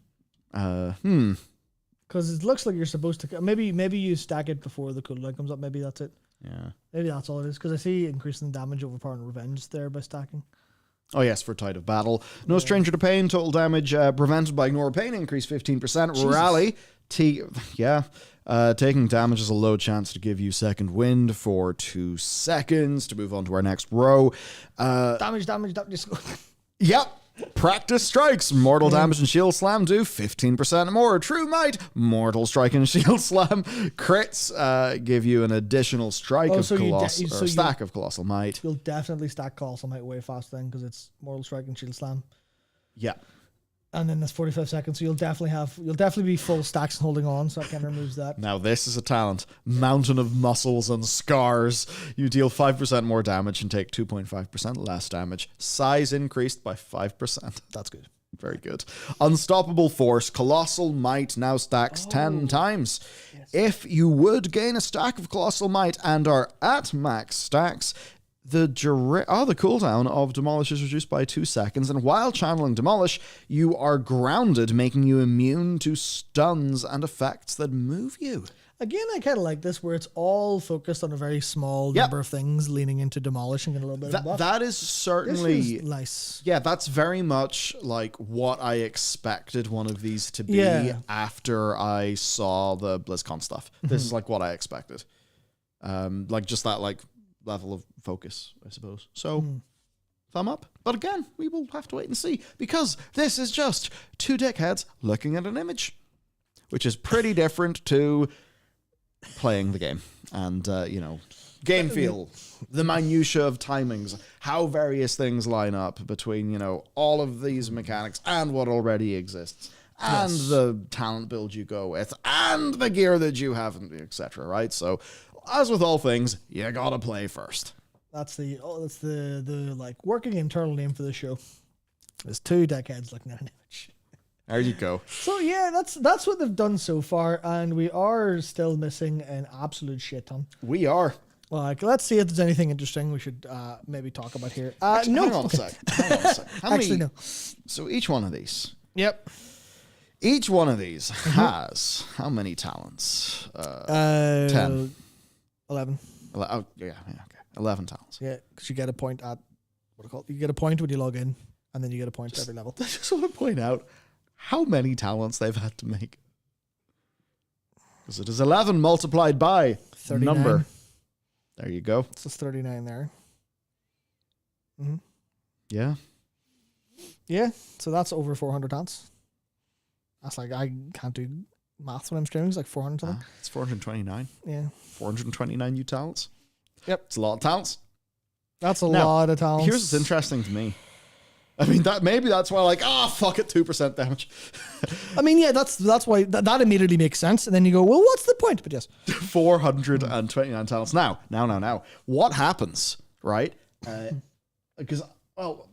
Speaker 2: Because it looks like you're supposed to... Maybe you stack it before the cooldown comes up. Maybe that's it.
Speaker 1: Yeah.
Speaker 2: Maybe that's all it is. Because I see increasing damage over power and revenge there by stacking.
Speaker 1: Oh, yes, for Tide of Battle. No Stranger to Pain, total damage prevented by Ignore Pain, increase 15%.
Speaker 2: Jesus.
Speaker 1: Rally, taking damage is a low chance to give you second wind for 2 seconds to move on to our next row.
Speaker 2: Damage.
Speaker 1: Yep. Practice strikes. Mortal damage and shield slam do 15% more. True might. Mortal strike and shield slam. Crits give you an additional strike of stack of colossal might.
Speaker 2: You'll definitely stack Colossal Might way faster then because it's Mortal Strike and Shield Slam.
Speaker 1: Yeah.
Speaker 2: And then that's 45 seconds, so you'll definitely be full stacks and holding on, so that kind of removes that.
Speaker 1: Now this is a talent. Mountain of muscles and scars. You deal 5% more damage and take 2.5% less damage. Size increased by 5%.
Speaker 2: That's good.
Speaker 1: Very good. Unstoppable Force. Colossal Might now stacks 10 times.
Speaker 2: Yes.
Speaker 1: If you would gain a stack of Colossal Might and are at max stacks, the cooldown of Demolish is reduced by 2 seconds, and while channeling Demolish, you are grounded, making you immune to stuns and effects that move you.
Speaker 2: Again, I kind of like this, where it's all focused on a very small number of things, leaning into Demolish and getting a little bit of buff.
Speaker 1: That is certainly...
Speaker 2: This is nice.
Speaker 1: Yeah, that's very much like what I expected one of these to be after I saw the BlizzCon stuff. This is like what I expected. Like just that like level of focus, I suppose. So, thumb up. But again, we will have to wait and see, because this is just 2 dickheads looking at an image, which is pretty different to playing the game and, game feel, the minutiae of timings, how various things line up between, all of these mechanics and what already exists, and the talent build you go with, and the gear that you have, etc., right? So, as with all things, you gotta play first.
Speaker 2: That's the like working internal name for the show. There's 2 deckheads looking at an image.
Speaker 1: There you go.
Speaker 2: So yeah, that's what they've done so far, and we are still missing an absolute shit ton.
Speaker 1: We are.
Speaker 2: Like, let's see if there's anything interesting we should maybe talk about here.
Speaker 1: Actually,
Speaker 2: no,
Speaker 1: hang on a sec. How many,
Speaker 2: actually, no.
Speaker 1: So each one of these.
Speaker 2: Yep.
Speaker 1: Each one of these has how many talents? 10.
Speaker 2: 11.
Speaker 1: Oh, yeah, okay. 11 talents.
Speaker 2: Yeah, because you get a point at, what do you call it? You get a point when you log in, and then you get a point at every level.
Speaker 1: I just want to point out how many talents they've had to make. Because it is 11 multiplied by
Speaker 2: 39.
Speaker 1: number. There you go.
Speaker 2: So it's 39 there. Mm-hmm.
Speaker 1: Yeah.
Speaker 2: Yeah, so that's over 400 talents. That's like, I can't do maths when I'm streaming. It's like 400 something.
Speaker 1: It's 429.
Speaker 2: Yeah.
Speaker 1: 429 new talents.
Speaker 2: Yep.
Speaker 1: It's a lot of talents.
Speaker 2: That's a lot of talents.
Speaker 1: Here's what's interesting to me. I mean, that's why, like, fuck it, 2% damage.
Speaker 2: I mean, yeah, that's why that immediately makes sense. And then you go, well, what's the point? But yes.
Speaker 1: 429 talents. Now. What happens, right? Because, well,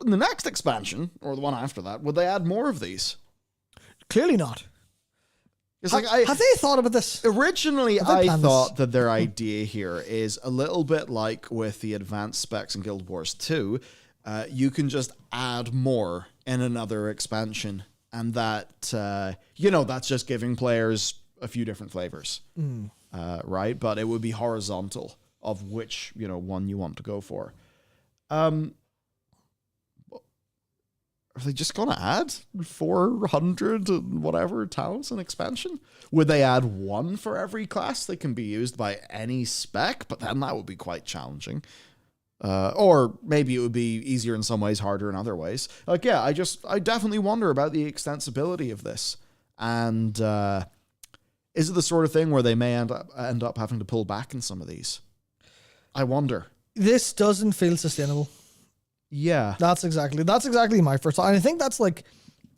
Speaker 1: in the next expansion, or the one after that, would they add more of these?
Speaker 2: Clearly not.
Speaker 1: It's
Speaker 2: Have they thought about this?
Speaker 1: Originally, I thought that their idea here is a little bit like with the advanced specs in Guild Wars 2. You can just add more in another expansion, and that, that's just giving players a few different flavors, right? But it would be horizontal of which, one you want to go for. Are they just going to add 400 and whatever talents in expansion? Would they add one for every class that can be used by any spec? But then that would be quite challenging. Or maybe it would be easier in some ways, harder in other ways. Like, yeah, I definitely wonder about the extensibility of this. And is it the sort of thing where they may end up having to pull back in some of these? I wonder.
Speaker 2: This doesn't feel sustainable.
Speaker 1: Yeah.
Speaker 2: That's exactly my first thought. And I think that's like,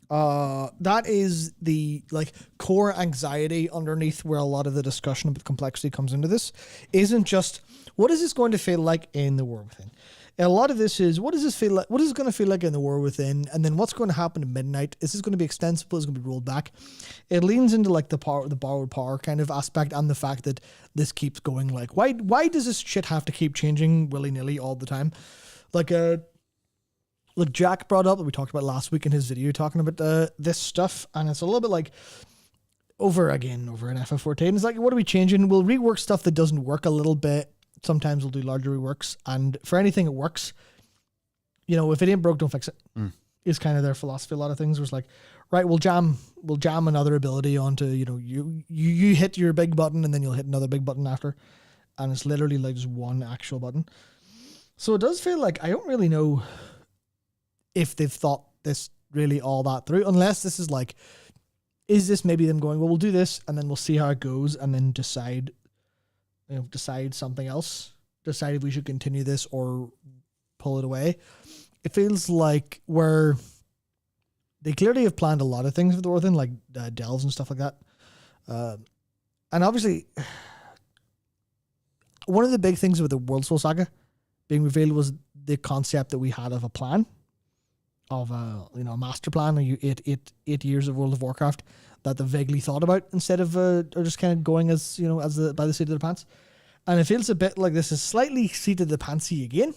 Speaker 2: that is the like core anxiety underneath where a lot of the discussion about complexity comes into this. Isn't just, what is this going to feel like in the War Within? And a lot of this is, what does this feel like? What is it going to feel like in the War Within? And then what's going to happen at midnight? Is this going to be extensible? Is it going to be rolled back? It leans into like the borrowed power kind of aspect, and the fact that this keeps going. Like, why does this shit have to keep changing willy-nilly all the time? Like Jack brought up that we talked about last week in his video talking about this stuff, and it's a little bit like over an FF14. It's like, what are we changing? We'll rework stuff that doesn't work a little bit. Sometimes we'll do larger reworks, and for anything that works, if it ain't broke, don't fix it. Is kind of their philosophy. A lot of things was like, right, we'll jam another ability onto, you hit your big button and then you'll hit another big button after, and it's literally like just one actual button. So it does feel like I don't really know if they've thought this really all that through, unless this is like, is this maybe them going, well, we'll do this and then we'll see how it goes and then decide something else, decide if we should continue this or pull it away. It feels like where they clearly have planned a lot of things for the Orthan, like delves and stuff like that. And obviously, one of the big things with the World Soul Saga being revealed was the concept that we had of a plan, of a master plan, or 8 years of World of Warcraft that they vaguely thought about instead of or just kind of going as by the seat of their pants. And it feels a bit like this is slightly seat of the pantsy again.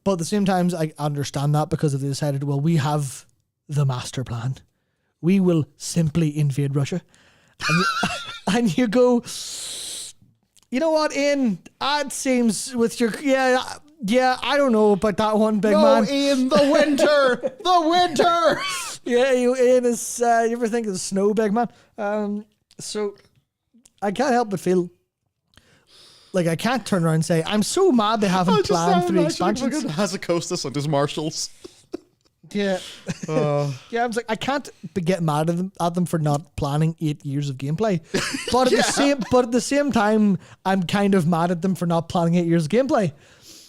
Speaker 2: But at the same time, I understand that because if they decided, well, we have the master plan, we will simply invade Russia, and you go, you know what, Ian? It seems with your yeah, I don't know about that one, big man.
Speaker 1: No, Ian, the winter, the winter.
Speaker 2: Yeah, Ian is. You ever think of the snow, big man? So I can't help but feel like I can't turn around and say I'm so mad they haven't planned 3 expansions.
Speaker 1: Hazacostas and his marshals.
Speaker 2: Yeah, yeah. I was like, I can't get mad at them for not planning 8 years of gameplay, but at the same time, I'm kind of mad at them for not planning 8 years of gameplay,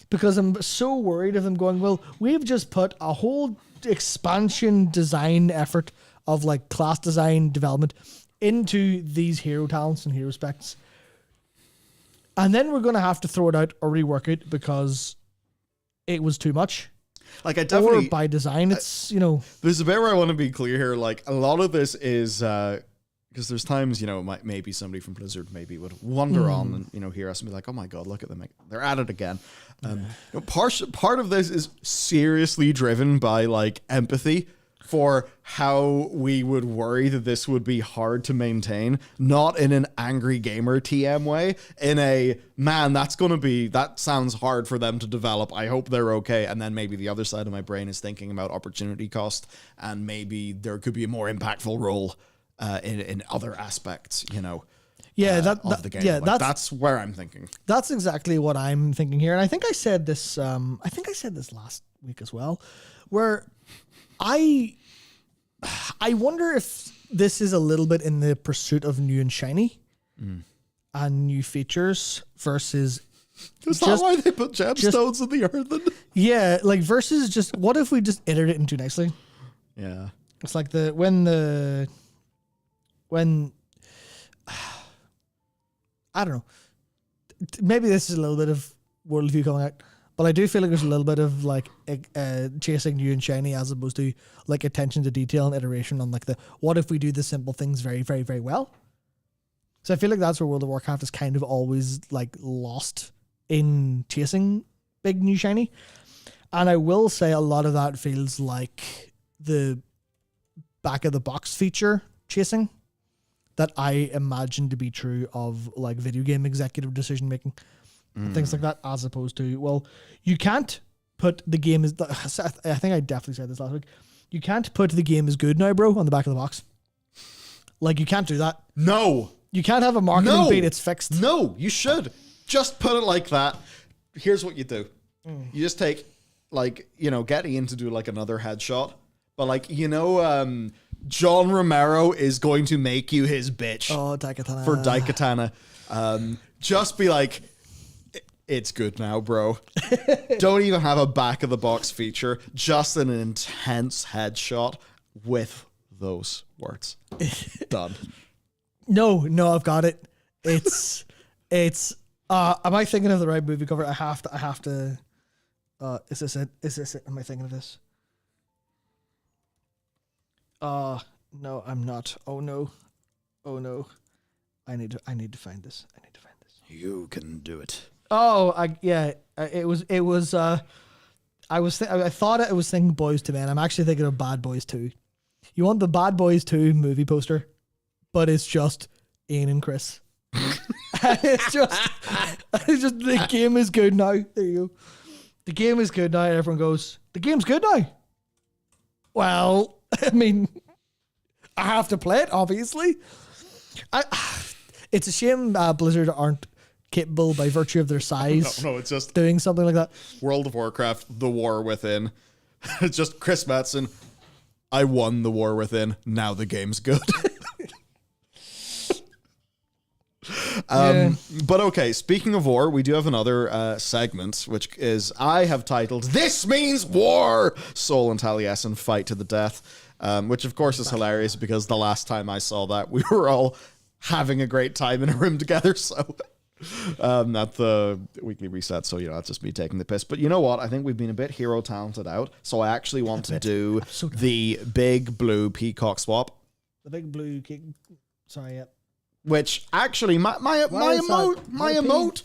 Speaker 2: because I'm so worried of them going, well, we've just put a whole expansion design effort of like class design development into these hero talents and hero specs, and then we're going to have to throw it out or rework it because it was too much.
Speaker 1: Like, I definitely,
Speaker 2: or by design, it's,
Speaker 1: There's a bit where I want to be clear here. Like, a lot of this is, because there's times, maybe somebody from Blizzard maybe would wander on and, hear us and be like, oh my God, look at them. They're at it again. Part of this is seriously driven by, like, empathy for how we would worry that this would be hard to maintain, not in an angry gamer TM way, in a, man, that sounds hard for them to develop. I hope they're okay. And then maybe the other side of my brain is thinking about opportunity cost, and maybe there could be a more impactful role in other aspects, of the game.
Speaker 2: Yeah,
Speaker 1: Like, that's where I'm thinking.
Speaker 2: That's exactly what I'm thinking here, and I think I said this. I think I said this last week as well, where I wonder if this is a little bit in the pursuit of new and shiny and new features versus.
Speaker 1: Is that why they put gemstones in the earthen?
Speaker 2: Yeah, like versus just what if we just iterate it in too nicely?
Speaker 1: Yeah,
Speaker 2: it's like when I don't know. Maybe this is a little bit of worldview coming out, but I do feel like there's a little bit of like chasing new and shiny as opposed to like attention to detail and iteration on like the what if we do the simple things very, very, very well. So I feel like that's where World of Warcraft is kind of always like lost in chasing big new shiny. And I will say a lot of that feels like the back of the box feature chasing that I imagine to be true of like video game executive decision making and things like that, as opposed to, well, you can't put the game is, I think I definitely said this last week, you can't put the game is good now, bro, on the back of the box. Like, you can't do that.
Speaker 1: No.
Speaker 2: You can't have a marketing beat, it's fixed.
Speaker 1: No, you should. Just put it like that. Here's what you do. You just take, like, get Ian to do, like, another headshot. But, like, John Romero is going to make you his bitch.
Speaker 2: Oh, Daikatana.
Speaker 1: For Daikatana. Just be like, it's good now, bro. Don't even have a back-of-the-box feature. Just an intense headshot with those words. Done.
Speaker 2: No, I've got it. It's am I thinking of the right movie cover? I have to is this it? Am I thinking of this? No, I'm not. Oh no. I need to find this.
Speaker 1: You can do it.
Speaker 2: Oh, I thought I was thinking Boys to Men. I'm actually thinking of Bad Boys 2. You want the Bad Boys 2 movie poster, but it's just Ian and Chris. it's just the game is good now. There you go. The game is good now. Everyone goes, the game's good now. Well, I mean, I have to play it, obviously. It's a shame Blizzard aren't capable by virtue of their size.
Speaker 1: No, it's just
Speaker 2: doing something like that.
Speaker 1: World of Warcraft, The War Within. It's just Chris Metzen. I won The War Within. Now the game's good. But okay, speaking of war, we do have another segment, which is I have titled "This Means War." Sol and Taliesin fight to the death, which of course is hilarious because the last time I saw that, we were all having a great time in a room together. So at the weekly reset, so that's just me taking the piss. But you know what? I think we've been a bit hero talented out, so I actually want to do the big blue peacock swap.
Speaker 2: The big blue kick. Sorry, yeah.
Speaker 1: Which actually, my emote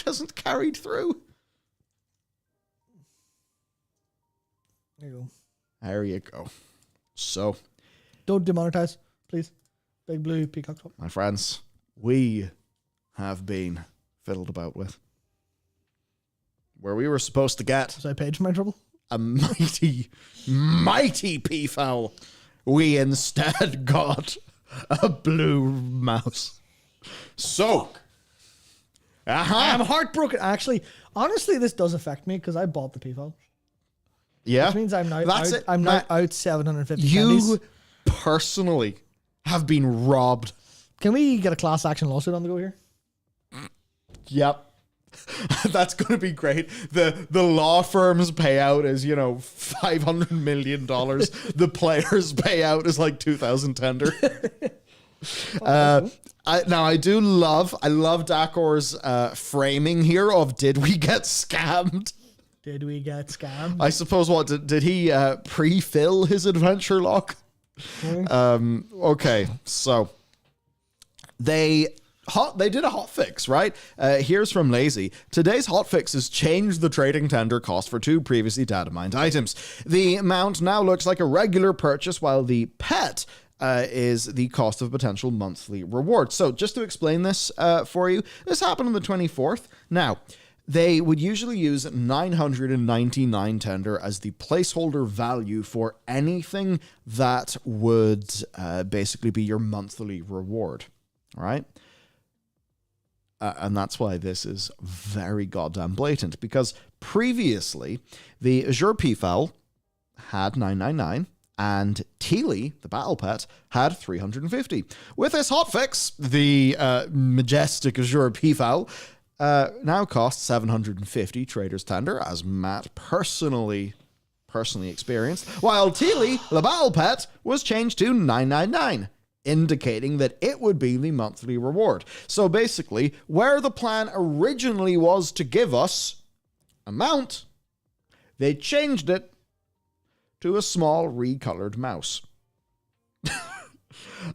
Speaker 1: hasn't carried through.
Speaker 2: There you go.
Speaker 1: There you go. So,
Speaker 2: don't demonetize, please. Big blue peacock swap.
Speaker 1: My friends, we have been fiddled about with. Where we were supposed to get.
Speaker 2: Was I paid for my trouble?
Speaker 1: A mighty peafowl. We instead got a blue mouse. So,
Speaker 2: I'm heartbroken. Actually, honestly, this does affect me because I bought the peafowl.
Speaker 1: Yeah,
Speaker 2: which means I'm now out 750.
Speaker 1: You
Speaker 2: candies.
Speaker 1: Personally have been robbed.
Speaker 2: Can we get a class action lawsuit on the go here?
Speaker 1: Yep. That's going to be great. The law firm's payout is, $500 million. The player's payout is like 2,000 tender. I love Dakor's framing here of did we get scammed?
Speaker 2: Did we get scammed?
Speaker 1: I suppose did he pre-fill his adventure log? Okay, so they did a hotfix, right? Here's from Lazy. Today's hotfix has changed the trading tender cost for 2 previously data mined items. The amount now looks like a regular purchase, while the pet is the cost of potential monthly reward. So just to explain this for you, this happened on the 24th. Now, they would usually use 999 tender as the placeholder value for anything that would basically be your monthly reward. All right? And that's why this is very goddamn blatant, because previously the Azure Peafowl had 999 and Teely, the battle pet, had 350. With this hotfix, the majestic Azure Peafowl now costs 750 Trader's Tender, as Matt personally experienced, while Teely, the battle pet, was changed to 999. Indicating that it would be the monthly reward. So basically, where the plan originally was to give us a mount, they changed it to a small recolored mouse.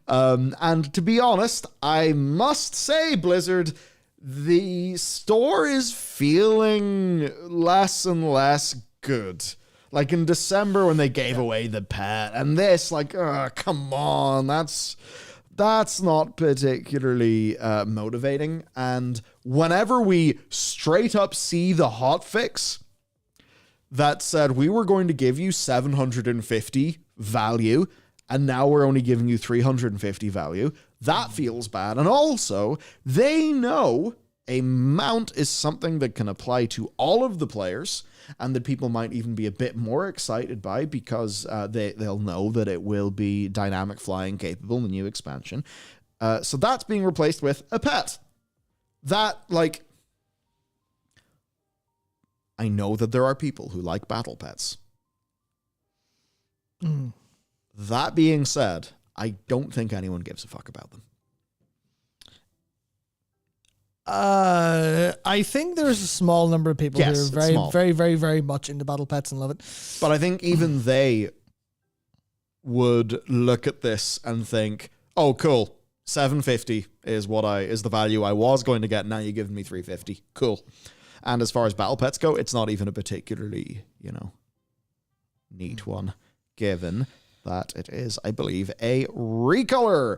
Speaker 1: And to be honest, I must say, Blizzard, the store is feeling less and less good. Like in December when they gave away the pet, and this, like, come on, that's not particularly motivating. And whenever we straight up see the hotfix that said we were going to give you 750 value, and now we're only giving you 350 value, that feels bad. And also, they know a mount is something that can apply to all of the players, and that people might even be a bit more excited by because they'll know that it will be dynamic flying capable in the new expansion. So that's being replaced with a pet. That, like, I know that there are people who like battle pets. That being said, I don't think anyone gives a fuck about them.
Speaker 2: I think there's a small number of people who are very, very, very, very much into battle pets and love it.
Speaker 1: But I think even they would look at this and think, "Oh, cool, 750 is the value I was going to get. Now you're giving me 350. Cool." And as far as battle pets go, it's not even a particularly, neat one, given that it is, I believe, a recolor.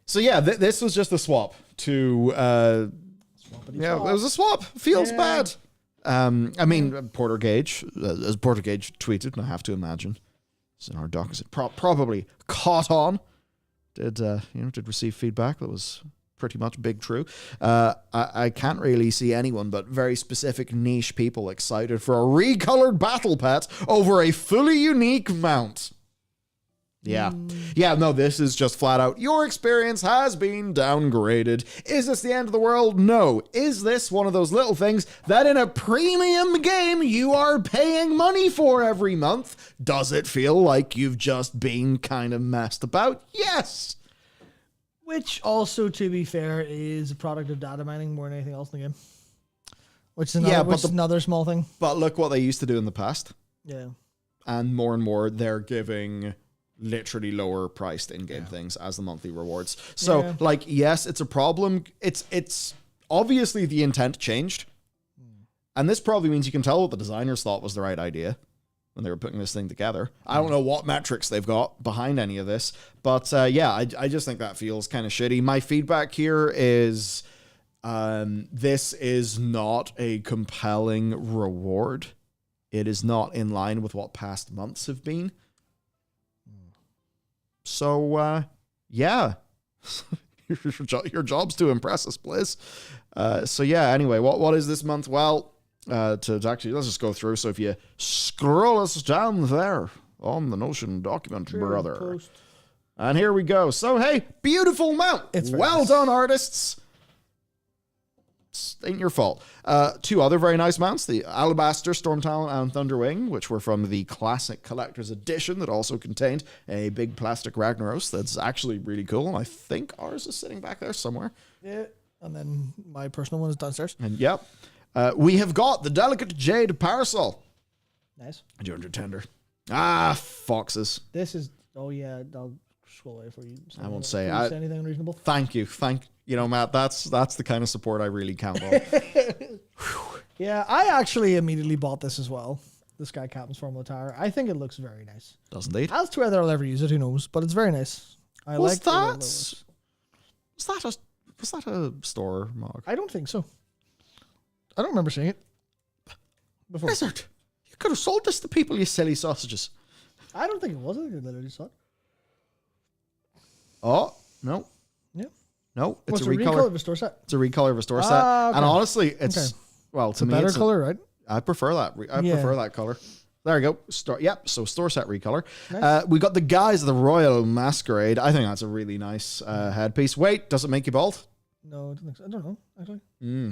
Speaker 1: So yeah, this was just a swap to it was a swap. Feels bad. I mean, Porter Gage, as Porter Gage tweeted, and I have to imagine it's in our docs, it probably caught on. Did receive feedback that was pretty much big true. I can't really see anyone but very specific niche people excited for a recolored battle pet over a fully unique mount. Yeah. Yeah, no, this is just flat out, your experience has been downgraded. Is this the end of the world? No. Is this one of those little things that in a premium game you are paying money for every month? Does it feel like you've just been kind of messed about? Yes.
Speaker 2: Which also, to be fair, is a product of data mining more than anything else in the game. Which is another small thing.
Speaker 1: But look what they used to do in the past.
Speaker 2: Yeah.
Speaker 1: And more they're giving literally lower priced in-game things as the monthly rewards. So yes, it's a problem. It's obviously the intent changed. And this probably means you can tell what the designers thought was the right idea when they were putting this thing together. I don't know what metrics they've got behind any of this, but I just think that feels kind of shitty. My feedback here is this is not a compelling reward. It is not in line with what past months have been. So, yeah, your job's to impress us, Blizz. So, yeah, anyway, what is this month? Well, to actually, let's just go through. So if you scroll us down there on the Notion document, brother. Post. And here we go. So, hey, beautiful mount. It's well done, artists. Ain't your fault. Two other very nice mounts, the Alabaster, Storm Talon, and Thunderwing, which were from the classic collector's edition that also contained a big plastic Ragnaros that's actually really cool. And I think ours is sitting back there somewhere.
Speaker 2: Yeah, and then my personal one is downstairs.
Speaker 1: And yep. We have got the Delicate Jade Parasol.
Speaker 2: Nice.
Speaker 1: 200 tender. Ah, foxes.
Speaker 2: This is, oh yeah, I'll scroll away for you.
Speaker 1: I won't say.
Speaker 2: Say anything unreasonable?
Speaker 1: Thank you. Matt, that's the kind of support I really count on.
Speaker 2: Yeah, I actually immediately bought this as well. The Sky Captain's Formula Tower. I think it looks very nice.
Speaker 1: Does indeed.
Speaker 2: As to whether I'll ever use it, who knows? But it's very nice. Was that
Speaker 1: a store mog?
Speaker 2: I don't think so. I don't remember seeing it before.
Speaker 1: Blizzard, you could have sold this to people, you silly sausages.
Speaker 2: I don't think it was. I think I literally saw it.
Speaker 1: Oh, no.
Speaker 2: Yeah.
Speaker 1: No, it's
Speaker 2: What's
Speaker 1: a recolor.
Speaker 2: recolor restore set?
Speaker 1: It's a recolor restore set.
Speaker 2: Okay.
Speaker 1: And honestly, it's well to me
Speaker 2: Better
Speaker 1: it's
Speaker 2: color, right?
Speaker 1: I prefer that. I prefer that color. There you go. So store set recolor. Nice. We got the guys of the Royal Masquerade. I think that's a really nice headpiece. Wait, does it make you bald?
Speaker 2: No, I don't think so. I don't know, actually.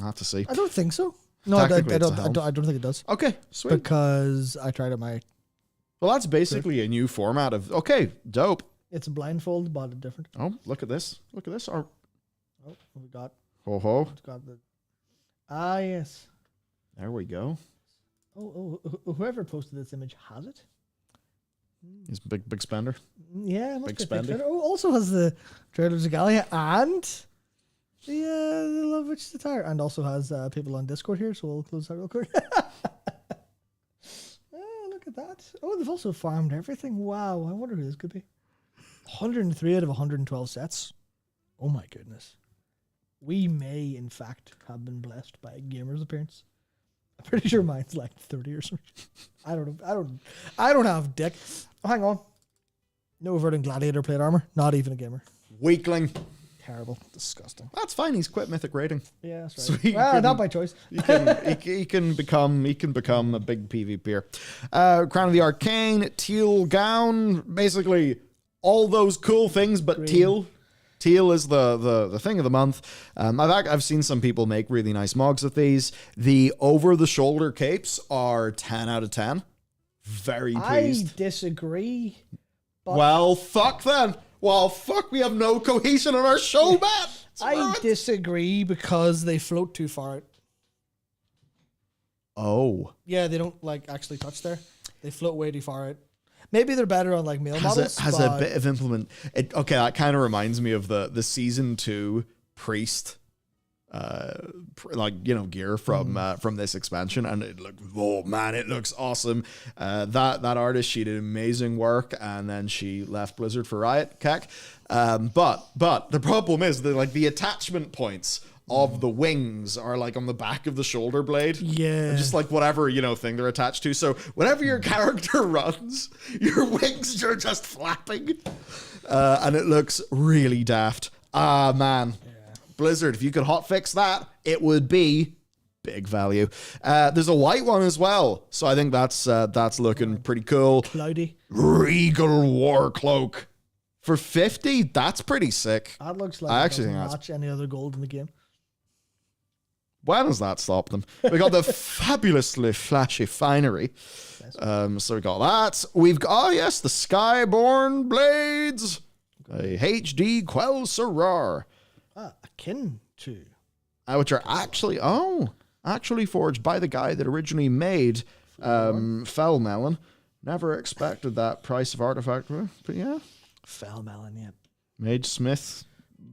Speaker 1: Have to see.
Speaker 2: I don't think so. No, I don't think it does.
Speaker 1: Okay, sweet.
Speaker 2: Because I tried it
Speaker 1: Well, that's basically a new format of... Okay, dope.
Speaker 2: It's a blindfold, but different.
Speaker 1: Oh, look at this. Look at this.
Speaker 2: We got...
Speaker 1: Ho.
Speaker 2: We got the... Ah, yes.
Speaker 1: There we go.
Speaker 2: Whoever posted this image has it.
Speaker 1: He's a big spender.
Speaker 2: Yeah,
Speaker 1: big spender.
Speaker 2: Oh, also has the Trailers of Galia and the Love Witch Attire, and also has people on Discord here. So we'll close that real quick. Look at that. Oh, they've also farmed everything. Wow, I wonder who this could be. 103 out of 112 sets. Oh my goodness. We may, in fact, have been blessed by a gamer's appearance. I'm pretty sure mine's like 30 or something. I don't know. I don't have dick. Oh, hang on. No Verdant Gladiator plate armor. Not even a gamer.
Speaker 1: Weakling.
Speaker 2: Terrible. Disgusting.
Speaker 1: That's fine. He's quit Mythic Rating.
Speaker 2: Yeah, that's
Speaker 1: So
Speaker 2: right. Not by choice.
Speaker 1: He can become a big PvPer. Crown of the Arcane, teal gown, basically all those cool things, but green. Teal. Teal is the thing of the month. I've seen some people make really nice mogs of these. The over-the-shoulder capes are 10 out of 10. Very pleased.
Speaker 2: I disagree.
Speaker 1: Well, fuck then. Well, fuck, we have no cohesion on our show, man.
Speaker 2: I disagree because they float too far out.
Speaker 1: Oh.
Speaker 2: Yeah, they don't actually touch there. They float way too far out. Maybe they're better on male models.
Speaker 1: Has a bit of implement. Okay, that kind of reminds me of the season 2 priest, gear from this expansion, and it looks awesome. That artist, she did amazing work, and then she left Blizzard for Riot. But the problem is that the attachment points of the wings are on the back of the shoulder blade.
Speaker 2: Yeah.
Speaker 1: Just whatever, thing they're attached to. So whenever your character runs, your wings are just flapping. And it looks really daft. Ah, man. Yeah. Blizzard, if you could hotfix that, it would be big value. There's a white one as well. So I think that's looking pretty cool.
Speaker 2: Cloudy.
Speaker 1: Regal War Cloak. For 50, that's pretty sick.
Speaker 2: That looks like
Speaker 1: I
Speaker 2: it
Speaker 1: actually
Speaker 2: doesn't
Speaker 1: think
Speaker 2: match any other gold in the game.
Speaker 1: When does that stop them? We got the fabulously flashy finery. So we got that. We've got, the Skyborn Blades. A HD Quell Sarar.
Speaker 2: Akin to.
Speaker 1: Which are actually forged by the guy that originally made Fell Melon. Never expected that price of artifact, but yeah.
Speaker 2: Fell Melon, yeah.
Speaker 1: Mage Smith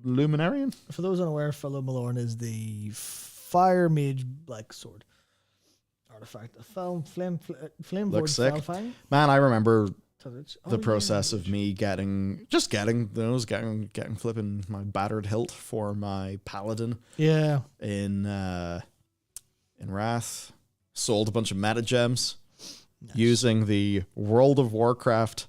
Speaker 1: Luminarian.
Speaker 2: For those unaware, Fellow Malorn is the Fire Mage Black Sword artifact. A flame
Speaker 1: looks sick.
Speaker 2: Fang.
Speaker 1: Man, I remember the process of me getting flipping my battered hilt for my paladin.
Speaker 2: Yeah.
Speaker 1: In Wrath, sold a bunch of meta gems using the World of Warcraft.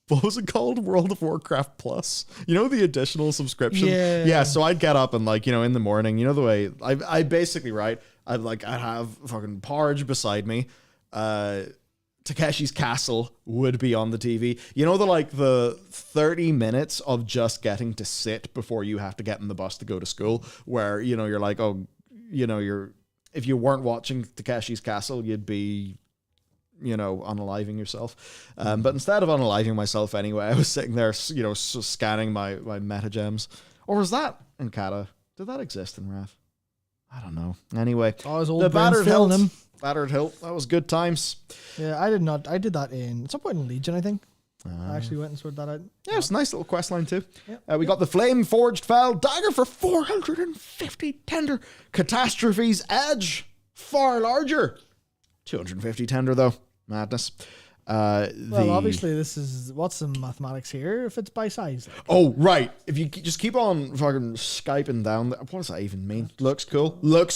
Speaker 1: What was it called? World of Warcraft Plus. The additional subscription? Yeah, so I'd get up and in the morning, the way I basically, right, I'd have fucking Porridge beside me. Takeshi's Castle would be on the TV. The 30 minutes of just getting to sit before you have to get in the bus to go to school, where, you're like, if you weren't watching Takeshi's Castle, you'd be unaliving yourself. But instead of unaliving myself anyway, I was sitting there, scanning my meta gems. Or was that in Kata? Did that exist in Wrath? I don't know. Anyway,
Speaker 2: the battered hilt.
Speaker 1: Battered hilt. That was good times.
Speaker 2: Yeah, I did not. I did that at some point in Legion, I think. I actually went and sorted that out.
Speaker 1: Yeah, it's a nice little quest line too.
Speaker 2: Yep.
Speaker 1: We got the Flame Forged Fell Dagger for 450 tender. Catastrophe's Edge. Far larger. 250 tender though. Madness.
Speaker 2: Obviously this is, what's the mathematics here if it's by size?
Speaker 1: Oh, right. If you just keep on fucking Skyping down, what does that even mean? Looks cool. You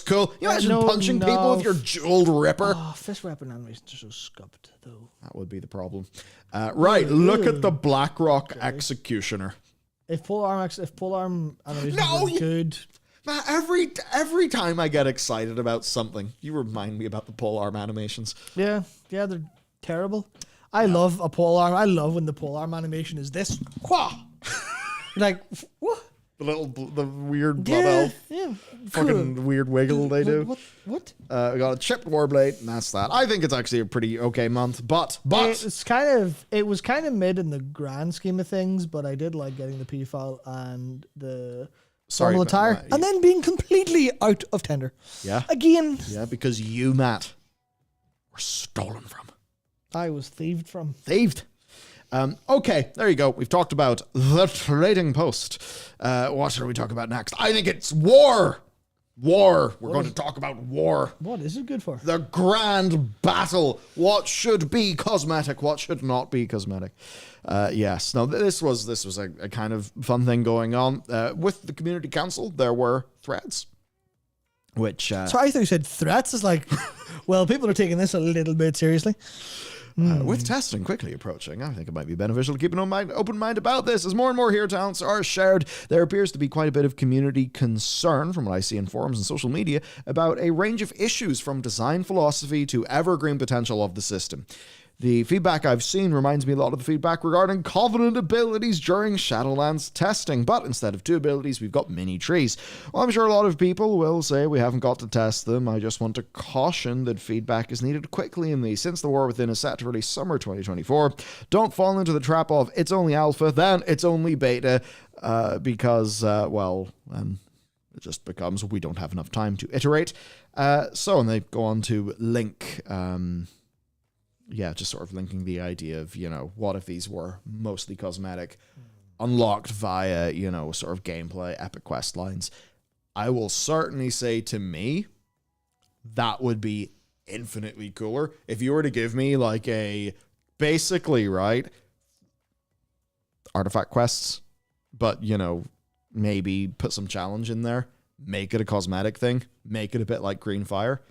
Speaker 1: imagine punching people with your jeweled ripper?
Speaker 2: Oh, fist weapon animations are so scuffed though.
Speaker 1: That would be the problem. Right, look at the Blackrock Executioner.
Speaker 2: If polearm animations
Speaker 1: No,
Speaker 2: were good,
Speaker 1: Matt, every time I get excited about something, you remind me about the polearm animations.
Speaker 2: yeah, they're terrible. I love a polearm. I love when the polearm animation is this. Wah! Like, what?
Speaker 1: The weird blood elf.
Speaker 2: Yeah.
Speaker 1: Fucking weird wiggle they do.
Speaker 2: What?
Speaker 1: We got a chipped warblade, and that's that. I think it's actually a pretty okay month, but
Speaker 2: It was kind of mid in the grand scheme of things, but I did like getting the P file and the normal attire, and then being completely out of tender.
Speaker 1: Yeah.
Speaker 2: Again.
Speaker 1: Yeah, because you, Matt, were stolen from.
Speaker 2: I was thieved from.
Speaker 1: Thieved. Okay, there you go. We've talked about the trading post. What should we talk about next? I think it's war. War. We're going to talk about war.
Speaker 2: What is it good for?
Speaker 1: The grand battle. What should be cosmetic? What should not be cosmetic? Yes. No, this was a kind of fun thing going on. With the community council, there were threads. Which...
Speaker 2: So I thought you said threats. Is like, well, people are taking this a little bit seriously.
Speaker 1: With testing quickly approaching, I think it might be beneficial to keep an open mind about this. As more and more hero talents are shared, there appears to be quite a bit of community concern, from what I see in forums and social media, about a range of issues from design philosophy to evergreen potential of the system. The feedback I've seen reminds me a lot of the feedback regarding Covenant abilities during Shadowlands testing, but instead of 2 abilities, we've got mini trees. Well, I'm sure a lot of people will say we haven't got to test them. I just want to caution that feedback is needed quickly in these, since the War Within is set to release summer 2024. Don't fall into the trap of it's only alpha, then it's only beta, because it just becomes we don't have enough time to iterate. And they go on to link... just sort of linking the idea of, what if these were mostly cosmetic, unlocked via, sort of gameplay, epic quest lines. I will certainly say, to me, that would be infinitely cooler. If you were to give me like basically, right, artifact quests, but, maybe put some challenge in there, make it a cosmetic thing, make it a bit like Green Fire,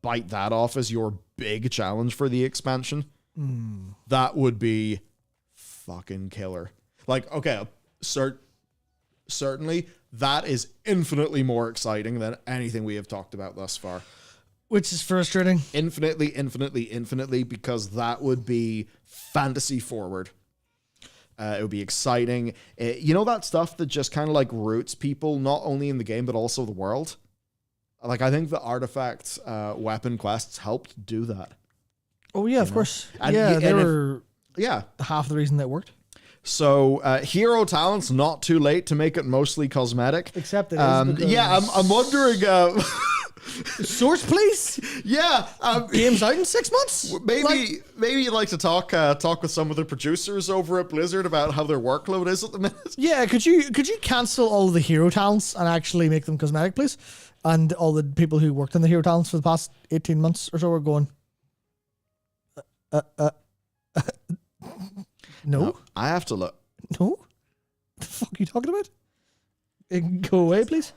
Speaker 1: bite that off as your big challenge for the expansion. That would be fucking killer. Like, okay, certainly that is infinitely more exciting than anything we have talked about thus far.
Speaker 2: Which is frustrating.
Speaker 1: Infinitely, because that would be fantasy forward. It would be exciting. That stuff that just kind of like roots people, not only in the game, but also the world? Like, I think the artifact weapon quests helped do that.
Speaker 2: Oh, yeah, of course.
Speaker 1: And
Speaker 2: they were half the reason that worked.
Speaker 1: So, hero talents, not too late to make it mostly cosmetic.
Speaker 2: Except it is because...
Speaker 1: I'm wondering...
Speaker 2: Source, please?
Speaker 1: Yeah.
Speaker 2: Game's out in 6 months?
Speaker 1: Maybe you'd like to talk with some of the producers over at Blizzard about how their workload is at the minute.
Speaker 2: Yeah, could you cancel all the hero talents and actually make them cosmetic, please? And all the people who worked on the hero talents for the past 18 months or so are going, No,
Speaker 1: I have to look.
Speaker 2: No? What the fuck are you talking about? Go away, please.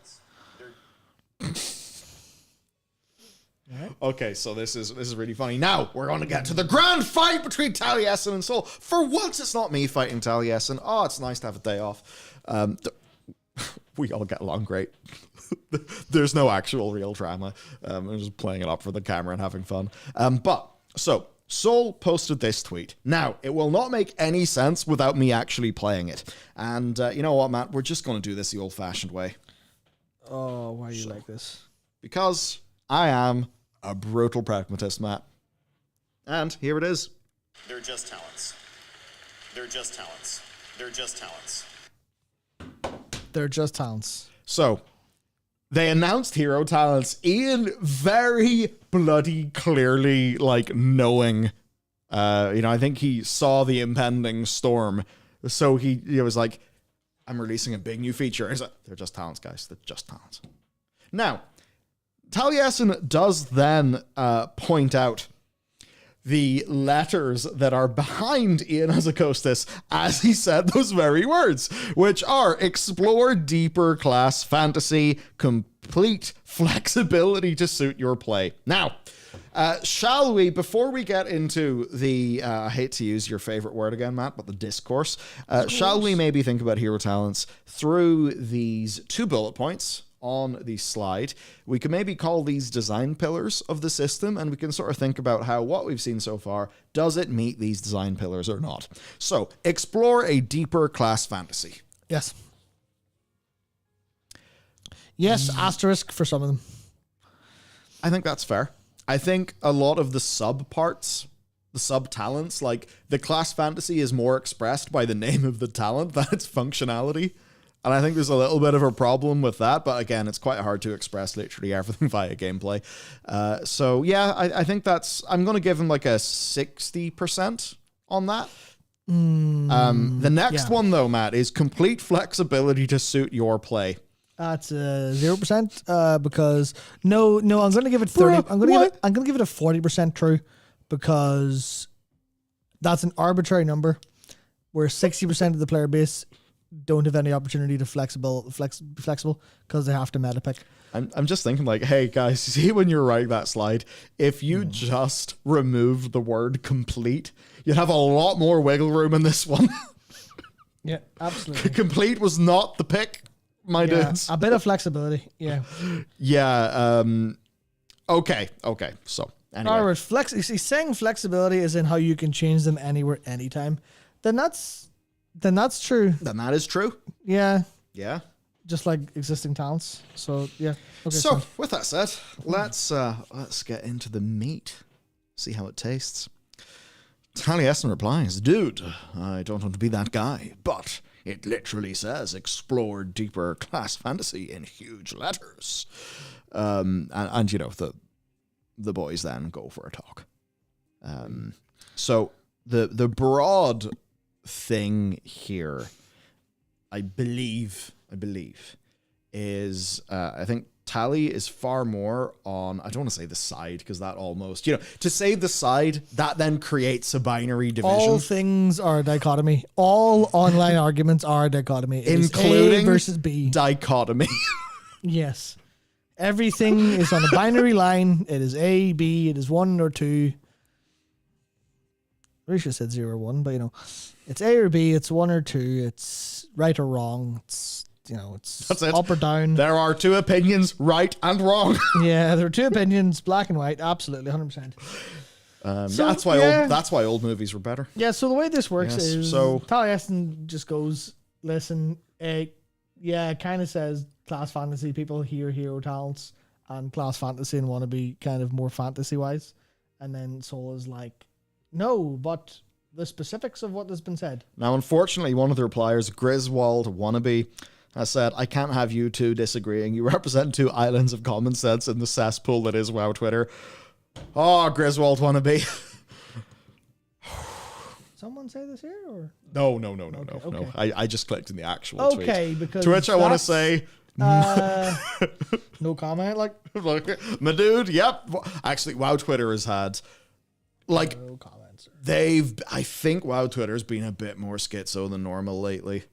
Speaker 1: Okay, so this is really funny. Now, we're going to get to the grand fight between Taliesin and Sol. For once, it's not me fighting Taliesin. Oh, it's nice to have a day off. We all get along great. There's no actual real drama. I'm just playing it up for the camera and having fun. So Sol posted this tweet. Now, it will not make any sense without me actually playing it. And you know what, Matt? We're just going to do this the old-fashioned way.
Speaker 2: Oh, why are you like this?
Speaker 1: Because I am a brutal pragmatist, Matt. And here it is.
Speaker 3: They're just talents. They're just talents. They're just talents.
Speaker 2: They're just talents.
Speaker 1: So, they announced hero talents. Ian very bloody clearly, knowing, I think he saw the impending storm. So he was like, I'm releasing a big new feature. He's like, they're just talents, guys. They're just talents. Now, Taliesin does then point out the letters that are behind Ian Hazzikostas as he said those very words, which are explore deeper class fantasy, complete flexibility to suit your play. Now, Shall we, before we get into the, I hate to use your favorite word again, Matt, but the discourse, shall we maybe think about hero talents through these 2 bullet points on the slide? We can maybe call these design pillars of the system, and we can sort of think about how what we've seen so far, does it meet these design pillars or not? So, explore a deeper class fantasy.
Speaker 2: Yes. Yes, asterisk for some of them.
Speaker 1: I think that's fair. I think a lot of the sub parts, the sub talents, like the class fantasy is more expressed by the name of the talent than its functionality. And I think there's a little bit of a problem with that. But again, it's quite hard to express literally everything via gameplay. So yeah, I think I'm going to give him like a 60% on that. The next one though, Matt, is complete flexibility to suit your play.
Speaker 2: That's 0%. Because no, I'm going to give it 30. I'm going to give it a 40% true, because that's an arbitrary number where 60% of the player base don't have any opportunity to be flexible because they have to meta pick.
Speaker 1: I'm just thinking like, hey guys, see when you're writing that slide, if you just removed the word complete, you'd have a lot more wiggle room in this one.
Speaker 2: Yeah, absolutely.
Speaker 1: Complete was not the pick. My dudes.
Speaker 2: A bit of flexibility. Yeah.
Speaker 1: Yeah. Okay. So anyway.
Speaker 2: In other words, he's saying flexibility is in how you can change them anywhere, anytime. Then that's true.
Speaker 1: Then that is true.
Speaker 2: Yeah.
Speaker 1: Yeah.
Speaker 2: Just like existing talents. So yeah. Okay.
Speaker 1: So with that said, let's get into the meat. See how it tastes. Taliesin replies, "Dude, I don't want to be that guy, but it literally says explore deeper class fantasy in huge letters." And you know, the boys then go for a talk. So the broad thing here, I believe is, I think Tally is far more on, I don't want to say the side, because that almost, to say the side, that then creates a binary division.
Speaker 2: All things are a dichotomy. All online arguments are a dichotomy.
Speaker 1: Including
Speaker 2: A versus B.
Speaker 1: Dichotomy.
Speaker 2: Yes. Everything is on a binary line. It is A, B, it is 1 or 2. I really should have said 0 or 1, but it's A or B, it's 1 or 2, it's right or wrong, it's
Speaker 1: That's it.
Speaker 2: up or down.
Speaker 1: There are 2 opinions, right and wrong.
Speaker 2: Yeah, there are 2 opinions, black and white, absolutely, 100%.
Speaker 1: That's why old movies were better.
Speaker 2: Yeah, so the way this works is
Speaker 1: so
Speaker 2: Taliesin just goes, listen, it kind of says class fantasy, people hear hero talents and class fantasy and want to be kind of more fantasy wise. And then Soul is like, no, but the specifics of what has been said.
Speaker 1: Now, unfortunately, one of the repliers, Griswold Wannabe, has said, I can't have you two disagreeing. You represent 2 islands of common sense in the cesspool that is WoW Twitter. Oh, Griswold Wannabe.
Speaker 2: Someone say this here? Or
Speaker 1: No.
Speaker 2: Okay.
Speaker 1: I just clicked in the actual tweet.
Speaker 2: Okay, because
Speaker 1: to which I want to say,
Speaker 2: no comment. Like,
Speaker 1: my dude, yep. Actually, WoW Twitter has had, like,
Speaker 2: no comments.
Speaker 1: I think WoW Twitter's been a bit more schizo than normal lately.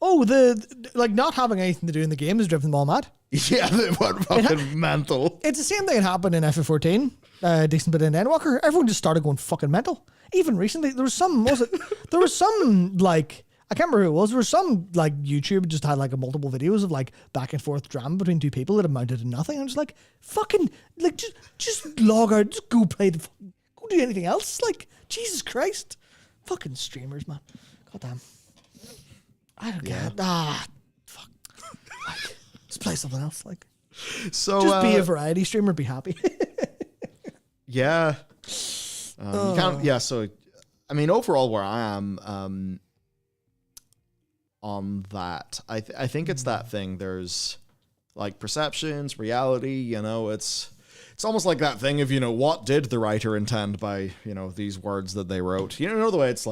Speaker 2: Oh, not having anything to do in the game has driven them all mad.
Speaker 1: Yeah, they went fucking mental.
Speaker 2: It's the same thing that happened in FF14, decent bit in Endwalker. Everyone just started going fucking mental. Even recently, there was some, I can't remember who it was. There was some, YouTube just had, multiple videos of, back and forth drama between 2 people that amounted to nothing. I'm just like, fucking, just log out, just go play go do anything else. Jesus Christ. Fucking streamers, man. Goddamn. I don't get it. Fuck. Just play something else.
Speaker 1: So
Speaker 2: just be a variety streamer, be happy.
Speaker 1: Yeah. You can't, yeah, so, I mean, overall where I am on that, I think it's that thing. There's, perceptions, reality, it's almost like that thing of, what did the writer intend by, these words that they wrote? The way it's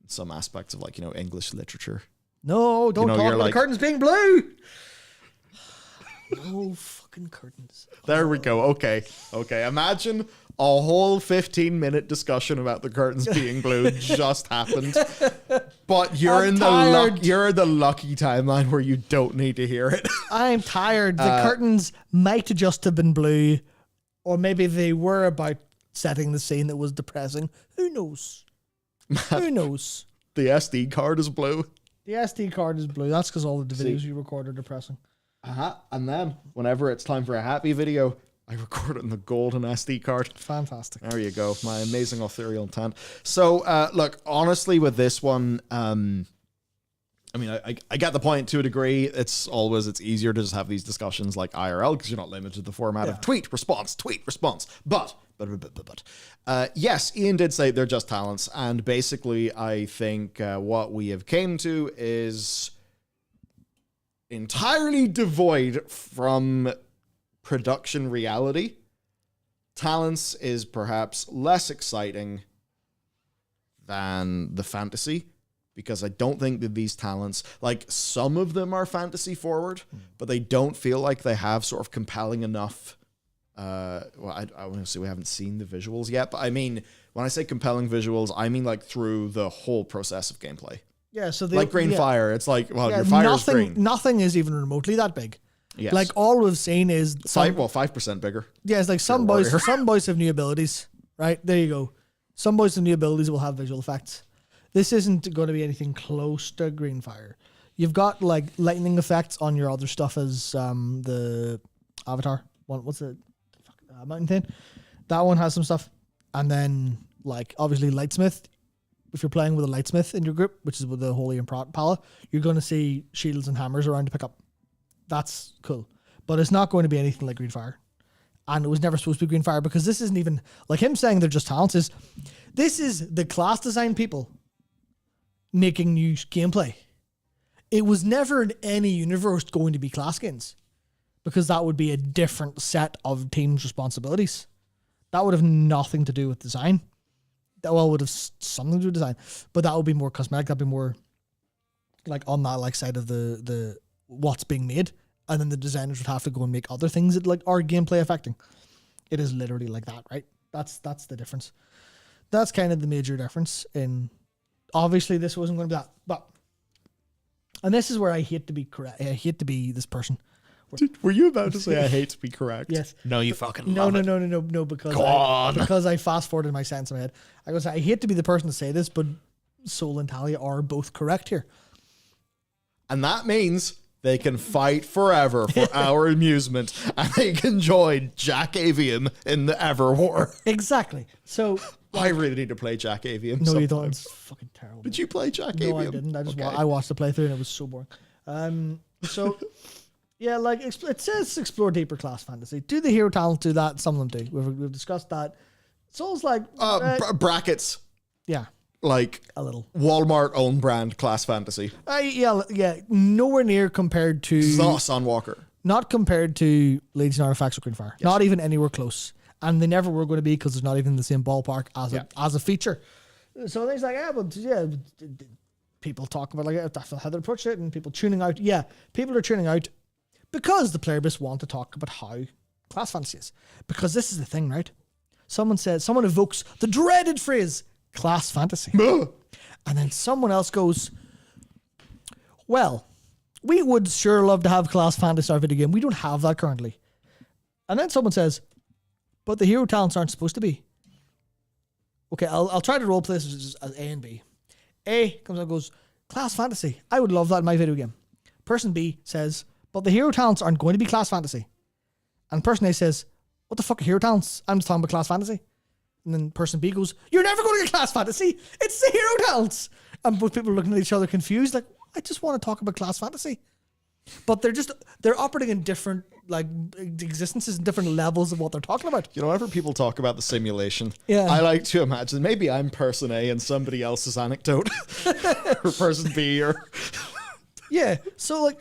Speaker 1: some aspects of English literature.
Speaker 2: No, don't talk about the curtains being blue. No fucking curtains.
Speaker 1: There we go. Okay. Imagine a whole 15-minute discussion about the curtains being blue just happened. But you're in the lucky timeline where you don't need to hear it.
Speaker 2: I'm tired. The curtains might just have been blue Or maybe they were about setting the scene that was depressing. Who knows? Who knows?
Speaker 1: The SD card is blue.
Speaker 2: The SD card is blue. That's because all the videos you record are depressing.
Speaker 1: And then whenever it's time for a happy video, I record it in the golden SD card.
Speaker 2: Fantastic.
Speaker 1: There you go. My amazing authorial intent. So, look, honestly, with this one, I mean, I get the point to a degree. It's easier to just have these discussions like IRL because you're not limited to the format of tweet, response. But, yes, Ian did say they're just talents. And basically, I think what we have came to is entirely devoid from production reality. Talents is perhaps less exciting than the fantasy, because I don't think that these talents, like some of them are fantasy forward, but they don't feel like they have sort of compelling enough. I want to say we haven't seen the visuals yet, but I mean, when I say compelling visuals, I mean like through the whole process of gameplay.
Speaker 2: Yeah, so
Speaker 1: like green fire, it's like, well, your fire is green.
Speaker 2: Nothing is even remotely that big.
Speaker 1: Yes.
Speaker 2: Like all we've seen is
Speaker 1: 5% bigger.
Speaker 2: Yeah, it's like some boys have new abilities, right? There you go. Some boys with new abilities will have visual effects. This isn't going to be anything close to green fire. You've got like lightning effects on your other stuff as the avatar one. What's it? Mountain thing. That one has some stuff, and then like obviously lightsmith. If you're playing with a lightsmith in your group, which is with the holy and pala, you're going to see shields and hammers around to pick up. That's cool. But it's not going to be anything like green fire. And it was never supposed to be green fire, because this isn't even like him saying they're just talents. This is the class design people making new gameplay. It was never in any universe going to be class skins, because that would be a different set of teams' responsibilities. That would have nothing to do with design. That would have something to do with design, but that would be more cosmetic. That'd be more like on that like side of the what's being made, and then the designers would have to go and make other things that like are gameplay affecting. It is literally like that, right? That's the difference. That's kind of the major difference. In obviously this wasn't going to be that, but and this is where I hate to be correct. I hate to be this person.
Speaker 1: Were you about to say I hate to be correct?
Speaker 2: Yes.
Speaker 1: No, you fucking
Speaker 2: no,
Speaker 1: love it.
Speaker 2: No, because I fast forwarded my sentence in my head. I go say I hate to be the person to say this, but Soul and Talia are both correct here.
Speaker 1: And that means they can fight forever for our amusement, and they can join Jack Avium in the Everwar.
Speaker 2: Exactly. So
Speaker 1: I really need to play Jack Avium.
Speaker 2: No,
Speaker 1: sometime.
Speaker 2: you don't. It's fucking terrible.
Speaker 1: Did you play Jack Avium?
Speaker 2: No, I didn't. I watched the playthrough and it was so boring. So yeah, like it says explore deeper class fantasy. Do the hero talents do that? Some of them do. We've discussed that. Soul's like
Speaker 1: brackets.
Speaker 2: Yeah.
Speaker 1: Like
Speaker 2: a little
Speaker 1: Walmart own brand class fantasy.
Speaker 2: Yeah, nowhere near compared to
Speaker 1: it's not Sunwalker.
Speaker 2: Not compared to Legion Artifacts or Green Fire. Yes. Not even anywhere close. And they never were going to be, because it's not even in the same ballpark as a feature. So things like people talk about like how they approach it and people tuning out. Yeah, people are tuning out because the player base want to talk about how class fantasy is. Because this is the thing, right? Someone evokes the dreaded phrase class fantasy. And then someone else goes, well, we would sure love to have class fantasy in our video game. We don't have that currently. And then someone says, but the hero talents aren't supposed to be. Okay, I'll try to roleplay this as A and B. A comes out and goes, class fantasy. I would love that in my video game. Person B says, but the hero talents aren't going to be class fantasy. And person A says, what the fuck are hero talents? I'm just talking about class fantasy. And then person B goes, you're never going to get class fantasy. It's the hero talents. And both people are looking at each other confused, like, I just want to talk about class fantasy. But they're operating in different like existences and different levels of what they're talking about.
Speaker 1: You know, whenever people talk about the simulation,
Speaker 2: yeah.
Speaker 1: I like to imagine maybe I'm person A and somebody else's anecdote. Or person B or
Speaker 2: yeah. So like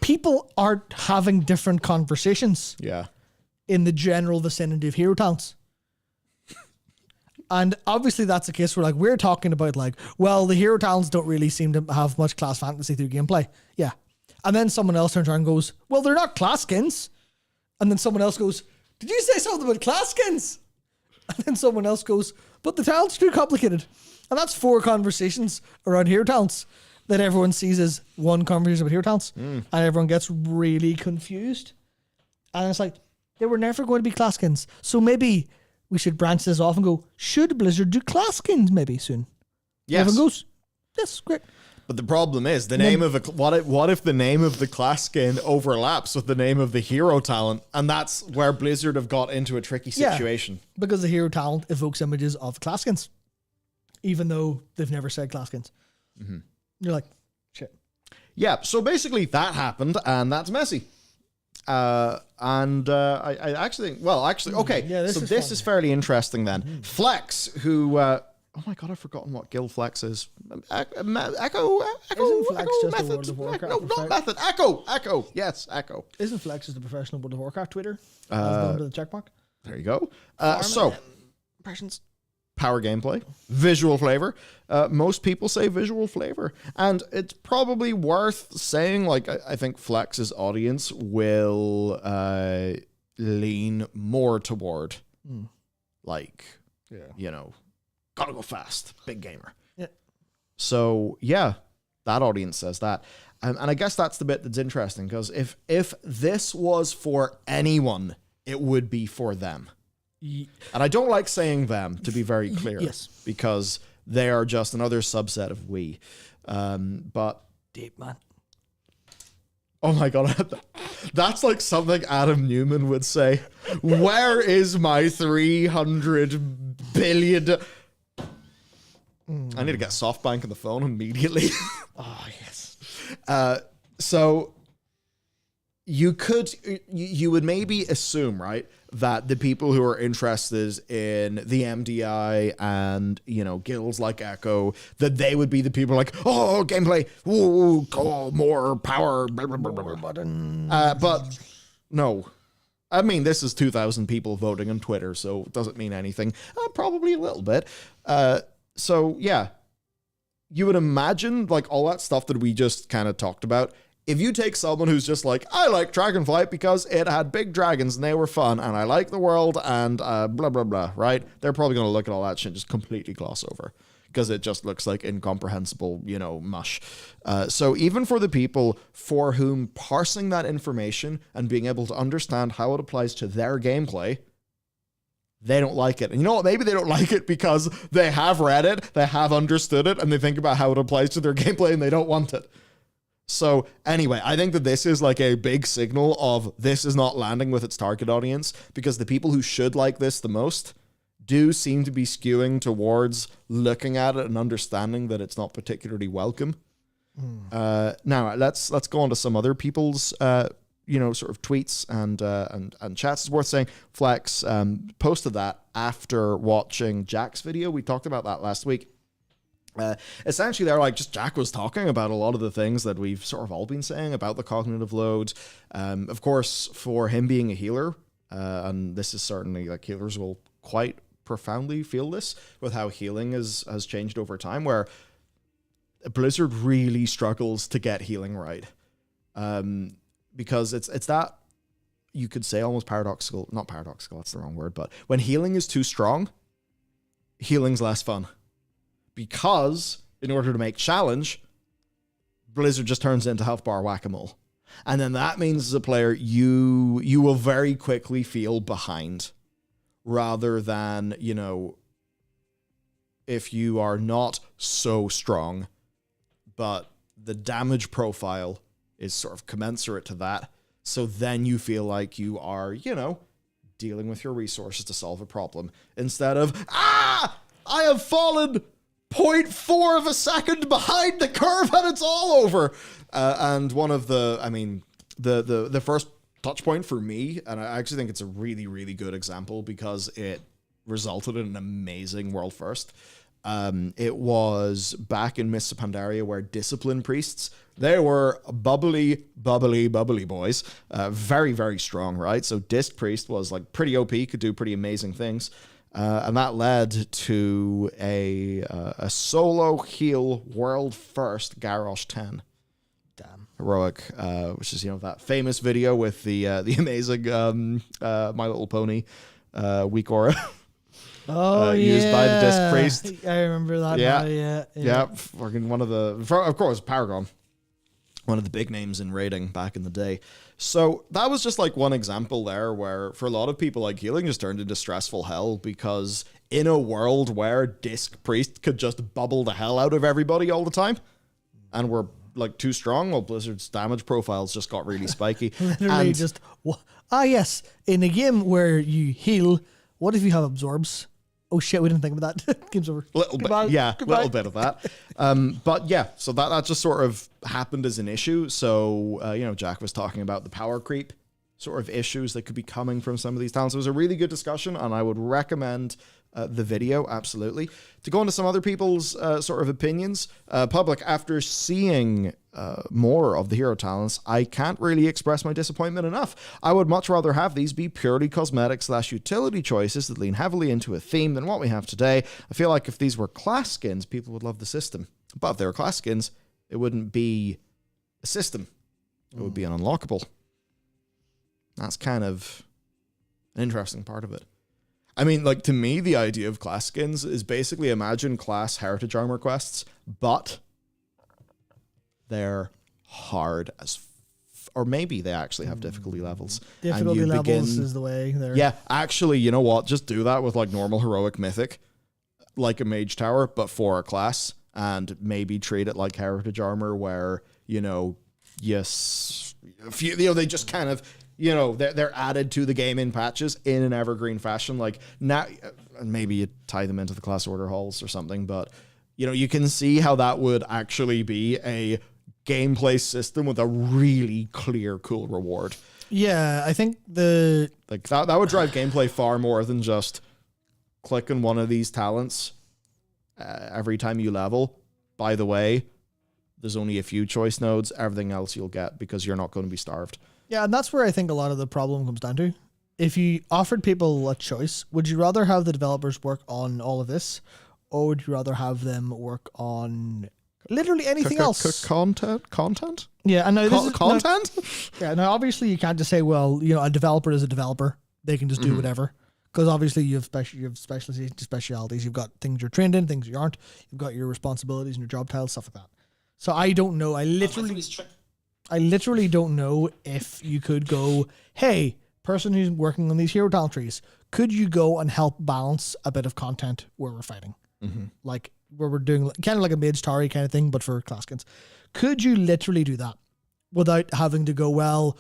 Speaker 2: people are having different conversations.
Speaker 1: Yeah.
Speaker 2: In the general vicinity of hero talents. And obviously that's the case where like we're talking about like, well, the hero talents don't really seem to have much class fantasy through gameplay. Yeah. And then someone else turns around and goes, well, they're not class skins. And then someone else goes, did you say something about class skins? And then someone else goes, but the talents are too complicated. And that's 4 conversations around hero talents that everyone sees as one conversation about hero talents. And everyone gets really confused. And it's like, They were never going to be class skins. So maybe we should branch this off and go, should Blizzard do class skins maybe soon?
Speaker 1: Yes.
Speaker 2: Everyone goes, yes, great.
Speaker 1: But the problem is the name of what if the name of the class skin overlaps with the name of the hero talent, and that's where Blizzard have got into a tricky situation.
Speaker 2: Yeah, because the hero talent evokes images of class skins, even though they've never said class skins. Mm-hmm. You're like, shit.
Speaker 1: Yeah, so basically that happened, and that's messy. I actually think, okay.
Speaker 2: Yeah,
Speaker 1: this is fairly interesting then. Mm-hmm. Flex, who, oh my god, I've forgotten what guild Flex is. Echo.
Speaker 2: Isn't Flex just
Speaker 1: method?
Speaker 2: a World of Warcraft?
Speaker 1: No, not method. Echo. Yes, Echo.
Speaker 2: Isn't Flex just the professional World of Warcraft Twitter? Under the checkmark.
Speaker 1: There you go. So,
Speaker 2: impressions.
Speaker 1: Power gameplay, visual flavor. Most people say visual flavor, and it's probably worth saying. Like, I think Flex's audience will lean more toward, gotta go fast, big gamer.
Speaker 2: Yeah.
Speaker 1: So yeah, that audience says that, and I guess that's the bit that's interesting, because if this was for anyone, it would be for them. And I don't like saying them, to be very clear.
Speaker 2: Yes.
Speaker 1: Because they are just another subset of we. But
Speaker 2: deep, man.
Speaker 1: Oh my god, that's like something Adam Newman would say. Where is my 300 billion? I need to get SoftBank on the phone immediately.
Speaker 2: Oh, yes.
Speaker 1: So you would maybe assume, right, that the people who are interested in the MDI and, guilds like Echo, that they would be the people like, oh, gameplay, ooh, call more power, blah, blah, blah, blah.
Speaker 2: Button.
Speaker 1: But no. I mean, this is 2,000 people voting on Twitter, so it doesn't mean anything. Probably a little bit. So, yeah. You would imagine, like, all that stuff that we just kind of talked about. If you take someone who's just like, I like Dragonflight because it had big dragons and they were fun, and I like the world and blah, blah, blah, right? They're probably going to look at all that shit and just completely gloss over, because it just looks like incomprehensible, mush. So even for the people for whom parsing that information and being able to understand how it applies to their gameplay, they don't like it. And you know what? Maybe they don't like it because they have read it, they have understood it, and they think about how it applies to their gameplay and they don't want it. So anyway, I think that this is like a big signal of this is not landing with its target audience, because the people who should like this the most do seem to be skewing towards looking at it and understanding that it's not particularly welcome. Now let's go on to some other people's sort of tweets and chats. It's worth saying Flex posted that after watching Jack's video. We talked about that last week. Essentially, they're like, just Jack was talking about a lot of the things that we've sort of all been saying about the cognitive load. Of course, for him being a healer, and this is certainly like healers will quite profoundly feel this with how healing has changed over time, where Blizzard really struggles to get healing right. Because it's that, you could say, almost paradoxical, not paradoxical, that's the wrong word, but when healing is too strong, healing's less fun. Because in order to make challenge, Blizzard just turns into health bar whack-a-mole. And then that means as a player, you will very quickly feel behind, rather than, if you are not so strong, but the damage profile is sort of commensurate to that. So then you feel like you are, dealing with your resources to solve a problem, instead of, I have fallen 0.4 of a second behind the curve and it's all over. And one of the first touch point for me, and I actually think it's a really, really good example because it resulted in an amazing world first. It was back in Mists of Pandaria, where Discipline Priests, they were bubbly boys. Very, very strong, right? So Disc Priest was like pretty OP, could do pretty amazing things. And that led to a solo heal world first Garrosh 10.
Speaker 2: Damn.
Speaker 1: Heroic, which is, that famous video with the amazing My Little Pony weak aura. Used by the Disc Priest.
Speaker 2: I remember that.
Speaker 1: Yeah. Working one of the, of course, Paragon. one of the big names in raiding back in the day. So that was just like one example there where for a lot of people, like healing just turned into stressful hell because in a world where Disc Priest could just bubble the hell out of everybody all the time and we're like too strong, well, Blizzard's damage profiles just got really spiky.
Speaker 2: Literally
Speaker 1: And
Speaker 2: just, yes, in a game where you heal, what if you have absorbs? Oh shit, we didn't think about that. Game's over.
Speaker 1: little
Speaker 2: Goodbye.
Speaker 1: bit, yeah,
Speaker 2: Goodbye.
Speaker 1: little bit of that. But yeah, so that just sort of happened as an issue. So Jack was talking about the power creep sort of issues that could be coming from some of these talents. It was a really good discussion, and I would recommend the video absolutely. To go into some other people's sort of opinions, public, after seeing more of the hero talents, I can't really express my disappointment enough. I would much rather have these be purely cosmetic / utility choices that lean heavily into a theme than what we have today. I feel like if these were class skins, people would love the system. But if they were class skins, it wouldn't be a system. It would be an unlockable. That's kind of an interesting part of it. I mean, like, to me, the idea of class skins is basically imagine class heritage armor quests, but they're hard as or maybe they actually have difficulty levels.
Speaker 2: Difficulty levels is the way there.
Speaker 1: Yeah, actually, you know what? Just do that with like normal heroic mythic, like a mage tower, but for a class, and maybe treat it like heritage armor where, yes, they just kind of, they're added to the game in patches in an evergreen fashion. Like now, maybe you tie them into the class order halls or something, but you can see how that would actually be a gameplay system with a really clear, cool reward.
Speaker 2: Yeah, I think that
Speaker 1: would drive gameplay far more than just clicking one of these talents every time you level. By the way, there's only a few choice nodes. Everything else you'll get because you're not going to be starved.
Speaker 2: Yeah, and that's where I think a lot of the problem comes down to. If you offered people a choice, would you rather have the developers work on all of this, or would you rather have them work on literally anything else?
Speaker 1: Content?
Speaker 2: Yeah, and now this is
Speaker 1: content?
Speaker 2: Now obviously you can't just say, well, a developer is a developer. They can just do whatever. Because obviously you have specialities. You've got things you're trained in, things you aren't. You've got your responsibilities and your job titles, stuff like that. So I don't know. I literally don't know if you could go, hey, person who's working on these hero talent trees, could you go and help balance a bit of content where we're fighting? Like where we're doing kind of like a mage tower kind of thing, but for class skins. Could you literally do that without having to go, well,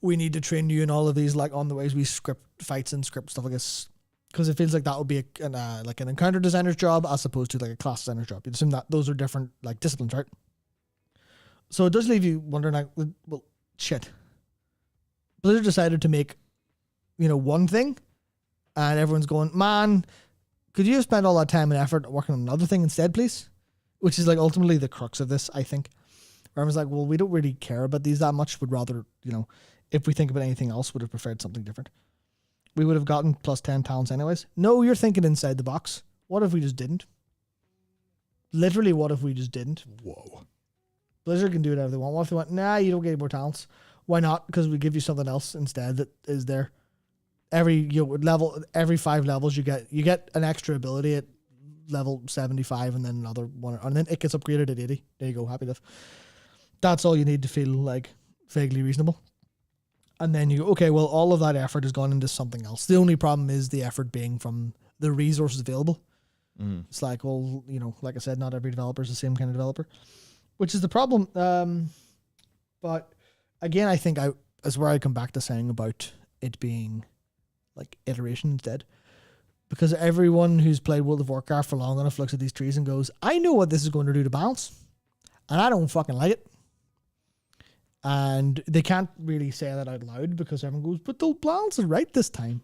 Speaker 2: we need to train you in all of these, like on the ways we script fights and script stuff like this? Because it feels like that would be like an encounter designer's job as opposed to like a class designer's job. You'd assume that those are different like disciplines, right? So it does leave you wondering, like, well, shit. Blizzard decided to make, one thing, and everyone's going, man, could you have spent all that time and effort working on another thing instead, please? Which is like ultimately the crux of this, I think. Where everyone's like, well, we don't really care about these that much. Would rather, if we think about anything else, would have preferred something different. We would have gotten plus 10 talents anyways. No, you're thinking inside the box. What if we just didn't? Literally, what if we just didn't?
Speaker 1: Whoa.
Speaker 2: Blizzard can do whatever they want. What if they want, nah, you don't get any more talents? Why not? Because we give you something else instead that is there. Every 5 levels you get an extra ability at level 75 and then another one, and then it gets upgraded at 80. There you go, happy enough. That's all you need to feel like vaguely reasonable. And then you go, okay, well, all of that effort has gone into something else. The only problem is the effort being from the resources available. It's like, well, like I said, not every developer is the same kind of developer, which is the problem. But again, I think that's where I come back to saying about it being like iteration instead. Because everyone who's played World of Warcraft for long enough looks at these trees and goes, I know what this is going to do to balance, and I don't fucking like it. And they can't really say that out loud because everyone goes, but they'll balance it right this time.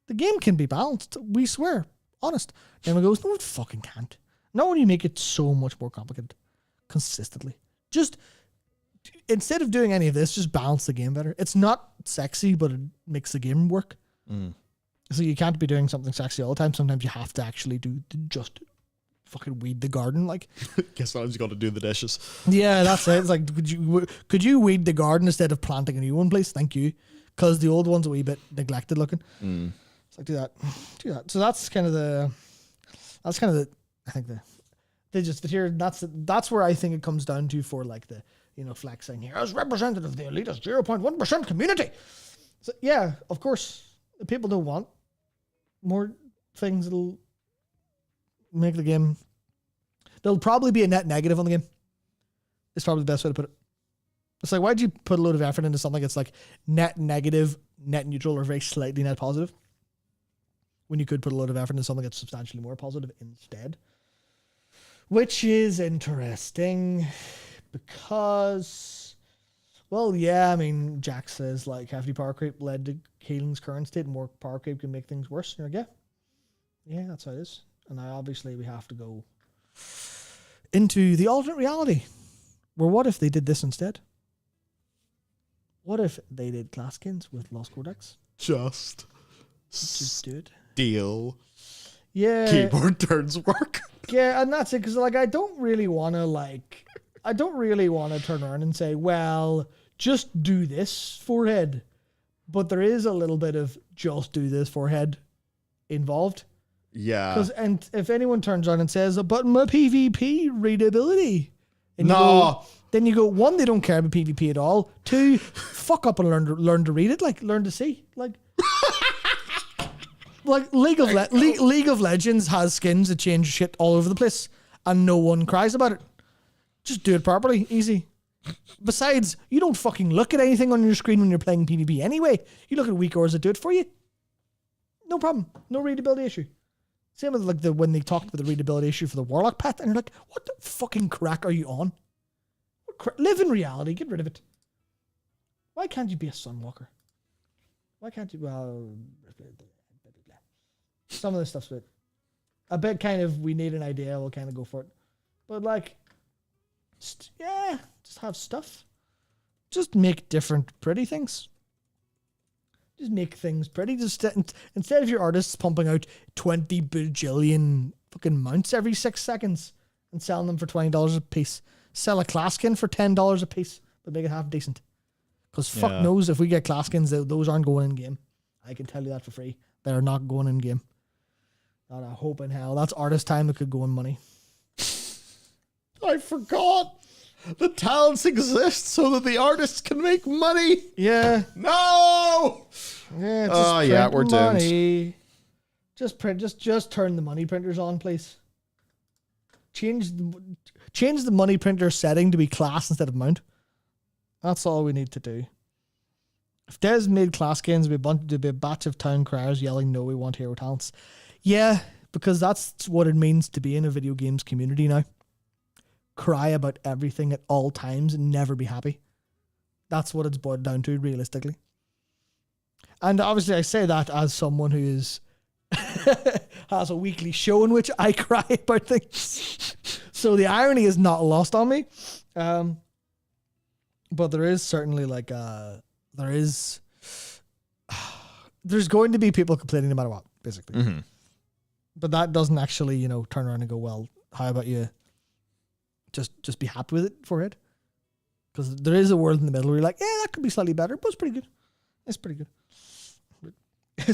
Speaker 2: The game can be balanced. We swear. Honest. And everyone goes, no, it fucking can't. Not when you make it so much more complicated. Consistently. Just, instead of doing any of this, just balance the game better. It's not sexy, but it makes the game work. So you can't be doing something sexy all the time. Sometimes you have to actually just fucking weed the garden, like.
Speaker 1: Guess sometimes you got to do the dishes.
Speaker 2: Yeah, that's it. It's like, could you weed the garden instead of planting a new one, please? Thank you, because the old one's a wee bit neglected looking. It's like do that. So that's kind of the. I think that's where I think it comes down to for like the flexing here as representative of the elitist 0.1% community. So yeah, of course, people don't want more things that'll make the game. There'll probably be a net negative on the game. It's probably the best way to put it. It's like, why'd you put a load of effort into something that's like net negative, net neutral, or very slightly net positive, when you could put a load of effort into something that's substantially more positive instead? Which is interesting because, well, yeah, I mean, Jack says like hefty power creep led to healing's current state, and more power creep can make things worse. And you're like, yeah, that's how it is. And now obviously we have to go into the alternate reality, where what if they did this instead? What if they did class skins with Lost Codex?
Speaker 1: Just
Speaker 2: do it.
Speaker 1: Deal.
Speaker 2: Yeah.
Speaker 1: Keyboard turns work.
Speaker 2: Yeah, and that's it. Because like, I don't really want to turn around and say, well, just do this forehead. But there is a little bit of just do this forehead involved.
Speaker 1: Yeah.
Speaker 2: And if anyone turns around and says, but my PvP readability. And then you go, one, they don't care about PvP at all. Two, fuck up and learn to read it. Like, learn to see. Like, League of Legends has skins that change shit all over the place, and no one cries about it. Just do it properly, easy. Besides, you don't fucking look at anything on your screen when you're playing PvP anyway. You look at weak ores that do it for you. No problem. No readability issue. Same with like when they talked about the readability issue for the Warlock pet, and you're like, what the fucking crack are you on? Live in reality. Get rid of it. Why can't you be a Sunwalker? Why can't you? Well, some of this stuff's a bit kind of, we need an idea, we'll kind of go for it. But like, just have stuff. Just make different pretty things. Just make things pretty. Just instead of your artists pumping out 20 bajillion fucking mounts every 6 seconds and selling them for $20 a piece, sell a class skin for $10 a piece, but make it half decent. Because fuck knows if we get class skins, those aren't going in game. I can tell you that for free. They're not going in game. Not a hope in hell. That's artist time that could go in money.
Speaker 1: I forgot. The talents exist so that the artists can make money.
Speaker 2: Yeah.
Speaker 1: No.
Speaker 2: Yeah. Just
Speaker 1: we're
Speaker 2: money. Doomed. Just turn the money printers on, please. Change the money printer setting to be class instead of mount. That's all we need to do. If Des made class skins, there'd be a batch of town criers yelling, "No, we want hero talents." Yeah, because that's what it means to be in a video games community now. Cry about everything at all times and never be happy. That's what it's boiled down to, realistically. And obviously I say that as someone who is has a weekly show in which I cry about things. So the irony is not lost on me. But there is certainly like there's going to be people complaining no matter what, basically.
Speaker 1: Mm-hmm.
Speaker 2: But that doesn't actually, turn around and go, well, how about you just be happy with it for it? Because there is a world in the middle where you're like, yeah, that could be slightly better, but it's pretty good. It's pretty good.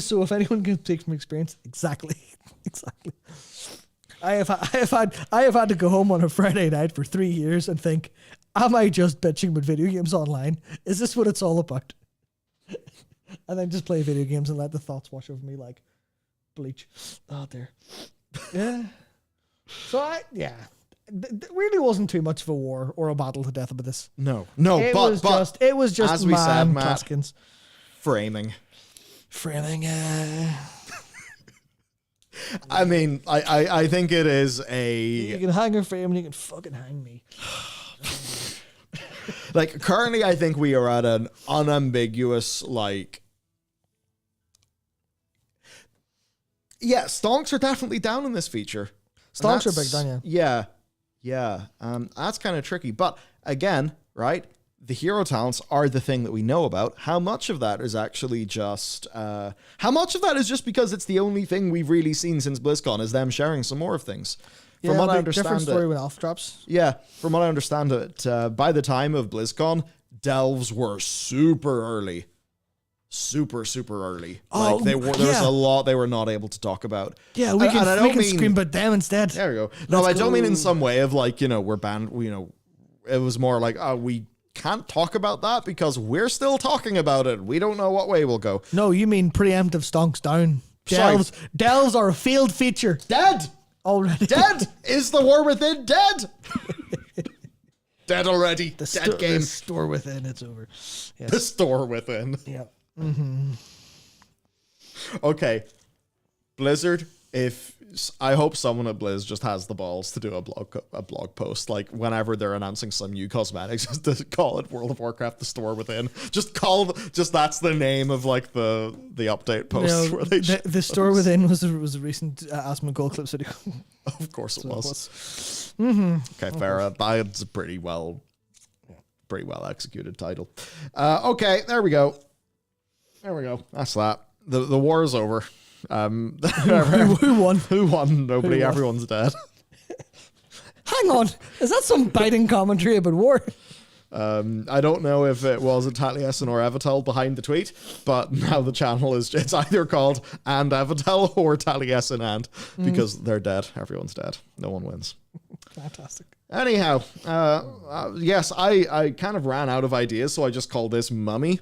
Speaker 2: So if anyone can take from experience, exactly. I have had to go home on a Friday night for 3 years and think, am I just bitching about video games online? Is this what it's all about? And then just play video games and let the thoughts wash over me like bleach. Oh dear. Yeah. So there really wasn't too much of a war or a battle to death about this.
Speaker 1: No.
Speaker 2: It was just
Speaker 1: as we said, Matt,
Speaker 2: Claskins.
Speaker 1: Framing. I mean, I think it is
Speaker 2: You can hang a frame and you can fucking hang me.
Speaker 1: Like, currently, I think we are at an unambiguous, like... Yeah, stonks are definitely down in this feature.
Speaker 2: Stonks are big down,
Speaker 1: yeah. Yeah. That's kind of tricky. But, again, right, the hero talents are the thing that we know about. How much of that is actually just... how much of that is just because it's the only thing we've really seen since BlizzCon is them sharing some more of things? From what I understand,
Speaker 2: different story with Alpha drops.
Speaker 1: Yeah, from what I understand it, by the time of BlizzCon, delves were super early. Super early.
Speaker 2: Oh,
Speaker 1: like there's a lot they were not able to talk about.
Speaker 2: Yeah, we can scream about them instead.
Speaker 1: There we go. No, I don't mean in some way of like, we're banned, it was more like, we can't talk about that because we're still talking about it. We don't know what way we'll go.
Speaker 2: No, you mean preemptive stonks down.
Speaker 1: Sorry.
Speaker 2: Delves are a field feature.
Speaker 1: Dead!
Speaker 2: Already.
Speaker 1: Dead! Is the War Within dead? Dead already. Dead game.
Speaker 2: The store within, it's over. Yes.
Speaker 1: The store within.
Speaker 2: Yeah.
Speaker 1: Okay. Blizzard, I hope someone at Blizz just has the balls to do a blog post, like whenever they're announcing some new cosmetics, just to call it World of Warcraft: The Store Within. Just that's the name of like the update post where they
Speaker 2: the Store Within was a recent Asmongold Clips video.
Speaker 1: Of course it was.
Speaker 2: Mm-hmm.
Speaker 1: Okay, fair. That's a pretty well executed title. Okay, there we go. That's that. The war is over.
Speaker 2: Who won?
Speaker 1: Who won? Nobody. Everyone's dead.
Speaker 2: Hang on. Is that some biting commentary about war?
Speaker 1: I don't know if it was Taliesin or Evitel behind the tweet, but now the channel it's either called and Evitel or Taliesin and because they're dead. Everyone's dead. No one wins.
Speaker 2: Fantastic.
Speaker 1: Anyhow, yes, I kind of ran out of ideas, so I just called this Mummy.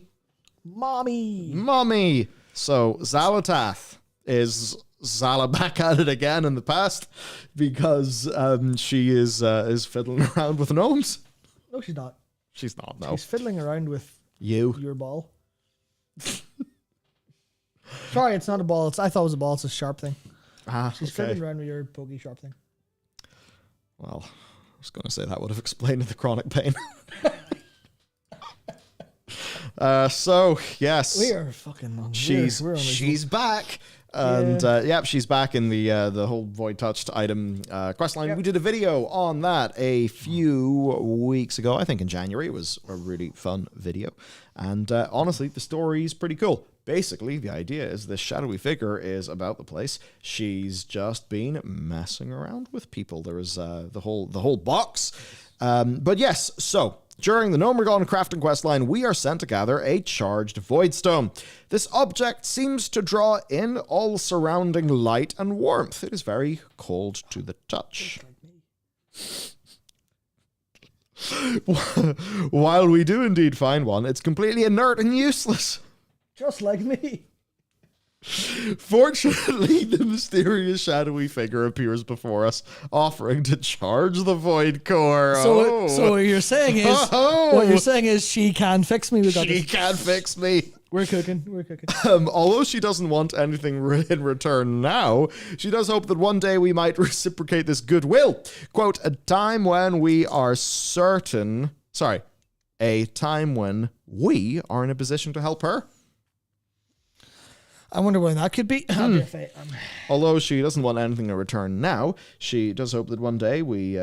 Speaker 1: Mummy. So Xalatath is Zala back at it again in the past because she is fiddling around with gnomes.
Speaker 2: No, she's not.
Speaker 1: She's not, no.
Speaker 2: She's fiddling around with
Speaker 1: your
Speaker 2: ball. Sorry, it's not a ball. I thought it was a ball. It's a sharp thing. She's fiddling around with your pokey sharp thing.
Speaker 1: Well, I was going to say that would have explained the chronic pain. So yes,
Speaker 2: we are fucking on.
Speaker 1: She's back, and she's back in the whole Void Touched item questline. Yep. We did a video on that a few weeks ago, I think in January. It was a really fun video, and honestly, the story's pretty cool. Basically, the idea is this shadowy figure is about the place. She's just been messing around with people. There is the whole box, but yes, so. During the Gnomeregan crafting questline, we are sent to gather a charged Voidstone. This object seems to draw in all surrounding light and warmth. It is very cold to the touch. While we do indeed find one, it's completely inert and useless.
Speaker 2: Just like me.
Speaker 1: Fortunately, the mysterious shadowy figure appears before us, offering to charge the Void Core.
Speaker 2: So what you're saying is, she can fix me.
Speaker 1: She can fix me.
Speaker 2: We're cooking.
Speaker 1: Although she doesn't want anything in return now, she does hope that one day we might reciprocate this goodwill. Quote, a time when we are in a position to help her.
Speaker 2: I wonder when that could be.
Speaker 1: Although she doesn't want anything in return now, she does hope that one day we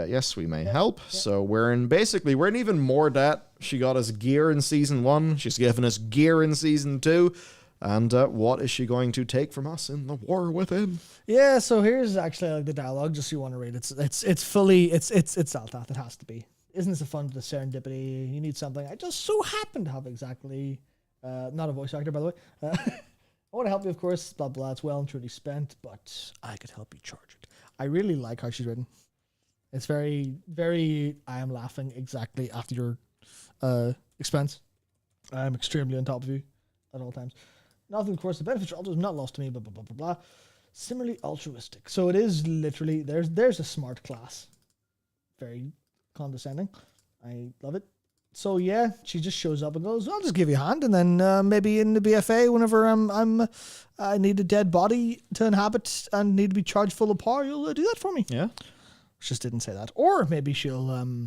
Speaker 1: may help. Yeah. So we're in even more debt. She got us gear in season 1. She's given us gear in season 2. And what is she going to take from us in the War Within?
Speaker 2: Yeah. So here's actually like the dialogue, just so you want to read. It's Xalatath. It has to be. Isn't this a fun serendipity? You need something. I just so happen to have exactly not a voice actor, by the way. I want to help you, of course, blah, blah. It's well and truly spent, but I could help you charge it. I really like how she's written. It's very, very, I am laughing exactly at your expense. I am extremely on top of you at all times. Nothing, of course, the benefits are also not lost to me, blah, blah, blah, blah, blah. Similarly altruistic. So it is literally, there's a smart class. Very condescending. I love it. So yeah, she just shows up and goes, I'll just give you a hand, and then maybe in the BFA, whenever I need a dead body to inhabit and need to be charged full of power, you'll do that for me.
Speaker 1: Yeah.
Speaker 2: She just didn't say that. Or maybe she'll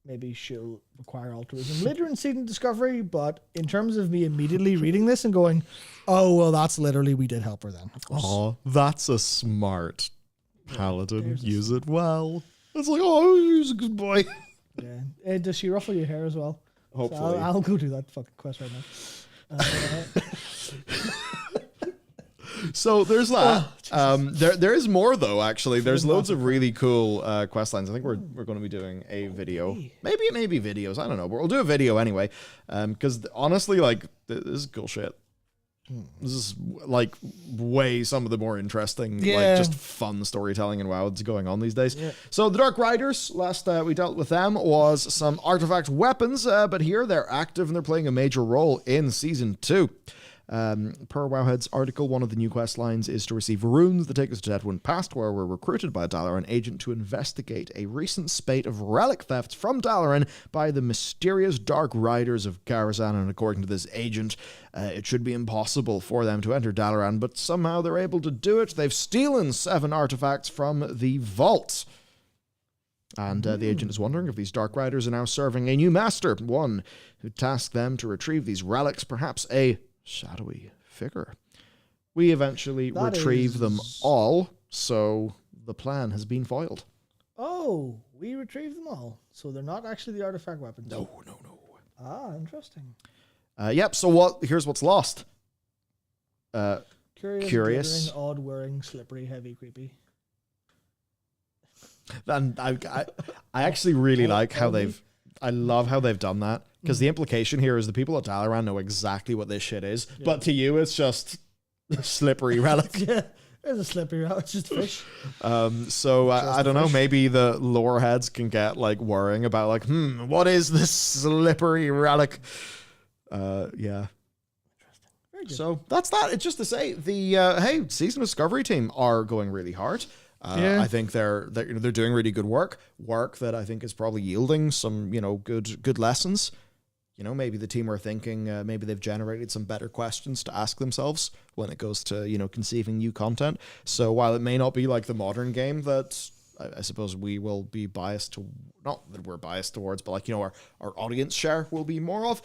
Speaker 2: require altruism later in season discovery, but in terms of me immediately reading this and going, oh well, that's literally we did help her then.
Speaker 1: Oh, that's a smart paladin. Use it well. It's like, oh, he's a good boy.
Speaker 2: Yeah. Does she ruffle your hair as well?
Speaker 1: Hopefully.
Speaker 2: So I'll go do that fucking quest right now.
Speaker 1: So there's that. There is more though. Actually, there's loads of really cool quest lines. I think we're going to be doing a video. Maybe videos. I don't know. But we'll do a video anyway. Because honestly, like this is cool shit. This is like way some of the more interesting,
Speaker 2: Yeah.
Speaker 1: like just fun storytelling in WoW that's going on these days.
Speaker 2: Yeah.
Speaker 1: So the Dark Riders, last we dealt with them was some artifact weapons, but here they're active and they're playing a major role in Season 2. Per Wowhead's article, one of the new quest lines is to receive runes that take us to Deadwind Past, where we're recruited by a Dalaran agent to investigate a recent spate of relic thefts from Dalaran by the mysterious Dark Riders of Karazhan. And according to this agent, it should be impossible for them to enter Dalaran, but somehow they're able to do it. They've stolen 7 artifacts from the vault. And the agent is wondering if these Dark Riders are now serving a new master, one who tasked them to retrieve these relics, perhaps a shadowy figure. We eventually retrieve them all, so the plan has been foiled.
Speaker 2: Oh, we retrieved them all. So they're not actually the artifact weapons.
Speaker 1: No.
Speaker 2: Ah, interesting.
Speaker 1: Yep, so here's what's lost.
Speaker 2: Curious.
Speaker 1: Curious.
Speaker 2: Glittering, odd, wearing, slippery, heavy, creepy.
Speaker 1: And I actually really like how I love how they've done that, because the implication here is the people at Dalaran know exactly what this shit is, but to you it's just a slippery relic.
Speaker 2: Yeah, there's a slippery relic. It's just fish.
Speaker 1: So I don't know, maybe the lore heads can get like worrying about like, what is this slippery relic? Yeah.
Speaker 2: Interesting. Very good.
Speaker 1: So that's that. It's just to say the Season Discovery team are going really hard. I think they're doing really good work that I think is probably yielding some good lessons. Maybe the team are thinking maybe they've generated some better questions to ask themselves when it goes to conceiving new content. So while it may not be like the modern game that I suppose we will be biased to, not that we're biased towards, but like our audience share will be more of,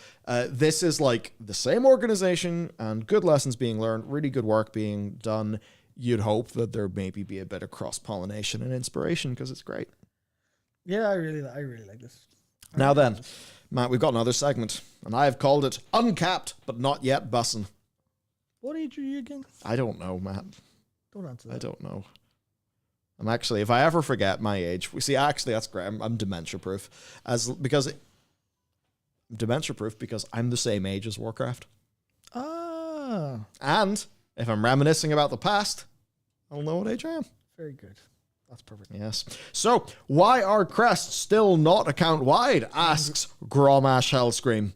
Speaker 1: this is like the same organization and good lessons being learned, really good work being done. You'd hope that there maybe be a bit of cross-pollination and inspiration, because it's great.
Speaker 2: Yeah, I really like this.
Speaker 1: Now then, Matt, we've got another segment, and I've called it Uncapped, but Not Yet Bussin'.
Speaker 2: What age are you again?
Speaker 1: I don't know, Matt.
Speaker 2: Don't answer that.
Speaker 1: I don't know. I'm actually, if I ever forget my age, actually, that's great. I'm dementia-proof. Because I'm the same age as Warcraft.
Speaker 2: Ah.
Speaker 1: And if I'm reminiscing about the past, I'll know what age I am.
Speaker 2: Very good. That's perfect.
Speaker 1: Yes. So, why are crests still not account-wide? Asks Gromash Hellscream.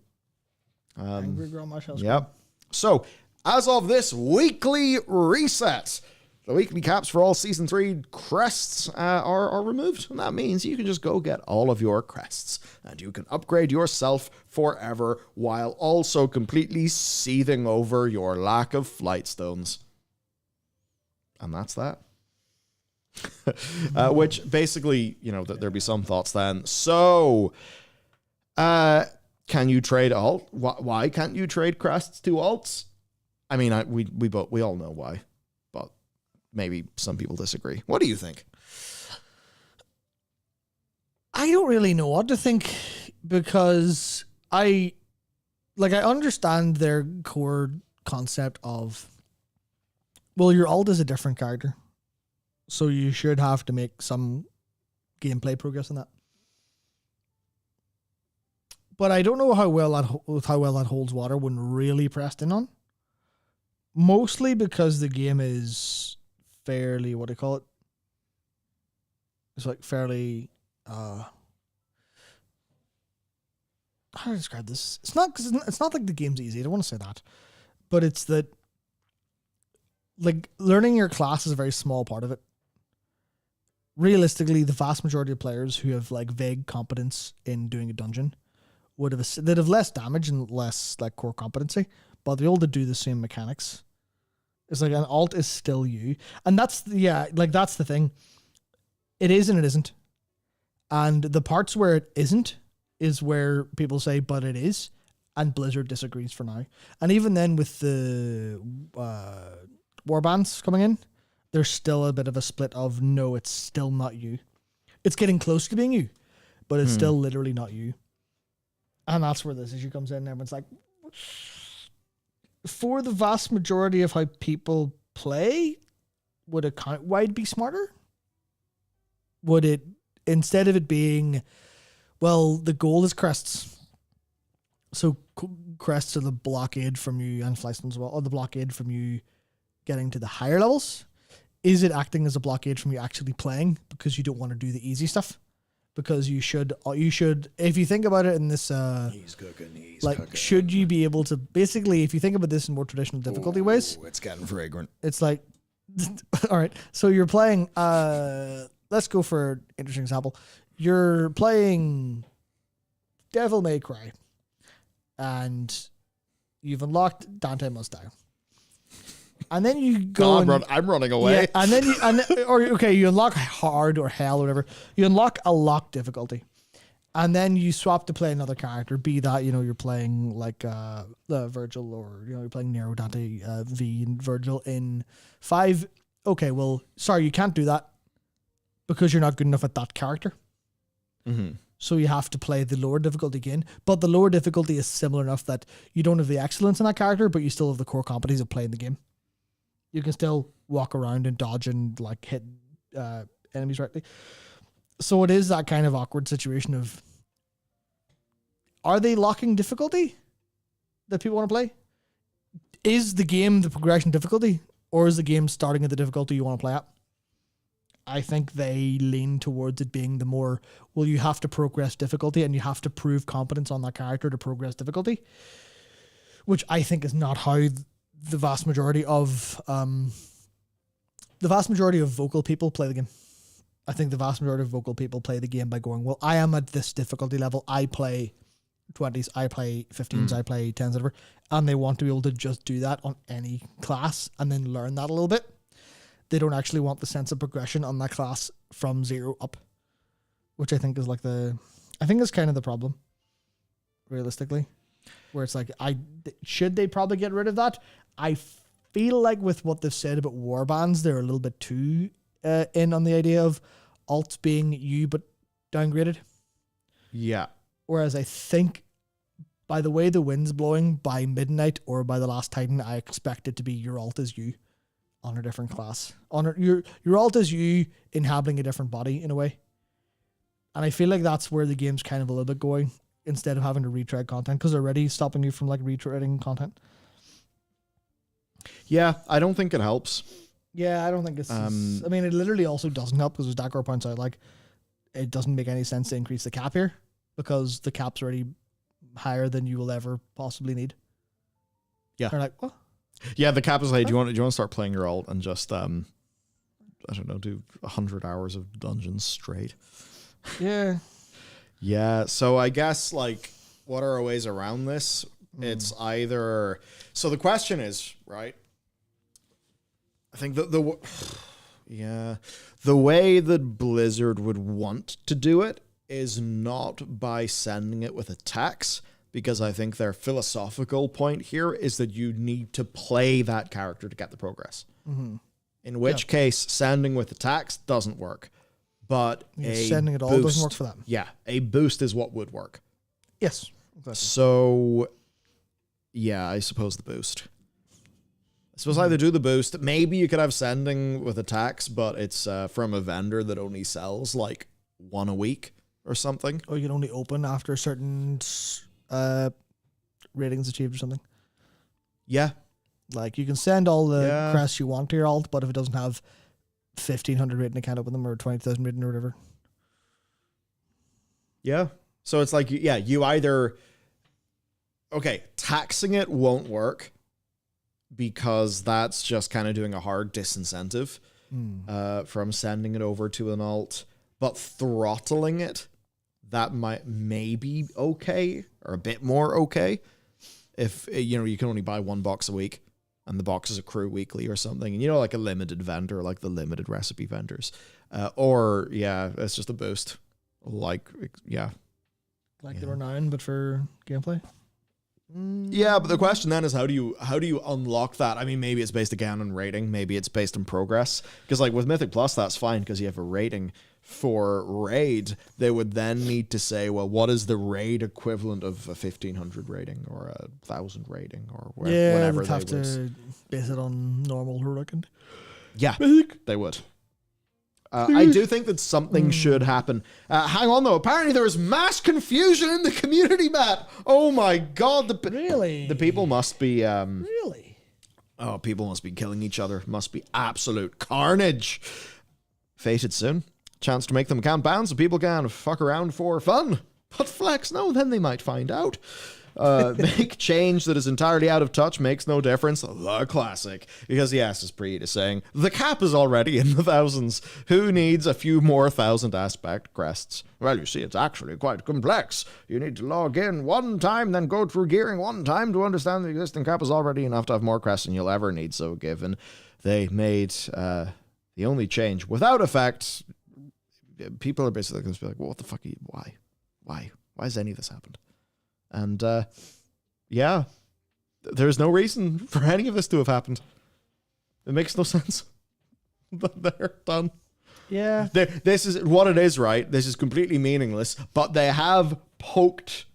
Speaker 2: Angry Grandma Shell.
Speaker 1: Yep. So, as of this weekly reset, the weekly caps for all Season 3 crests are removed. And that means you can just go get all of your crests. And you can upgrade yourself forever while also completely seething over your lack of flight stones. And that's that. Which basically, there'd be some thoughts then. So, can you trade alt? Why can't you trade crests to alts? I mean, we all know why, but maybe some people disagree. What do you think?
Speaker 2: I don't really know what to think, because I understand their core concept of, well, your alt is a different character, so you should have to make some gameplay progress in that. But I don't know how well that holds water when really pressed in on. Mostly because the game is fairly, what do you call it? It's like fairly, how do I describe this? It's not like the game's easy. I don't want to say that, but it's that, like, learning your class is a very small part of it. Realistically, the vast majority of players who have like vague competence in doing a dungeon they'd have less damage and less like core competency, but they're able to do the same mechanics. It's like an alt is still you, and that's the thing. It is and it isn't, and the parts where it isn't is where people say, but it is, and Blizzard disagrees for now. And even then, with the warbands coming in, there's still a bit of a split of no, it's still not you. It's getting close to being you, but it's still literally not you. And that's where this issue comes in. Everyone's like, for the vast majority of how people play, would account wide be smarter? Would it, instead of it being, well, the goal is crests, so crests are the blockade from you, and Flystones as well, or the blockade from you getting to the higher levels? Is it acting as a blockade from you actually playing because you don't want to do the easy stuff? Because you should, if you think about it in this,
Speaker 1: He's cooking.
Speaker 2: should you be able to, basically, if you think about this in more traditional difficulty ways,
Speaker 1: It's getting fragrant.
Speaker 2: it's like, all right, so you're playing, let's go for an interesting example. You're playing Devil May Cry, and you've unlocked Dante Must Die. And then you go.
Speaker 1: I'm running away.
Speaker 2: Yeah, and then you unlock hard or hell or whatever. You unlock a lock difficulty, and then you swap to play another character. Be that you're playing like Virgil, or you're playing Nero, Dante, V, and Virgil in 5. Okay, well, sorry, you can't do that because you're not good enough at that character.
Speaker 1: Mm-hmm.
Speaker 2: So you have to play the lower difficulty again. But the lower difficulty is similar enough that you don't have the excellence in that character, but you still have the core competencies of playing the game. You can still walk around and dodge and like hit enemies rightly. So it is that kind of awkward situation of, are they locking difficulty that people want to play? Is the game the progression difficulty, or is the game starting at the difficulty you want to play at? I think they lean towards it being the more, well, you have to progress difficulty and you have to prove competence on that character to progress difficulty, which I think is not how the vast majority of vocal people play the game. I think the vast majority of vocal people play the game by going, well, I am at this difficulty level. I play 20s, I play 15s, I play 10s, whatever. And they want to be able to just do that on any class and then learn that a little bit. They don't actually want the sense of progression on that class from 0 up, which I think is I think is kind of the problem, realistically, where it's like, should they probably get rid of that? I feel like with what they've said about warbands, they're a little bit too in on the idea of alts being you but downgraded.
Speaker 1: Yeah.
Speaker 2: Whereas I think by the way the wind's blowing, by midnight or by the last Titan, I expect it to be your alt is you on a different class. Your alt is you inhabiting a different body in a way. And I feel like that's where the game's kind of a little bit going, instead of having to retread content, because they're already stopping you from like retreading content.
Speaker 1: Yeah, I don't think it helps.
Speaker 2: Yeah, I don't think it's... I mean, it literally also doesn't help, because as Dakar points out, like, it doesn't make any sense to increase the cap here, because the cap's already higher than you will ever possibly need.
Speaker 1: Yeah.
Speaker 2: They're like, what?
Speaker 1: Yeah, the cap is like, do you want to start playing your alt and just, I don't know, do 100 hours of dungeons straight?
Speaker 2: Yeah.
Speaker 1: Yeah, so I guess, like, what are our ways around this? It's either... So the question is, right? I think the way that Blizzard would want to do it is not by sending it with attacks, because I think their philosophical point here is that you need to play that character to get the progress. Mm-hmm. In which case, sending with attacks doesn't work. But
Speaker 2: sending it all doesn't work for them.
Speaker 1: Yeah, a boost is what would work.
Speaker 2: Yes. Exactly.
Speaker 1: So, yeah, I suppose the boost. I suppose either do the boost. Maybe you could have sending with attacks, but it's from a vendor that only sells like 1 a week or something.
Speaker 2: Or you can only open after certain ratings achieved or something.
Speaker 1: Yeah.
Speaker 2: Like, you can send all the crests you want to your alt, but if it doesn't have 1,500 rating, I can't open them, or 20,000 rating or whatever.
Speaker 1: Yeah. So it's like, yeah, you either... Okay, taxing it won't work, because that's just kind of doing a hard disincentive from sending it over to an alt. But throttling it, that might maybe okay, or a bit more okay, if, you can only buy 1 box a week, and the boxes accrue weekly or something. And, like a limited vendor, like the limited recipe vendors. Or, yeah, it's just a boost. Like, yeah.
Speaker 2: Like the Renown, but for gameplay?
Speaker 1: Yeah, but the question then is, how do you unlock that? I mean, maybe it's based again on rating. Maybe it's based on progress. Because, like, with Mythic Plus, that's fine, because you have a rating. For raid, they would then need to say, well, what is the raid equivalent of a 1,500 rating or a 1,000 rating or whatever
Speaker 2: they'd have to base it on normal heroic.
Speaker 1: Yeah, they would. I do think that something should happen. Hang on, though. Apparently there is mass confusion in the community, Matt. Oh, my God.
Speaker 2: Really?
Speaker 1: The people must be...
Speaker 2: Really?
Speaker 1: Oh, people must be killing each other. Must be absolute carnage. Fated soon. Chance to make them count bounds so people can fuck around for fun. But Flex, no, then they might find out. Make change that is entirely out of touch makes no difference. The classic. Because yes, as Preet is saying, the cap is already in the thousands. Who needs a few more 1,000 aspect crests? Well, you see, it's actually quite complex. You need to log in one time, then go through gearing one time to understand the existing cap is already enough to have more crests than you'll ever need. So given they made the only change without effect, people are basically going to be like, well, what the fuck are you, why? Why has any of this happened? And, yeah, there's no reason for any of this to have happened. It makes no sense. But they're done.
Speaker 2: Yeah.
Speaker 1: This is what it is, right? This is completely meaningless, but they have poked,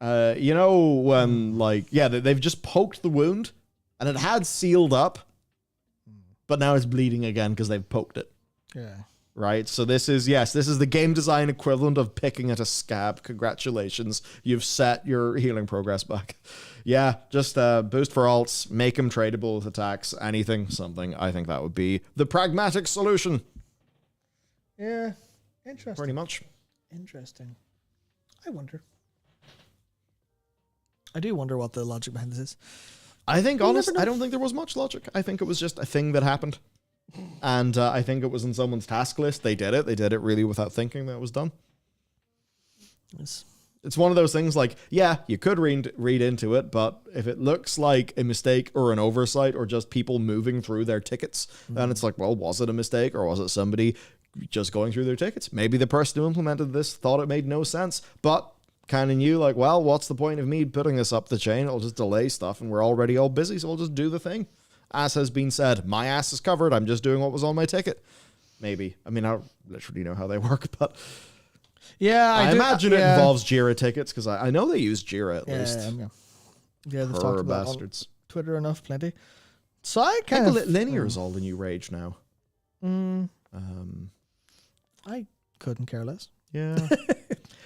Speaker 1: you know, when, like, yeah, they've just poked the wound, and it had sealed up, but now it's bleeding again because they've poked it.
Speaker 2: Yeah.
Speaker 1: Right, so this is the game design equivalent of picking at a scab. Congratulations, you've set your healing progress back. Yeah, just boost for alts, make them tradable with attacks, anything, something. I think that would be the pragmatic solution.
Speaker 2: Yeah, interesting.
Speaker 1: Pretty much.
Speaker 2: Interesting. I wonder. I do wonder what the logic behind this is.
Speaker 1: I think, honestly, I don't think there was much logic. I think it was just a thing that happened. And I think it was in someone's task list. They did it. They did it really without thinking that it was done. It's one of those things like, yeah, you could read into it, but if it looks like a mistake or an oversight or just people moving through their tickets, then it's like, well, was it a mistake or was it somebody just going through their tickets? Maybe the person who implemented this thought it made no sense, but kind of knew, like, well, what's the point of me putting this up the chain? It'll just delay stuff and we're already all busy, so we'll just do the thing. As has been said, my ass is covered. I'm just doing what was on my ticket. Maybe. I mean, I don't literally know how they work, but
Speaker 2: yeah,
Speaker 1: I imagine it involves Jira tickets because I know they use Jira at least.
Speaker 2: Yeah, they've talked about
Speaker 1: bastards.
Speaker 2: On Twitter enough, plenty. So I kind of
Speaker 1: linear is all the new rage now.
Speaker 2: I couldn't care less.
Speaker 1: Yeah.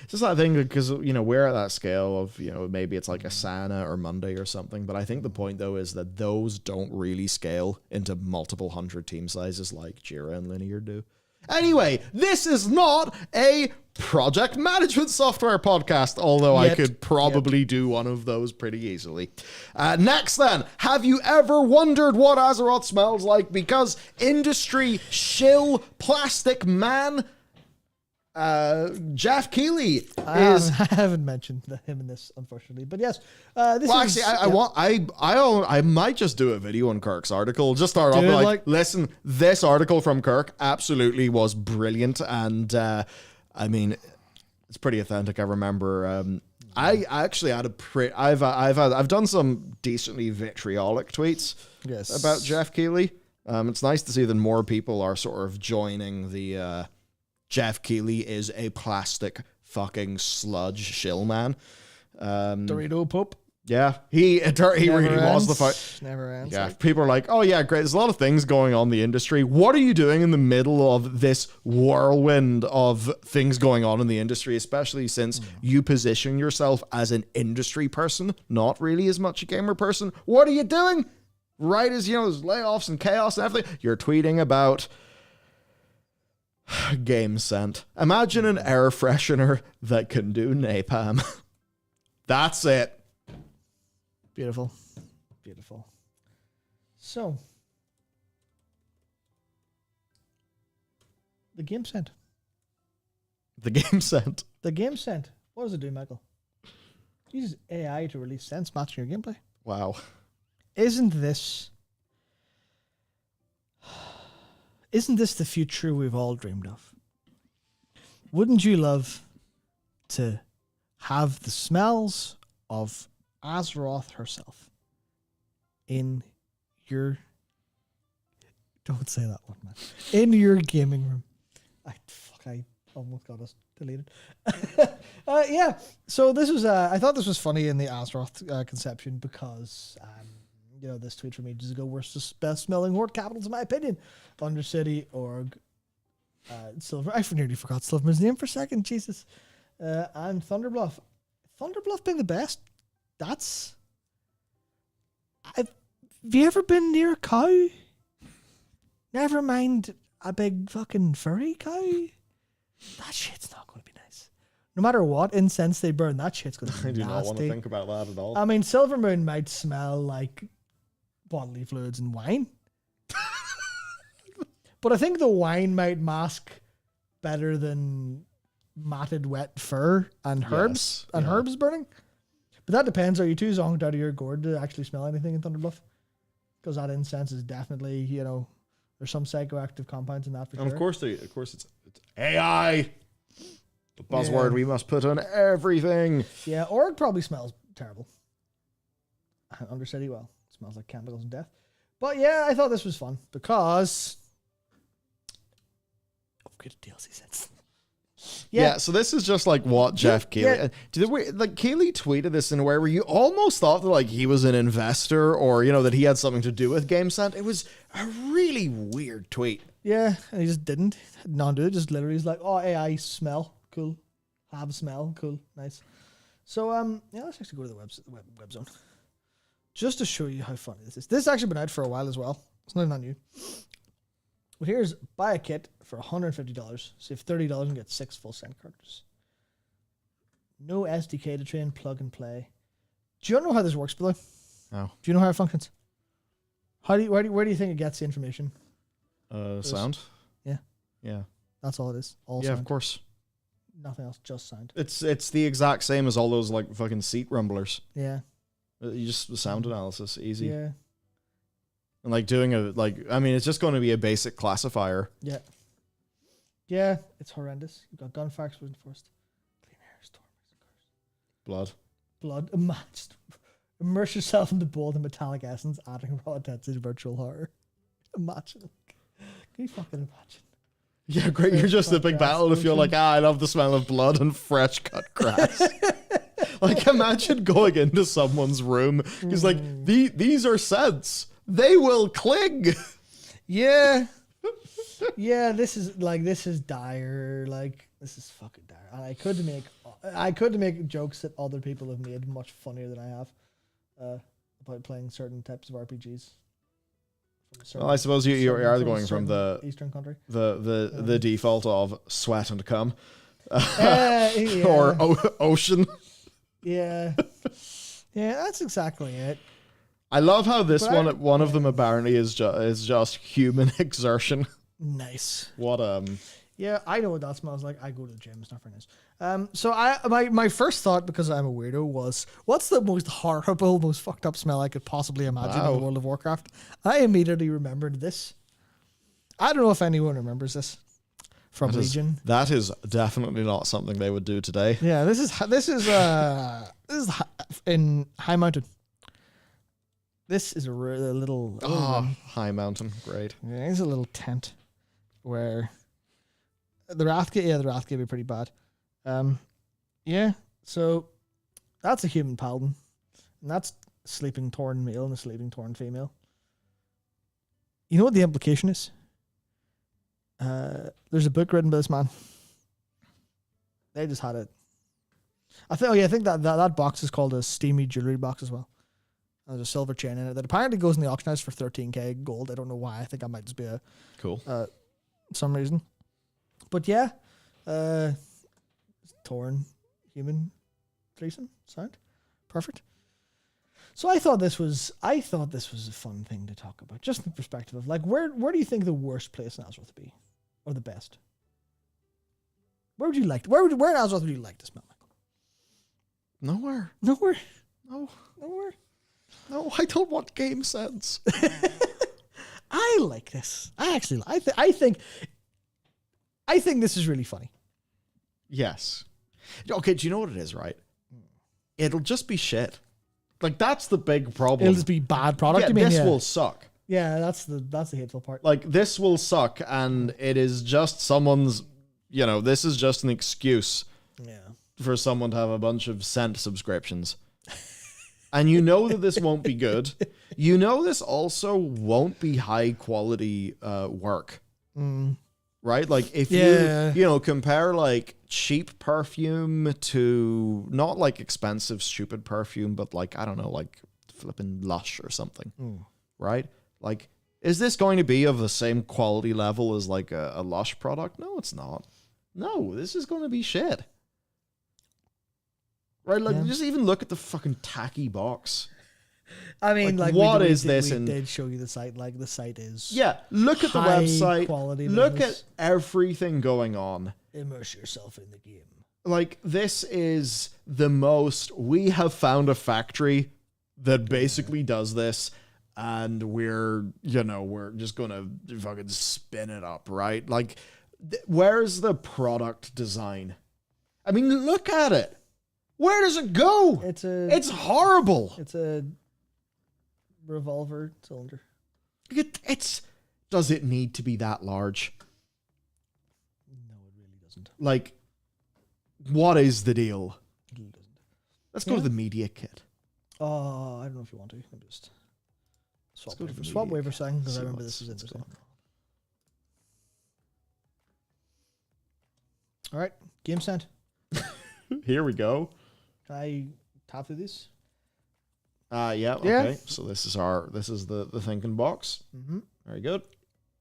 Speaker 1: It's just that thing because, you know, we're at that scale of, you know, maybe it's like Asana or Monday or something. But I think the point, though, is that those don't really scale into multiple hundred team sizes like Jira and Linear do. Anyway, this is not a project management software podcast, although I could probably do one of those pretty easily. Next, then, have you ever wondered what Azeroth smells like? Because industry shill plastic man Jeff Keighley
Speaker 2: I haven't mentioned him in this, unfortunately, but yes.
Speaker 1: I might just do a video on Kirk's article. Just start off like, listen, this article from Kirk absolutely was brilliant, and I mean, it's pretty authentic. I remember. I actually had I've done some decently vitriolic tweets about Jeff Keighley. It's nice to see that more people are sort of joining the. Jeff Keighley is a plastic fucking sludge shill man.
Speaker 2: Dorito Pope.
Speaker 1: Yeah, he really was the fight.
Speaker 2: Never ends.
Speaker 1: Yeah, people are like, oh yeah, great. There's a lot of things going on in the industry. What are you doing in the middle of this whirlwind of things going on in the industry, especially since you position yourself as an industry person, not really as much a gamer person? What are you doing? Right as, you know, there's layoffs and chaos and everything, you're tweeting about game scent. Imagine an air freshener that can do napalm. That's it.
Speaker 2: Beautiful. Beautiful. So, the game scent.
Speaker 1: The game scent.
Speaker 2: The game scent. What does it do, Michael? It uses AI to release scents matching your gameplay.
Speaker 1: Wow.
Speaker 2: Isn't this the future we've all dreamed of? Wouldn't you love to have the smells of Azeroth herself in your... Don't say that one, man. In your gaming room. I almost got us deleted. Yeah, so this was... I thought this was funny in the Azeroth conception because... you know, this tweet from ages ago, worst best smelling horde capitals in my opinion. Undercity, Org, Silver. I nearly forgot Silverman's name for a second. Jesus. And Thunderbluff. Thunderbluff being the best. Have you ever been near a cow? Never mind a big fucking furry cow. That shit's not going to be nice. No matter what incense they burn, that shit's going to be
Speaker 1: I do
Speaker 2: nasty.
Speaker 1: not want to think about that at all.
Speaker 2: I mean, Silvermoon might smell like bodily fluids and wine. But I think the wine might mask better than matted wet fur and herbs herbs burning. But that depends. Are you too zonked out of your gourd to actually smell anything in Thunderbluff? Because that incense is definitely, there's some psychoactive compounds in that for
Speaker 1: And
Speaker 2: sure.
Speaker 1: of course, it's AI. The buzzword we must put on everything.
Speaker 2: Yeah, Org probably smells terrible. Undercity, well, it smells like chemicals and death. But yeah, I thought this was fun because upgraded DLC sets.
Speaker 1: Yeah, so this is just like what Jeff Keighley... Keighley tweeted this in a way where you almost thought that like he was an investor or, that he had something to do with GameSend. It was a really weird tweet.
Speaker 2: Yeah, and he just didn't. None do it. Just literally he's like, oh, AI smell. Cool. Have a smell. Cool. Nice. So, let's actually go to the web zone. Just to show you how funny this is. This has actually been out for a while as well. It's not new. But here's buy a kit for $150. Save $30 and get 6 full send cartridges. No SDK to train, plug and play. Do you know how this works, Billy?
Speaker 1: No.
Speaker 2: Do you know how it functions? Where do you think it gets the information?
Speaker 1: Sound?
Speaker 2: Yeah.
Speaker 1: Yeah.
Speaker 2: That's all it is. All
Speaker 1: yeah,
Speaker 2: sound.
Speaker 1: of course.
Speaker 2: Nothing else, just sound.
Speaker 1: It's the exact same as all those like fucking seat rumblers.
Speaker 2: Yeah.
Speaker 1: You just sound analysis, easy.
Speaker 2: Yeah.
Speaker 1: And like doing it's just going to be a basic classifier.
Speaker 2: Yeah. Yeah, it's horrendous. You've got gunfire, explosion forest, clean air, storm,
Speaker 1: Blood.
Speaker 2: Immerse yourself in the bold and metallic essence, adding raw intensity to virtual horror. Imagine. Can you fucking imagine?
Speaker 1: Yeah, great. You're just a big battle to feel like, I love the smell of blood and fresh cut grass. Like, imagine going into someone's room. He's like, these are scents. They will cling.
Speaker 2: Yeah. Yeah, this is dire. Like, this is fucking dire. And I could make jokes that other people have made much funnier than I have about playing certain types of RPGs.
Speaker 1: Well, I suppose you are going from the
Speaker 2: Eastern country,
Speaker 1: the default of sweat and cum,
Speaker 2: yeah.
Speaker 1: or ocean.
Speaker 2: Yeah, yeah, that's exactly it.
Speaker 1: I love how this one of them apparently is just human exertion.
Speaker 2: Nice.
Speaker 1: What
Speaker 2: Yeah, I know what that smells like. I go to the gym. It's not very nice. So my first thought, because I'm a weirdo, was what's the most horrible, most fucked up smell I could possibly imagine in the World of Warcraft? I immediately remembered this. I don't know if anyone remembers this from Legion.
Speaker 1: That is definitely not something they would do today.
Speaker 2: Yeah, this is in High Mountain. This is a little
Speaker 1: High Mountain, great.
Speaker 2: Yeah, it's a little tent where the Wrathgate would be pretty bad. Yeah, so that's a human paladin, and that's a sleeping Tauren male and a sleeping Tauren female. You know what the implication is? There's a book written by this man. They just had it. I think that box is called a steamy jewelry box as well. There's a silver chain in it that apparently goes in the auction house for 13k gold. I don't know why. I think that might just be a
Speaker 1: cool
Speaker 2: some reason. But yeah, Tauren human threesome sound perfect. So I thought this was a fun thing to talk about, just in the perspective of like where do you think the worst place in Azeroth would be, or the best? Where in Azeroth would you like to smell, Michael?
Speaker 1: Nowhere. No, I don't want game sense.
Speaker 2: I like this. I think this is really funny.
Speaker 1: Yes. Okay, do you know what it is, right? It'll just be shit. Like, that's the big problem.
Speaker 2: It'll just be bad product.
Speaker 1: Yeah, this will suck.
Speaker 2: Yeah, that's the hateful part.
Speaker 1: Like, this will suck, and it is just someone's, this is just an excuse for someone to have a bunch of Scent subscriptions. And you know that this won't be good. You know this also won't be high quality work. right? Like if you compare like cheap perfume to not like expensive stupid perfume, but like I don't know, like flipping Lush or something, right? Like, is this going to be of the same quality level as like a Lush product? No, it's not. No, this is going to be shit. Right? Like, just even look at the fucking tacky box.
Speaker 2: I mean, like
Speaker 1: what
Speaker 2: we
Speaker 1: is this?
Speaker 2: We did show you the site. Like, the site is
Speaker 1: look at the website.
Speaker 2: Quality
Speaker 1: look
Speaker 2: business.
Speaker 1: at everything going on.
Speaker 2: Immerse yourself in the game.
Speaker 1: Like, this is the most. We have found a factory that basically does this, and we're just gonna fucking spin it up, right? Like, where's the product design? I mean, look at it. Where does it go? It's horrible.
Speaker 2: It's a revolver cylinder.
Speaker 1: Does it need to be that large?
Speaker 2: No, it really doesn't.
Speaker 1: Like, what is the deal?
Speaker 2: It really doesn't.
Speaker 1: Let's go to the media kit.
Speaker 2: Oh, I don't know if you want to. I'm just
Speaker 1: Let's go
Speaker 2: swap
Speaker 1: to the
Speaker 2: waiver sign, because I
Speaker 1: See
Speaker 2: remember
Speaker 1: what's-
Speaker 2: this is
Speaker 1: what's
Speaker 2: interesting.
Speaker 1: going
Speaker 2: All right, game sent.
Speaker 1: on. Here we go.
Speaker 2: Can I tap through these?
Speaker 1: Yeah. Okay. So this is the thinking box.
Speaker 2: Mm-hmm.
Speaker 1: Very good.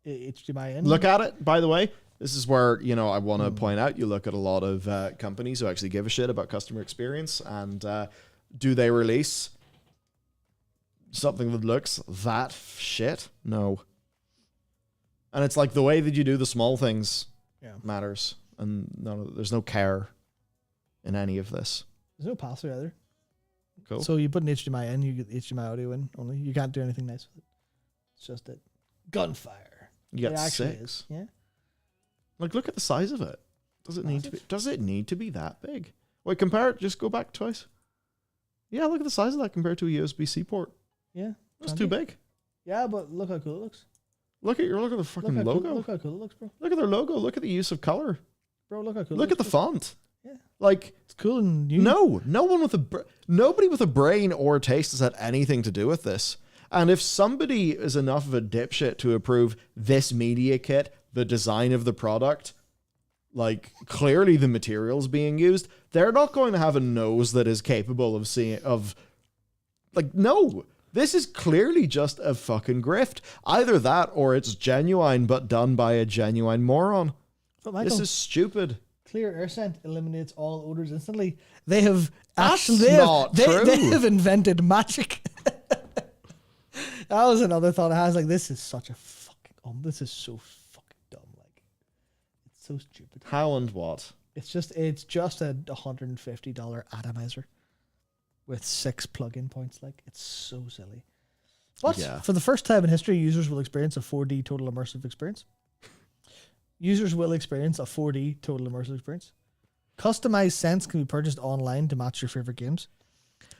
Speaker 2: HDMI in.
Speaker 1: Look at it. By the way, this is where I want to point out. You look at a lot of companies who actually give a shit about customer experience, and do they release something that looks that shit? No. And it's like the way that you do the small things matters, and there's no care in any of this.
Speaker 2: There's no pass through either.
Speaker 1: Cool.
Speaker 2: So you put an HDMI in, you get HDMI audio in only. You can't do anything nice with it. It's just it. Gunfire.
Speaker 1: You get
Speaker 2: It actually
Speaker 1: 6.
Speaker 2: is. Yeah.
Speaker 1: Like, look at the size of it. Does it need to be that big? Wait, compare it. Just go back twice. Yeah, look at the size of that compared to a USB-C port.
Speaker 2: Yeah.
Speaker 1: That's too big.
Speaker 2: Yeah, but look how cool it looks.
Speaker 1: Look at the fucking logo.
Speaker 2: Look how cool it looks, bro.
Speaker 1: Look at their logo. Look at the use of color.
Speaker 2: Bro, look how cool
Speaker 1: Look
Speaker 2: it
Speaker 1: at the
Speaker 2: looks.
Speaker 1: font.
Speaker 2: Yeah.
Speaker 1: Like,
Speaker 2: It's cool and new.
Speaker 1: nobody with a brain or taste has had anything to do with this. And if somebody is enough of a dipshit to approve this media kit, the design of the product, like clearly the materials being used, they're not going to have a nose that is capable of seeing no. This is clearly just a fucking grift. Either that or it's genuine but done by a genuine moron.
Speaker 2: But Michael,
Speaker 1: This is stupid.
Speaker 2: Clear air scent eliminates all odors instantly. They have
Speaker 1: That's
Speaker 2: actually
Speaker 1: not true.
Speaker 2: They have invented magic. That was another thought I had. Like, this is such a fucking this is so fucking dumb. Like, it's so stupid.
Speaker 1: How and what?
Speaker 2: It's just a $150 atomizer with 6 plug-in points. Like, it's so silly. But for the first time in history, users will experience a 4D total immersive experience. Users will experience a 4D total immersive experience. Customized scents can be purchased online to match your favorite games.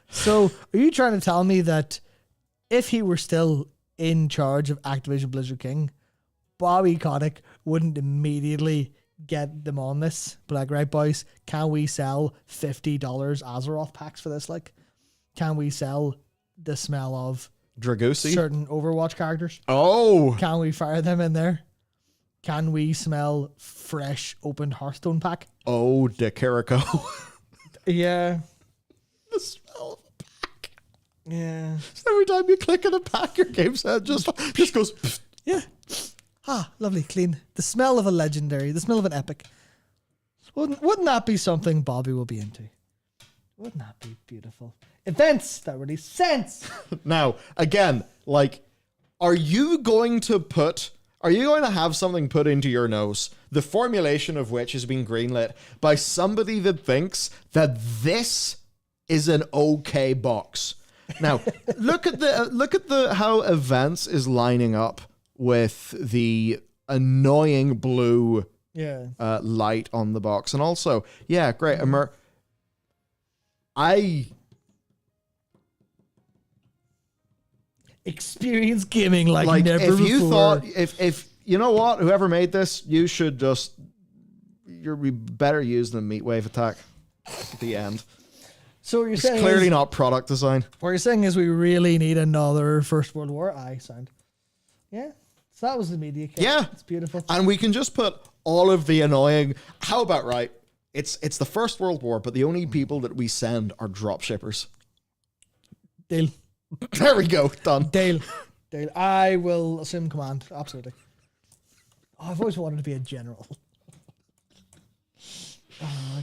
Speaker 2: So, are you trying to tell me that if he were still in charge of Activision Blizzard King, Bobby Kotick wouldn't immediately get them on this? But like, right, boys, can we sell $50 Azeroth packs for this? Like, can we sell the smell of
Speaker 1: Dragosi?
Speaker 2: certain Overwatch characters?
Speaker 1: Oh!
Speaker 2: Can we fire them in there? Can we smell fresh opened Hearthstone pack?
Speaker 1: Oh, de Kiriko.
Speaker 2: Yeah.
Speaker 1: The smell of a pack.
Speaker 2: Yeah.
Speaker 1: Every time you click on a pack, your game set just goes... pfft.
Speaker 2: Yeah. Ah, lovely, clean. The smell of a legendary, the smell of an epic. Wouldn't that be something Bobby will be into? Wouldn't that be beautiful? Events that release sense.
Speaker 1: Now, again, like, are you going to have something put into your nose, the formulation of which has been greenlit by somebody that thinks that this is an okay box? Now, look at the how Events is lining up with the annoying blue light on the box, and also, yeah, great.
Speaker 2: Experience gaming like never
Speaker 1: if you
Speaker 2: before.
Speaker 1: thought if you know what, whoever made this, you should just be better used than Meatwave Attack at the end.
Speaker 2: So what you're
Speaker 1: It's
Speaker 2: saying
Speaker 1: clearly
Speaker 2: is,
Speaker 1: not product design.
Speaker 2: what you're saying is we really need another First World War sound. Yeah, So that was the media kit.
Speaker 1: Yeah.
Speaker 2: It's beautiful.
Speaker 1: And we can just put all of the annoying... How about, right? It's the First World War, but the only people that we send are drop shippers.
Speaker 2: Deal.
Speaker 1: There we go. Done.
Speaker 2: Deal. I will assume command. Absolutely. Oh, I've always wanted to be a general.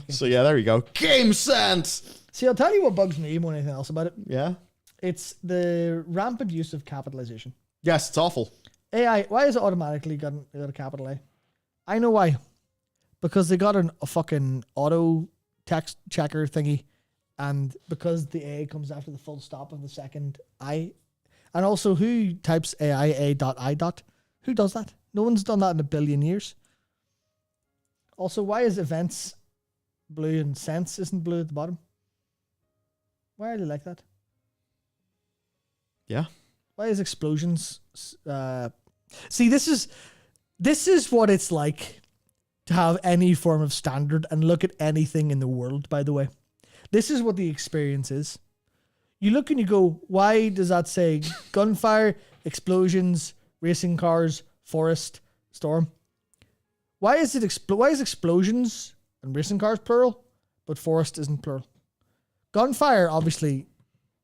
Speaker 1: So yeah, there you go. Game sent!
Speaker 2: See, I'll tell you what bugs me more than anything else about it.
Speaker 1: Yeah?
Speaker 2: It's the rampant use of capitalization.
Speaker 1: Yes, it's awful.
Speaker 2: AI, why is it automatically got a capital A? I know why. Because they got a fucking auto text checker thingy, and because the A comes after the full stop of the second I, and also who types AI A dot I dot? Who does that? No one's done that in a billion years. Also, why is events blue and sense isn't blue at the bottom? Why are they like that?
Speaker 1: Yeah.
Speaker 2: Why is explosions? See, this is what it's like to have any form of standard and look at anything in the world, by the way. This is what the experience is. You look and you go, why does that say gunfire, explosions, racing cars, forest, storm? Why is explosions and racing cars plural, but forest isn't plural? Gunfire, obviously,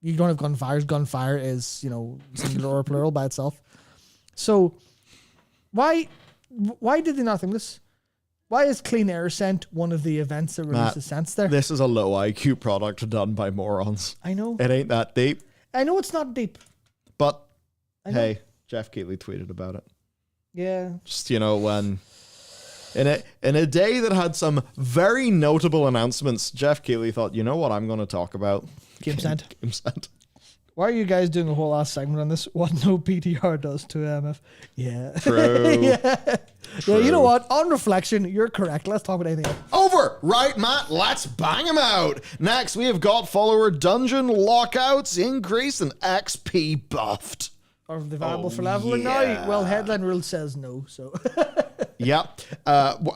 Speaker 2: you don't have gunfires. Gunfire is, singular or plural by itself. So why did they not think this? Why is clean air scent one of the events that releases scents there?
Speaker 1: This is a low IQ product done by morons.
Speaker 2: I know.
Speaker 1: It ain't that deep.
Speaker 2: I know it's not deep.
Speaker 1: But, hey, Jeff Keighley tweeted about it.
Speaker 2: Yeah.
Speaker 1: Just, when... In a day that had some very notable announcements, Jeff Keighley thought, you know what I'm going to talk about?
Speaker 2: Game scent.
Speaker 1: Game scent.
Speaker 2: Why are you guys doing a whole ass segment on this? What no PTR does to MF. Yeah.
Speaker 1: True.
Speaker 2: Yeah. Yeah, you know what? On reflection, you're correct. Let's talk about anything else.
Speaker 1: Over! Right, Matt? Let's bang him out! Next, we have got follower dungeon lockouts increased and XP buffed.
Speaker 2: Are they viable for leveling now? Well, headline rule says no, so...
Speaker 1: Yep.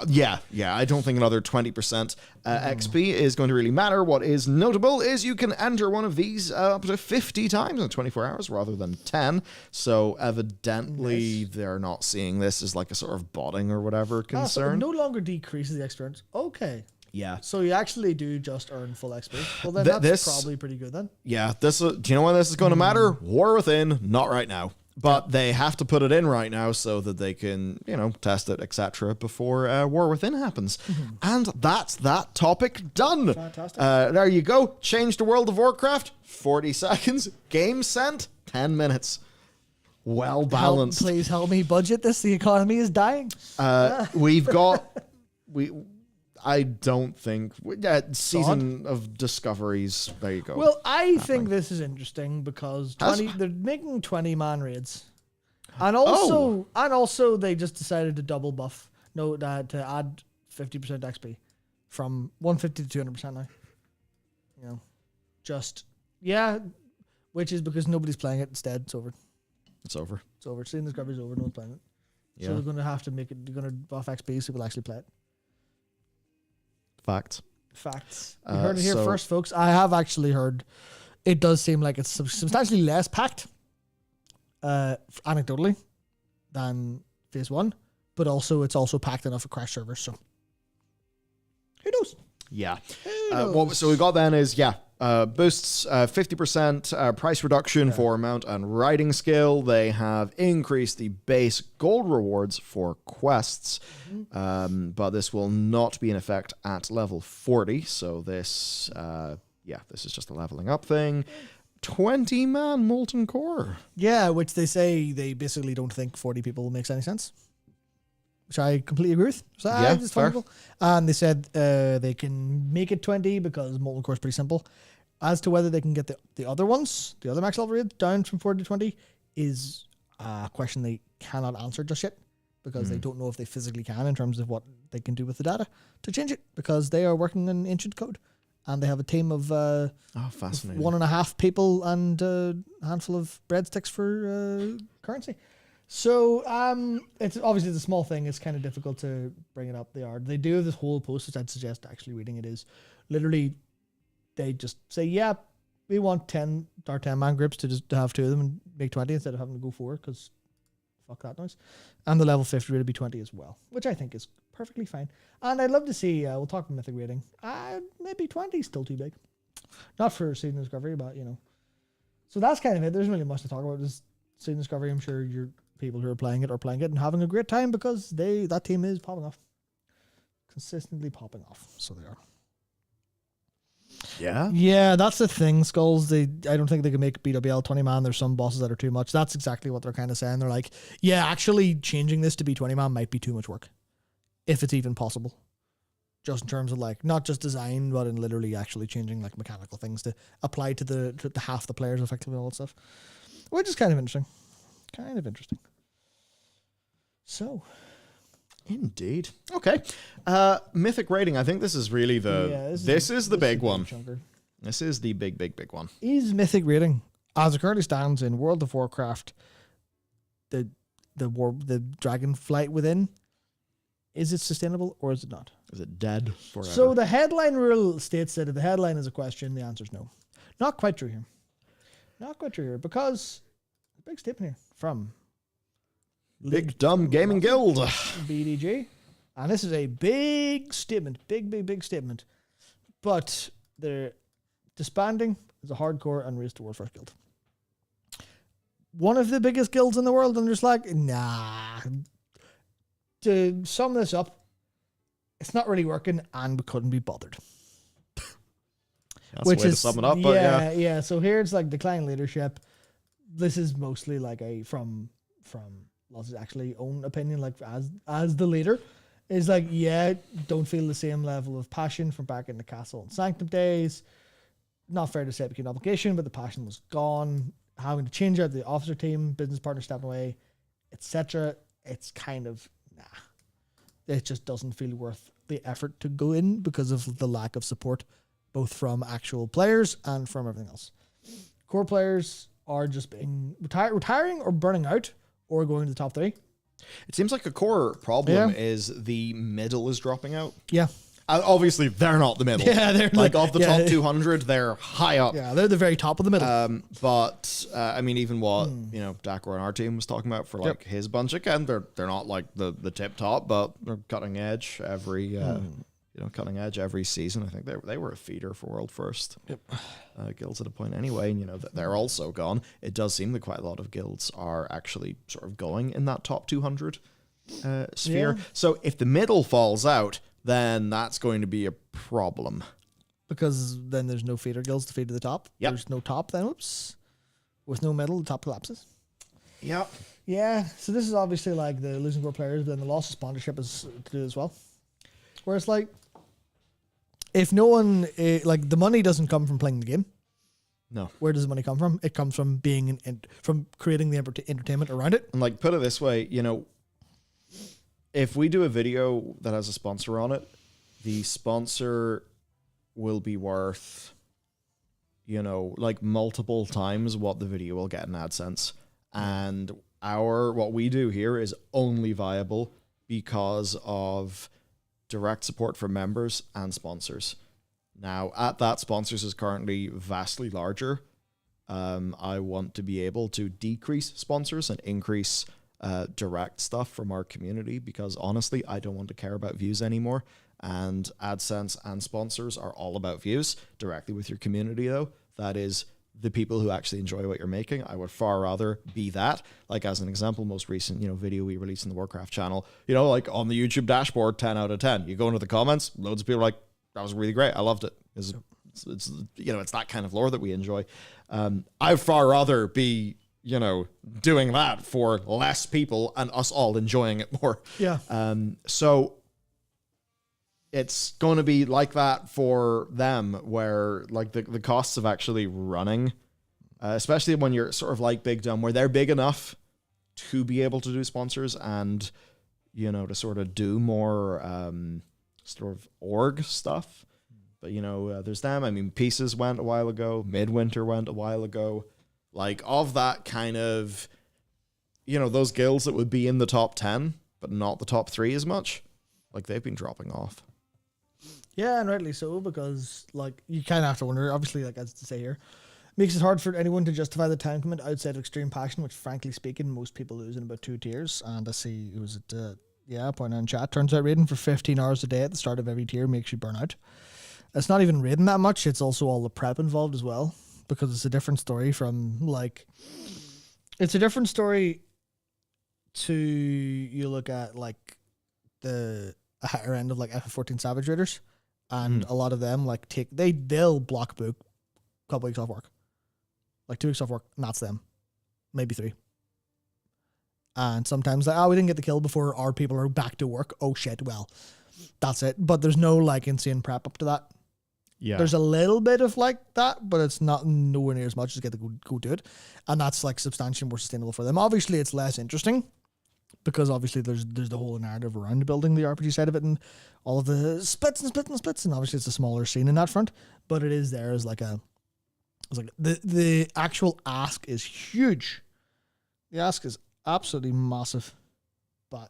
Speaker 1: Yeah. I don't think another 20% XP is going to really matter. What is notable is you can enter one of these up to 50 times in 24 hours rather than 10. So evidently they're not seeing this as like a sort of botting or whatever concern.
Speaker 2: So it no longer decreases the experience. Okay.
Speaker 1: Yeah.
Speaker 2: So you actually do just earn full XP. Well, then that's probably pretty good then.
Speaker 1: Yeah. Do you know when this is going to matter? War Within, not right now. But they have to put it in right now so that they can, test it, etc. before War Within happens. And that's that topic done.
Speaker 2: Fantastic.
Speaker 1: There you go. Change the world of Warcraft, 40 seconds. Game sent, 10 minutes. Well balanced.
Speaker 2: Please help me budget this. The economy is dying.
Speaker 1: We've got... I don't think... season of discoveries. There you go.
Speaker 2: Well, I think this is interesting because they're making 20-man raids. And also they just decided to double buff. No, to add 50% XP from 150 to 200% now. Which is because nobody's playing it instead. It's over.
Speaker 1: It's over.
Speaker 2: Seeing this garbage is over. No one's playing it.
Speaker 1: Yeah.
Speaker 2: So they're going to have to they're going to buff XP so people actually play it.
Speaker 1: Facts.
Speaker 2: You heard it here first, folks. I have actually heard it does seem like it's substantially less packed, anecdotally, than Phase 1, but also it's also packed enough for crash servers, so who knows?
Speaker 1: Yeah. So we got then is, boosts 50% price reduction for mount and riding skill. They have increased the base gold rewards for quests, but this will not be in effect at level 40. So this, this is just a leveling up thing. 20-man Molten Core.
Speaker 2: Yeah, which they say they basically don't think 40 people makes any sense. Which I completely agree with. So it's
Speaker 1: fair.
Speaker 2: wonderful. And they said they can make it 20 because Molten Core is pretty simple. As to whether they can get the other ones, the other max level raids down from 40 to 20 is a question they cannot answer just yet because they don't know if they physically can in terms of what they can do with the data to change it because they are working in ancient code and they have a team of
Speaker 1: fascinating.
Speaker 2: 1.5 people and a handful of breadsticks for currency. So it's obviously the small thing. It's kind of difficult to bring it up. They do have this whole post, which I'd suggest actually reading. It is literally they just say, we want 10 man groups to have 2 of them and make 20 instead of having to go 4 because fuck that noise. And the level 50 rated be 20 as well, which I think is perfectly fine. And I'd love to see, we'll talk about mythic rating. Maybe 20 is still too big. Not for Season Discovery, but you know. So that's kind of it. There's really much to talk about. This Season Discovery, I'm sure your people who are playing it and having a great time because that team is popping off. Consistently popping off. So they are. Yeah, that's the thing, Skulls. I don't think they can make BWL 20 man. There's some bosses that are too much. That's exactly what they're kind of saying. They're like, yeah, actually changing this to be 20 man might be too much work, if it's even possible. Just in terms of like not just design, but in literally actually changing like mechanical things to apply to the half the players effectively, all that stuff, which is kind of interesting. So.
Speaker 1: Indeed. Okay. Mythic rating. I think this is really this is the big one.
Speaker 2: Chunker.
Speaker 1: This is the big one.
Speaker 2: Is mythic rating, as it currently stands in World of Warcraft, the dragon flight within, is it sustainable or is it not?
Speaker 1: Is it dead forever?
Speaker 2: So the headline rule states that if the headline is a question, the answer is no. Not quite true here. Because a big statement here from
Speaker 1: Big Dumb Gaming Guild.
Speaker 2: BDG. And this is a big statement. Big statement. But they're disbanding as a hardcore and race to world first guild. One of the biggest guilds in the world, and just like, nah. To sum this up, it's not really working and we couldn't be bothered.
Speaker 1: That's the way to sum it up, but
Speaker 2: yeah. So here it's like decline leadership. This is mostly like from Lots' actually own opinion, like as the leader, is like, yeah, don't feel the same level of passion from back in the Castle and Sanctum days. Not fair to say it became an obligation, but the passion was gone. Having to change out the officer team, business partner stepping away, etc. It's kind of it just doesn't feel worth the effort to go in because of the lack of support, both from actual players and from everything else. Core players are just being retiring or burning out, or going to the top 3.
Speaker 1: It seems like a core problem is the middle is dropping out.
Speaker 2: Yeah.
Speaker 1: Obviously, they're not the middle.
Speaker 2: Yeah, they're
Speaker 1: like of the top 200, they're high up.
Speaker 2: Yeah, they're the very top of the middle.
Speaker 1: But I mean, even what Dakar and our team was talking about for like his bunch again, they're not like the tip top, but they're cutting edge every cutting edge every season. I think they were a feeder for world first. Guilds at a point anyway, and they're also gone. It does seem that quite a lot of guilds are actually sort of going in that top 200 sphere.
Speaker 2: Yeah.
Speaker 1: So if the middle falls out, then that's going to be a problem.
Speaker 2: Because then there's no feeder guilds to feed to the top.
Speaker 1: Yep.
Speaker 2: There's no top then, with no middle, the top collapses.
Speaker 1: Yep.
Speaker 2: Yeah, so this is obviously like the losing core players, but then the loss of sponsorship is to do as well. Where it's like, if no one, like the money doesn't come from playing the game.
Speaker 1: No.
Speaker 2: Where does the money come from? It comes from being from creating the entertainment around it.
Speaker 1: And like, put it this way, if we do a video that has a sponsor on it, the sponsor will be worth, like multiple times what the video will get in AdSense. And what we do here is only viable because of direct support from members and sponsors. Now, at that, sponsors is currently vastly larger. I want to be able to decrease sponsors and increase direct stuff from our community because honestly, I don't want to care about views anymore. And AdSense and sponsors are all about views directly with your community, though. That is the people who actually enjoy what you're making. I would far rather be that. Like as an example, most recent, video we released in the Warcraft channel, like on the YouTube dashboard, 10 out of 10. You go into the comments, loads of people are like, that was really great. I loved it. It's that kind of lore that we enjoy. I'd far rather be, doing that for less people and us all enjoying it more.
Speaker 2: Yeah.
Speaker 1: So it's going to be like that for them where like the costs of actually running, especially when you're sort of like Big Dumb, where they're big enough to be able to do sponsors and, to sort of do more sort of org stuff. But, there's them. I mean, Pieces went a while ago. Midwinter went a while ago. Like, of that kind of, those guilds that would be in the top 10, but not the top 3 as much, like, they've been dropping off.
Speaker 2: Yeah, and rightly so, because, like, you kind of have to wonder, obviously, like, as to say here, Makes it hard for anyone to justify the time commitment outside of extreme passion, which, frankly speaking, most people lose in about 2 tiers. And I see it was at point in chat. Turns out raiding for 15 hours a day at the start of every tier makes you burn out. It's not even raiding that much; it's also all the prep involved as well, because it's a different story from it's a different story to you look at like the higher end of like FF14 Savage Raiders, and a lot of them they'll block book a couple weeks off work. Like 2 weeks off work, and that's them. Maybe 3. And sometimes we didn't get the kill before our people are back to work. Oh shit, well, that's it. But there's no like insane prep up to that.
Speaker 1: Yeah.
Speaker 2: There's a little bit of like that, but it's not nowhere near as much as get to go do it. And that's like substantially more sustainable for them. Obviously it's less interesting because obviously there's the whole narrative around building the RPG side of it and all of the splits. And obviously it's a smaller scene in that front, but it is there as like the actual ask is huge. The ask is absolutely massive, but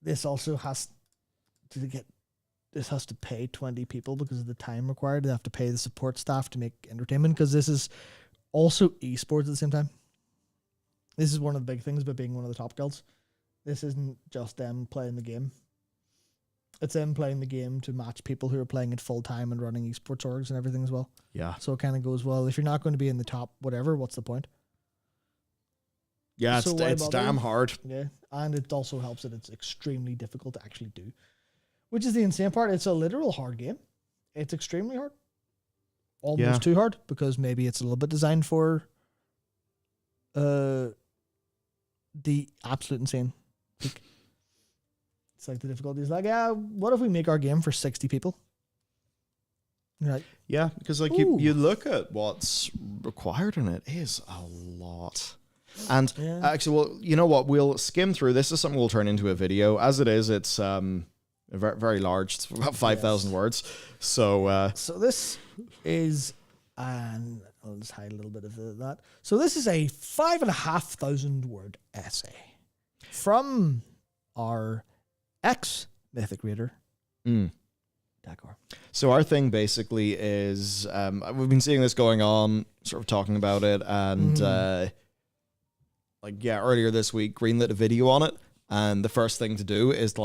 Speaker 2: this also has to pay 20 people because of the time required. They have to pay the support staff to make entertainment because this is also esports at the same time. This is one of the big things about being one of the top guilds. This isn't just them playing the game. It's them playing the game to match people who are playing it full time and running esports orgs and everything as well.
Speaker 1: Yeah.
Speaker 2: So it kind of goes, well, if you're not going to be in the top whatever, what's the point?
Speaker 1: Yeah,
Speaker 2: So
Speaker 1: it's
Speaker 2: bother?
Speaker 1: damn hard.
Speaker 2: Yeah, and it also helps that it's extremely difficult to actually do, which is the insane part. It's a literal hard game. It's extremely hard. Almost too hard, because maybe it's a little bit designed for the absolute insane peak. It's like the difficulty is like, what if we make our game for 60 people? Right.
Speaker 1: Yeah, because like you look at what's required in it is a lot. And actually, well, you know what? We'll skim through. This is something we'll turn into a video. As it is, it's very, very large. It's about 5,000 words. So
Speaker 2: this is, and I'll just hide a little bit of that. So this is a 5,500 word essay from our ex-Mythic Raider, Dakar.
Speaker 1: So our thing basically is, we've been seeing this going on, sort of talking about it, and earlier this week, greenlit a video on it, and the first thing to do is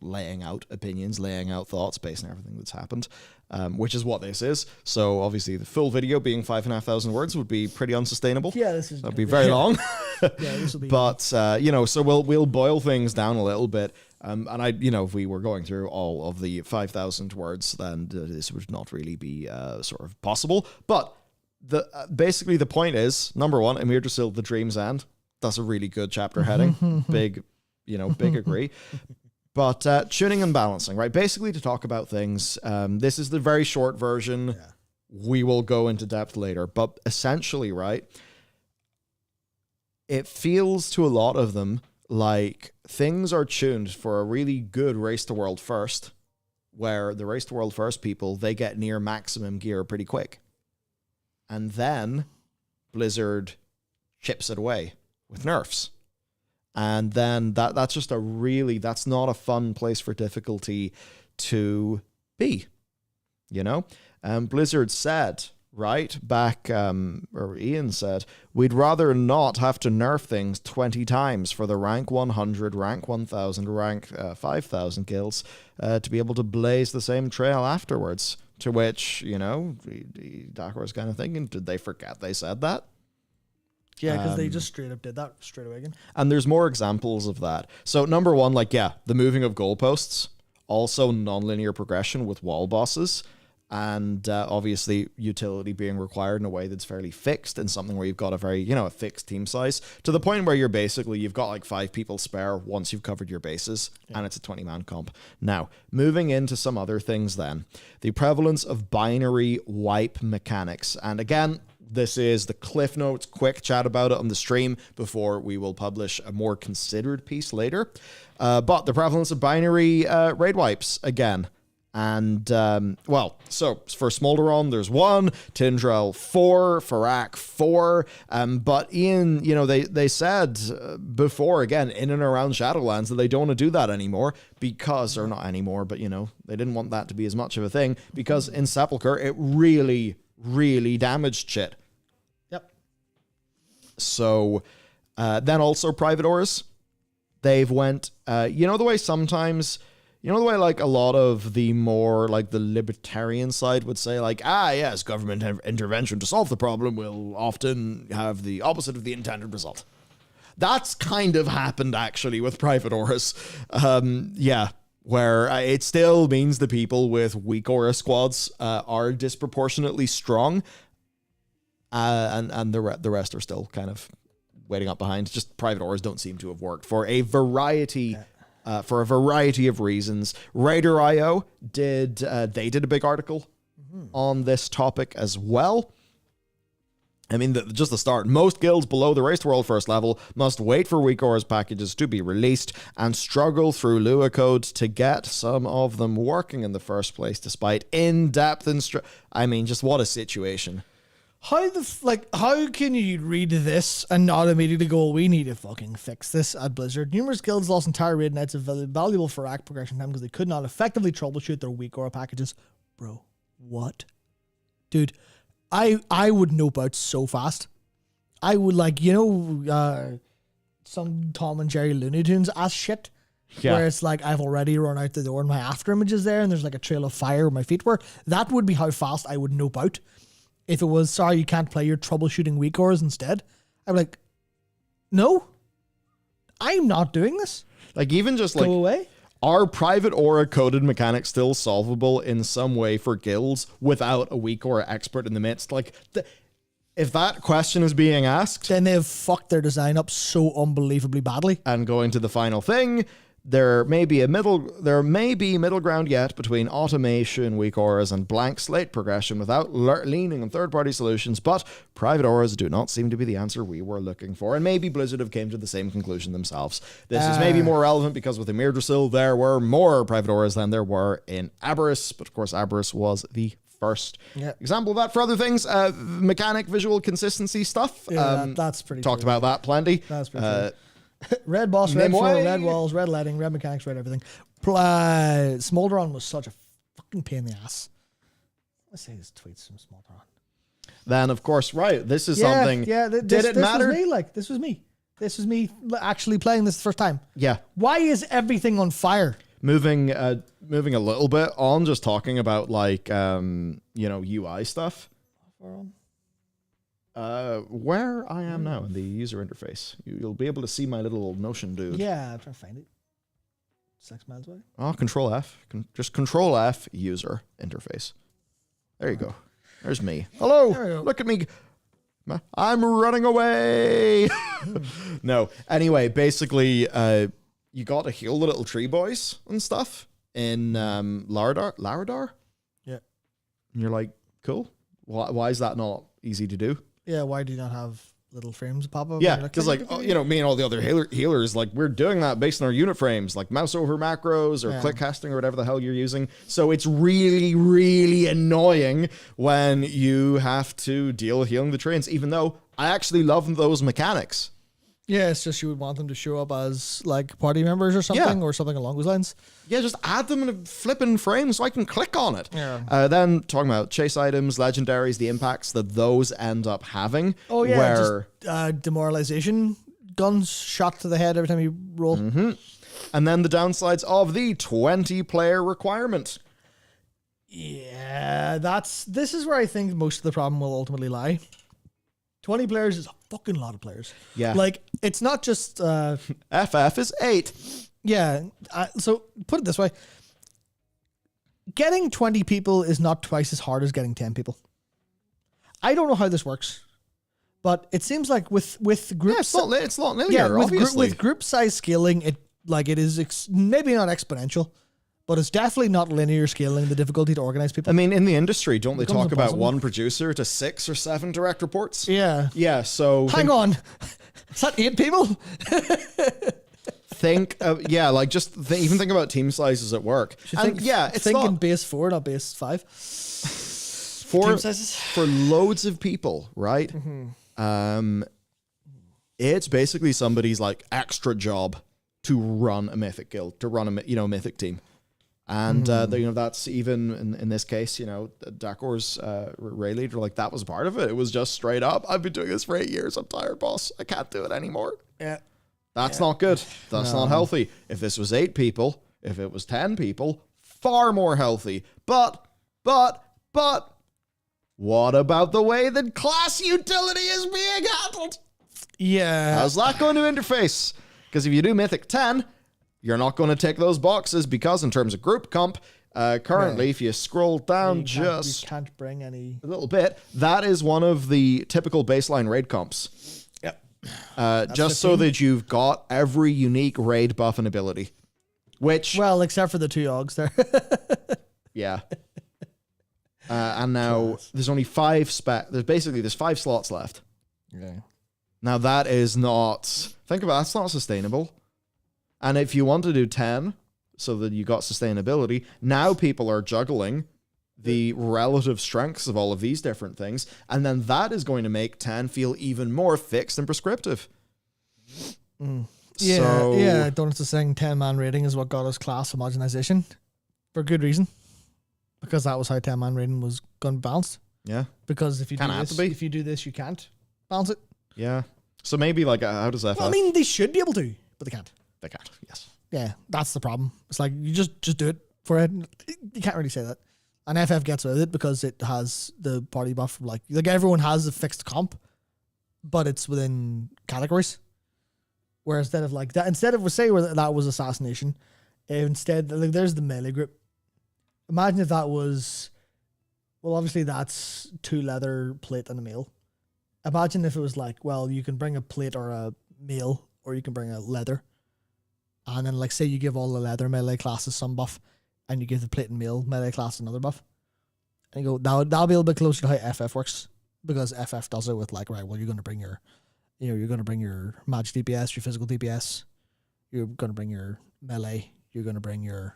Speaker 1: laying out opinions, laying out thoughts based on everything that's happened, which is what this is. So obviously the full video being 5,500 words would be pretty unsustainable.
Speaker 2: Yeah, that'd
Speaker 1: be very long.
Speaker 2: This will be.
Speaker 1: But so we'll boil things down a little bit. And if we were going through all of the 5,000 words, then this would not really be sort of possible. But basically the point is, number one, Amir Drasil, The Dream's End. That's a really good chapter heading. big agree. But tuning and balancing, right? Basically to talk about things. This is the very short version. Yeah. We will go into depth later. But essentially, right, it feels to a lot of them like things are tuned for a really good Race to World First, where the Race to World First people, they get near maximum gear pretty quick. And then Blizzard chips it away with nerfs. And then that's just that's not a fun place for difficulty to be, Blizzard said, right, back, or Ian said, we'd rather not have to nerf things 20 times for the rank 100, rank 1000, rank 5000 guilds to be able to blaze the same trail afterwards. To which, Dakar was kind of thinking, did they forget they said that?
Speaker 2: Yeah, because they just straight up did that straight away again.
Speaker 1: And there's more examples of that. So number one, the moving of goalposts, also non-linear progression with wall bosses, and obviously utility being required in a way that's fairly fixed and something where you've got a very, a fixed team size to the point where you've got like 5 people spare once you've covered your bases, and it's a 20-man comp. Now, moving into some other things then, the prevalence of binary wipe mechanics. And again, this is the Cliff Notes, quick chat about it on the stream before we will publish a more considered piece later. But the prevalence of binary raid wipes, again, And, so for Smolderon, there's 1, Tindrel 4, Farak 4, but Ian, they said before, again, in and around Shadowlands, that they don't want to do that anymore or not anymore, but, they didn't want that to be as much of a thing, because in Sepulchre, it really, really damaged shit.
Speaker 2: Yep.
Speaker 1: So, then also Private Auras, they've went, the way sometimes... the way, like, a lot of the more, like, the libertarian side would say, like, yes, government intervention to solve the problem will often have the opposite of the intended result. That's kind of happened, actually, with Private Auras. Where it still means the people with weak aura squads are disproportionately strong, and the rest are still kind of waiting up behind. Just Private Auras don't seem to have worked for a variety... of reasons. Raider.io did a big article on this topic as well. I mean, just the start. Most guilds below the Race to World first level must wait for weak auras packages to be released and struggle through Lua code to get some of them working in the first place, despite in-depth just what a situation.
Speaker 2: How can you read this and not immediately go, we need to fucking fix this at Blizzard? Numerous guilds lost entire raid nights of valuable Farak progression time because they could not effectively troubleshoot their weak aura packages. Bro, what? Dude, I would nope out so fast. I would some Tom and Jerry Looney Tunes ass shit. Yeah. Where it's like, I've already run out the door and my after image is there and there's like a trail of fire where my feet were. That would be how fast I would nope out. If it was, sorry, you can't play your troubleshooting weak auras instead, I'd be like, no, I'm not doing this.
Speaker 1: Like, even just
Speaker 2: Go away.
Speaker 1: Are private aura coded mechanics still solvable in some way for guilds without a weak aura expert in the midst? Like, if that question is being asked,
Speaker 2: then they've fucked their design up so unbelievably badly.
Speaker 1: And going to the final thing, there may be middle ground yet between automation, weak auras, and blank slate progression without leaning on third-party solutions, but private auras do not seem to be the answer we were looking for, and maybe Blizzard have came to the same conclusion themselves. This is maybe more relevant because with Emirdrasil, there were more private auras than there were in Aberrus, but of course Aberrus was the first example of that. For other things, mechanic, visual consistency stuff.
Speaker 2: Yeah, that's pretty
Speaker 1: Talked
Speaker 2: true.
Speaker 1: about that plenty.
Speaker 2: That's pretty true. Red boss, red floor, red walls, red lighting, red mechanics, red everything. Smolderon was such a fucking pain in the ass. Let's say his tweets from Smolderon.
Speaker 1: Then, of course, right, this is something.
Speaker 2: Yeah,
Speaker 1: did it matter?
Speaker 2: This was me. This was me actually playing this the first time.
Speaker 1: Yeah.
Speaker 2: Why is everything on fire?
Speaker 1: Moving a little bit on, just talking about UI stuff. Where I am now in the user interface, you'll be able to see my little Notion dude.
Speaker 2: Yeah, I'm trying to find it. 6 miles away.
Speaker 1: Oh, Control F. Just Control F user interface. There you go. There's me. Hello. Look at me. I'm running away. No. Anyway, basically, you got to heal the little tree boys and stuff in Laradar. Yeah. And you're like, cool. Why is that not easy to do?
Speaker 2: Yeah, why do you not have little frames pop up?
Speaker 1: Yeah, because me and all the other healers, like, we're doing that based on our unit frames, like mouse over macros or click casting or whatever the hell you're using. So it's really, really annoying when you have to deal with healing the trains, even though I actually love those mechanics.
Speaker 2: Yeah, it's just you would want them to show up as like party members or something, or something along those lines.
Speaker 1: Yeah, just add them in a flipping frame so I can click on it.
Speaker 2: Yeah.
Speaker 1: Then talking about chase items, legendaries, the impacts that those end up having.
Speaker 2: Oh yeah,
Speaker 1: where
Speaker 2: just demoralization, guns shot to the head every time you roll.
Speaker 1: Mm-hmm. And then the downsides of the 20-player requirement.
Speaker 2: Yeah, this is where I think most of the problem will ultimately lie. 20 players is a fucking lot of players.
Speaker 1: Yeah.
Speaker 2: Like, it's not just...
Speaker 1: FF is 8.
Speaker 2: Yeah. So, put it this way. Getting 20 people is not twice as hard as getting 10 people. I don't know how this works, but it seems like with groups...
Speaker 1: Yeah, it's not linear, obviously.
Speaker 2: With group size scaling, it is maybe not exponential, but it's definitely not linear scaling the difficulty to organize people.
Speaker 1: I mean, in the industry, don't they talk about one producer to 6 or 7 direct reports?
Speaker 2: Yeah.
Speaker 1: Yeah, so...
Speaker 2: Hang on. Is that 8 people?
Speaker 1: think of, like just even think about team sizes at work. And it's
Speaker 2: thinking
Speaker 1: not
Speaker 2: base 4, not base 5.
Speaker 1: for
Speaker 2: Team sizes.
Speaker 1: for loads of people, right? It's basically somebody's like extra job to run a mythic guild, to run a mythic team. And that's even in this case, Dakor's Ray Leader, like that was part of it. It was just straight up, I've been doing this for 8 years. I'm tired, boss. I can't do it anymore.
Speaker 2: Yeah.
Speaker 1: That's not good. That's not healthy. If this was 8 people, if it was 10 people, far more healthy. But what about the way that class utility is being handled?
Speaker 2: Yeah.
Speaker 1: How's that going to interface? Because if you do Mythic 10, you're not going to tick those boxes because in terms of group comp, currently, if you scroll down
Speaker 2: you can't bring any...
Speaker 1: a little bit, that is one of the typical baseline raid comps.
Speaker 2: Yep.
Speaker 1: Just so that you've got every unique raid buff and ability. Which...
Speaker 2: Well, except for the 2 Yogs there.
Speaker 1: Yeah. And now there's only 5 there's 5 slots left.
Speaker 2: Okay.
Speaker 1: Now that is not... Think about it, that's not sustainable. And if you want to do 10 so that you got sustainability, now people are juggling the relative strengths of all of these different things. And then that is going to make 10 feel even more fixed and prescriptive.
Speaker 2: Yeah, Donuts is saying 10-man rating is what got us class homogenization. For good reason. Because that was how 10-man rating was going to be balanced.
Speaker 1: Yeah.
Speaker 2: Because if you do this, you can't balance it.
Speaker 1: Yeah. So maybe how does that...
Speaker 2: Well, I mean, they should be able to, but they can't.
Speaker 1: They can't, yes.
Speaker 2: Yeah, that's the problem. It's like, you just do it for it. You can't really say that. And FF gets with it because it has the party buff. Like everyone has a fixed comp, but it's within categories. Where instead of that was assassination, instead, like, there's the melee group. Imagine if that was, well, obviously that's 2 leather, plate, and a mail. Imagine if it was like, well, you can bring a plate or a mail, or you can bring a leather. And then, like, say you give all the leather melee classes some buff, and you give the plate and mail melee class another buff. And you go, that'll be a little bit closer to how FF works, because FF does it with like, right, well, you're going to bring your magic DPS, your physical DPS, you're going to bring your melee, you're going to bring your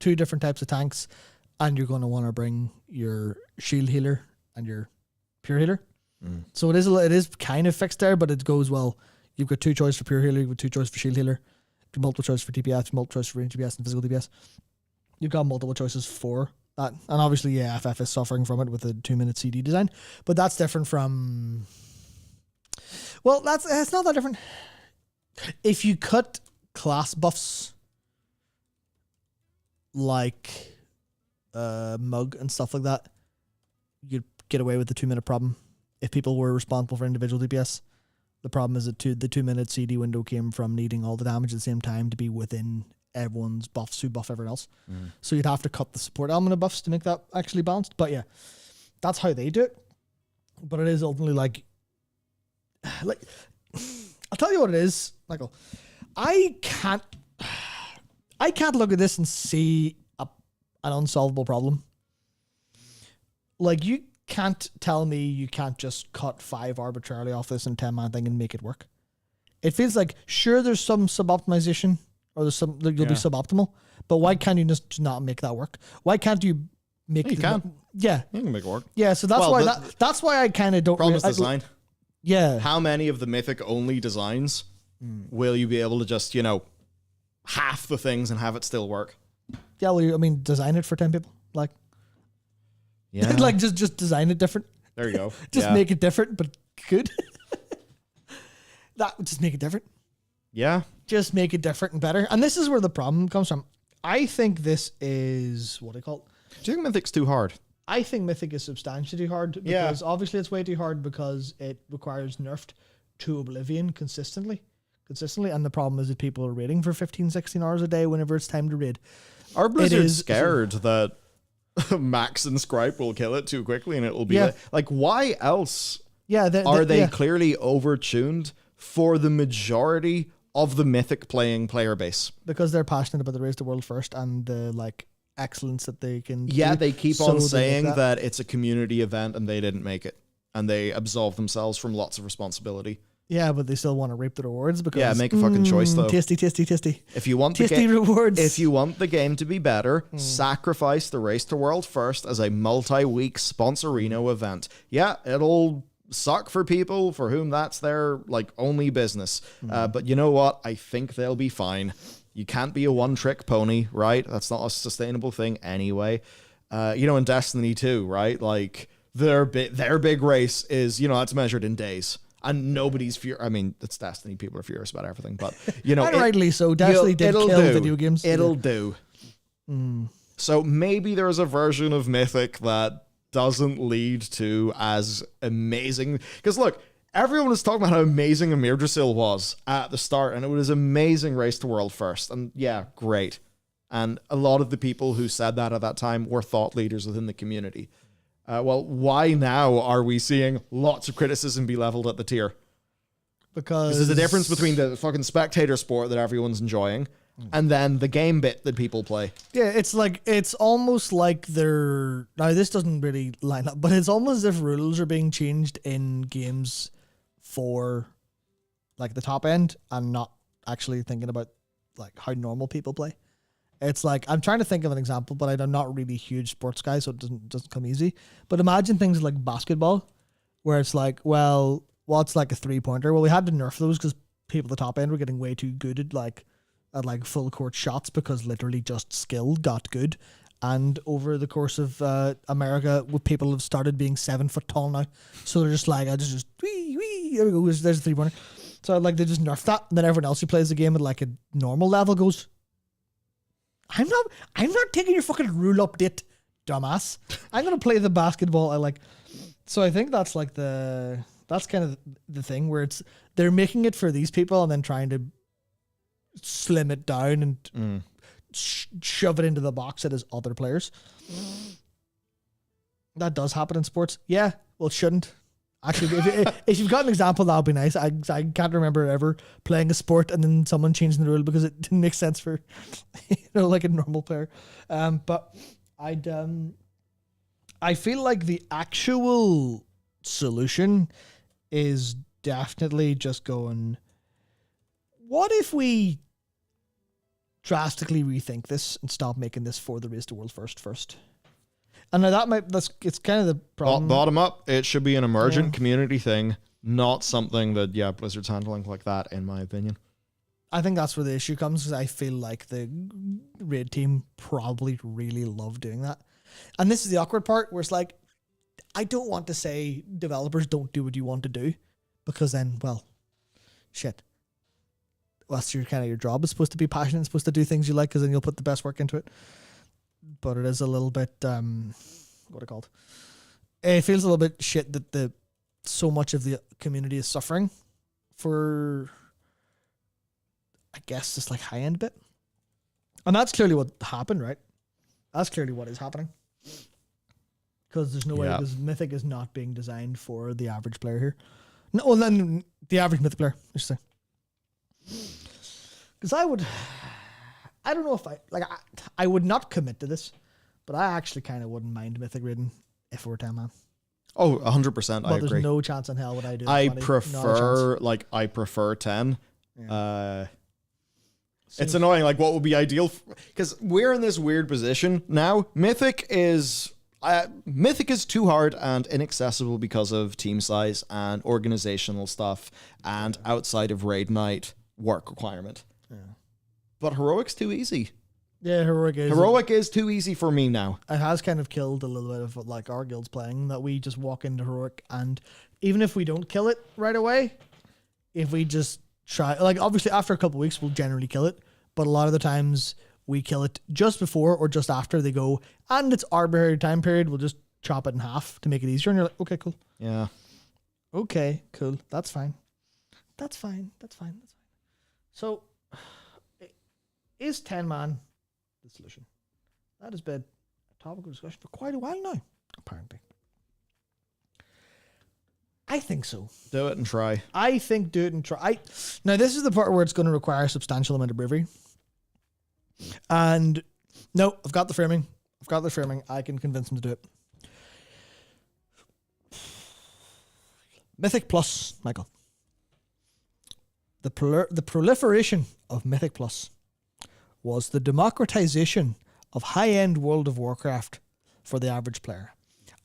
Speaker 2: 2 different types of tanks, and you're going to want to bring your shield healer and your pure healer. So it is kind of fixed there, but it goes, well, you've got 2 choices for pure healer, you've got 2 choices for shield healer, multiple choices for DPS, multiple choices for range DPS and physical DPS. You've got multiple choices for that. And obviously, yeah, FF is suffering from it with the 2-minute CD design, but that's different from... Well, it's not that different. If you cut class buffs like Mug and stuff like that, you'd get away with the 2-minute problem. If people were responsible for individual DPS, the problem is that the 2-minute CD window came from needing all the damage at the same time to be within everyone's buffs who buff everyone else. So you'd have to cut the support element of buffs to make that actually balanced. But yeah, that's how they do it. But it is ultimately like I'll tell you what it is, Michael. I can't look at this and see an unsolvable problem. Like, you can't tell me you can't just cut 5 arbitrarily off this and 10-man thing and make it work. It feels like, sure, there's some sub-optimization, or you'll be suboptimal, but why can't you just not make that work? Why can't you make
Speaker 1: You can.
Speaker 2: Yeah.
Speaker 1: You can make it work.
Speaker 2: Yeah, so that's why I kind of don't...
Speaker 1: Problem is design.
Speaker 2: Yeah.
Speaker 1: How many of the Mythic-only designs will you be able to just, half the things and have it still work?
Speaker 2: Yeah, well, design it for 10 people. Like,
Speaker 1: yeah.
Speaker 2: like just design it different.
Speaker 1: There you go.
Speaker 2: Just make it different, but good. That would just make it different.
Speaker 1: Yeah.
Speaker 2: Just make it different and better. And this is where the problem comes from. I think this is, what do you call it?
Speaker 1: Do you think Mythic's too hard?
Speaker 2: I think Mythic is substantially too hard, because obviously it's way too hard because it requires nerfed to Oblivion consistently. And the problem is that people are raiding for 15, 16 hours a day whenever it's time to raid.
Speaker 1: Are Blizzard scared that Max and Scripe will kill it too quickly and it will be like why else are they clearly overtuned for the majority of the Mythic playing player base?
Speaker 2: Because they're passionate about the Raise the World First and the excellence that they can do.
Speaker 1: They keep on saying that it's a community event and they didn't make it, and they absolve themselves from lots of responsibility.
Speaker 2: Yeah, but they still want to reap the rewards because
Speaker 1: Yeah, make a fucking choice though.
Speaker 2: Tasty.
Speaker 1: If you want
Speaker 2: Tasty rewards.
Speaker 1: if you want the game to be better, sacrifice the Race to World First as a multi-week sponsorino event. Yeah, it'll suck for people for whom that's their like only business. But you know what? I think they'll be fine. You can't be a one-trick pony, right? That's not a sustainable thing anyway. In Destiny 2, right? Like their big race is, that's measured in days. And nobody's I mean, it's Destiny. People are furious about everything, but
Speaker 2: and rightly so. Destiny did kill video games.
Speaker 1: It'll do. So maybe there's a version of Mythic that doesn't lead to as amazing. Because look, everyone was talking about how amazing Amirdrasil was at the start, and it was amazing Race to World First. And yeah, great. And a lot of the people who said that at that time were thought leaders within the community. Well, why now are we seeing lots of criticism be leveled at the tier?
Speaker 2: Because
Speaker 1: there's a difference between the fucking spectator sport that everyone's enjoying and then the game bit that people play.
Speaker 2: Yeah, it's almost like now this doesn't really line up, but it's almost as if rules are being changed in games for like the top end and not actually thinking about like how normal people play. It's like, I'm trying to think of an example, but I'm not really a huge sports guy, so it doesn't come easy. But imagine things like basketball, where it's like, well, what's like a 3-pointer? Well, we had to nerf those because people at the top end were getting way too good at full court shots because literally just skill got good. And over the course of America, people have started being 7 foot tall now, so they're just like, I just wee, there we go. There's a 3-pointer. So like they just nerf that, and then everyone else who plays the game at like a normal level goes, I'm not taking your fucking rule update, dumbass. I'm gonna play the basketball I like. So I think that's like that's kind of the thing where they're making it for these people and then trying to slim it down and shove it into the box that is other players. That does happen in sports. Yeah, well, it shouldn't. Actually, if you've got an example, that would be nice. I can't remember ever playing a sport and then someone changing the rule because it didn't make sense for, like a normal player. But I feel like the actual solution is definitely just going, what if we drastically rethink this and stop making this for the Race to World First? And now it's kind of the problem.
Speaker 1: Bottom up, it should be an emergent community thing, not something that, Blizzard's handling like that, in my opinion.
Speaker 2: I think that's where the issue comes, because I feel like the raid team probably really love doing that. And this is the awkward part, where it's like, I don't want to say developers don't do what you want to do, because then, well, shit. Well, that's your job is supposed to be passionate, it's supposed to do things you like, because then you'll put the best work into it. But it is a little bit, what it called? It feels a little bit shit that so much of the community is suffering for, I guess, this like high end bit. And that's clearly what happened, right? That's clearly what is happening. Because there's no way, because Mythic is not being designed for the average player here. No, well, then the average Mythic player, I should say. Because I don't know if I would not commit to this, but I actually kind of wouldn't mind Mythic raiding if it were 10 man.
Speaker 1: Oh, 100%. I agree.
Speaker 2: There's no chance in hell would I do.
Speaker 1: I prefer 10.
Speaker 2: Yeah.
Speaker 1: It's annoying. Like, what would be ideal? Because we're in this weird position now. Mythic is too hard and inaccessible because of team size and organizational stuff and outside of raid night work requirement.
Speaker 2: Yeah.
Speaker 1: But Heroic's too easy.
Speaker 2: Yeah,
Speaker 1: Heroic is too easy for me now.
Speaker 2: It has kind of killed a little bit of like our guild's playing, that we just walk into Heroic, and even if we don't kill it right away, if we just try, like obviously after a couple of weeks we'll generally kill it, but a lot of the times we kill it just before or just after they go, and it's arbitrary time period, we'll just chop it in half to make it easier, and you're like, okay, cool.
Speaker 1: Yeah.
Speaker 2: Okay, cool. That's fine. So, is 10 man the solution? That has been a topic of discussion for quite a while now, apparently. I think so.
Speaker 1: Do it and try.
Speaker 2: I think do it and try. Now, this is the part where it's going to require a substantial amount of bravery. And, no, I've got the framing. I can convince him to do it. Mythic plus, Michael. The proliferation of Mythic Plus was the democratization of high-end World of Warcraft for the average player.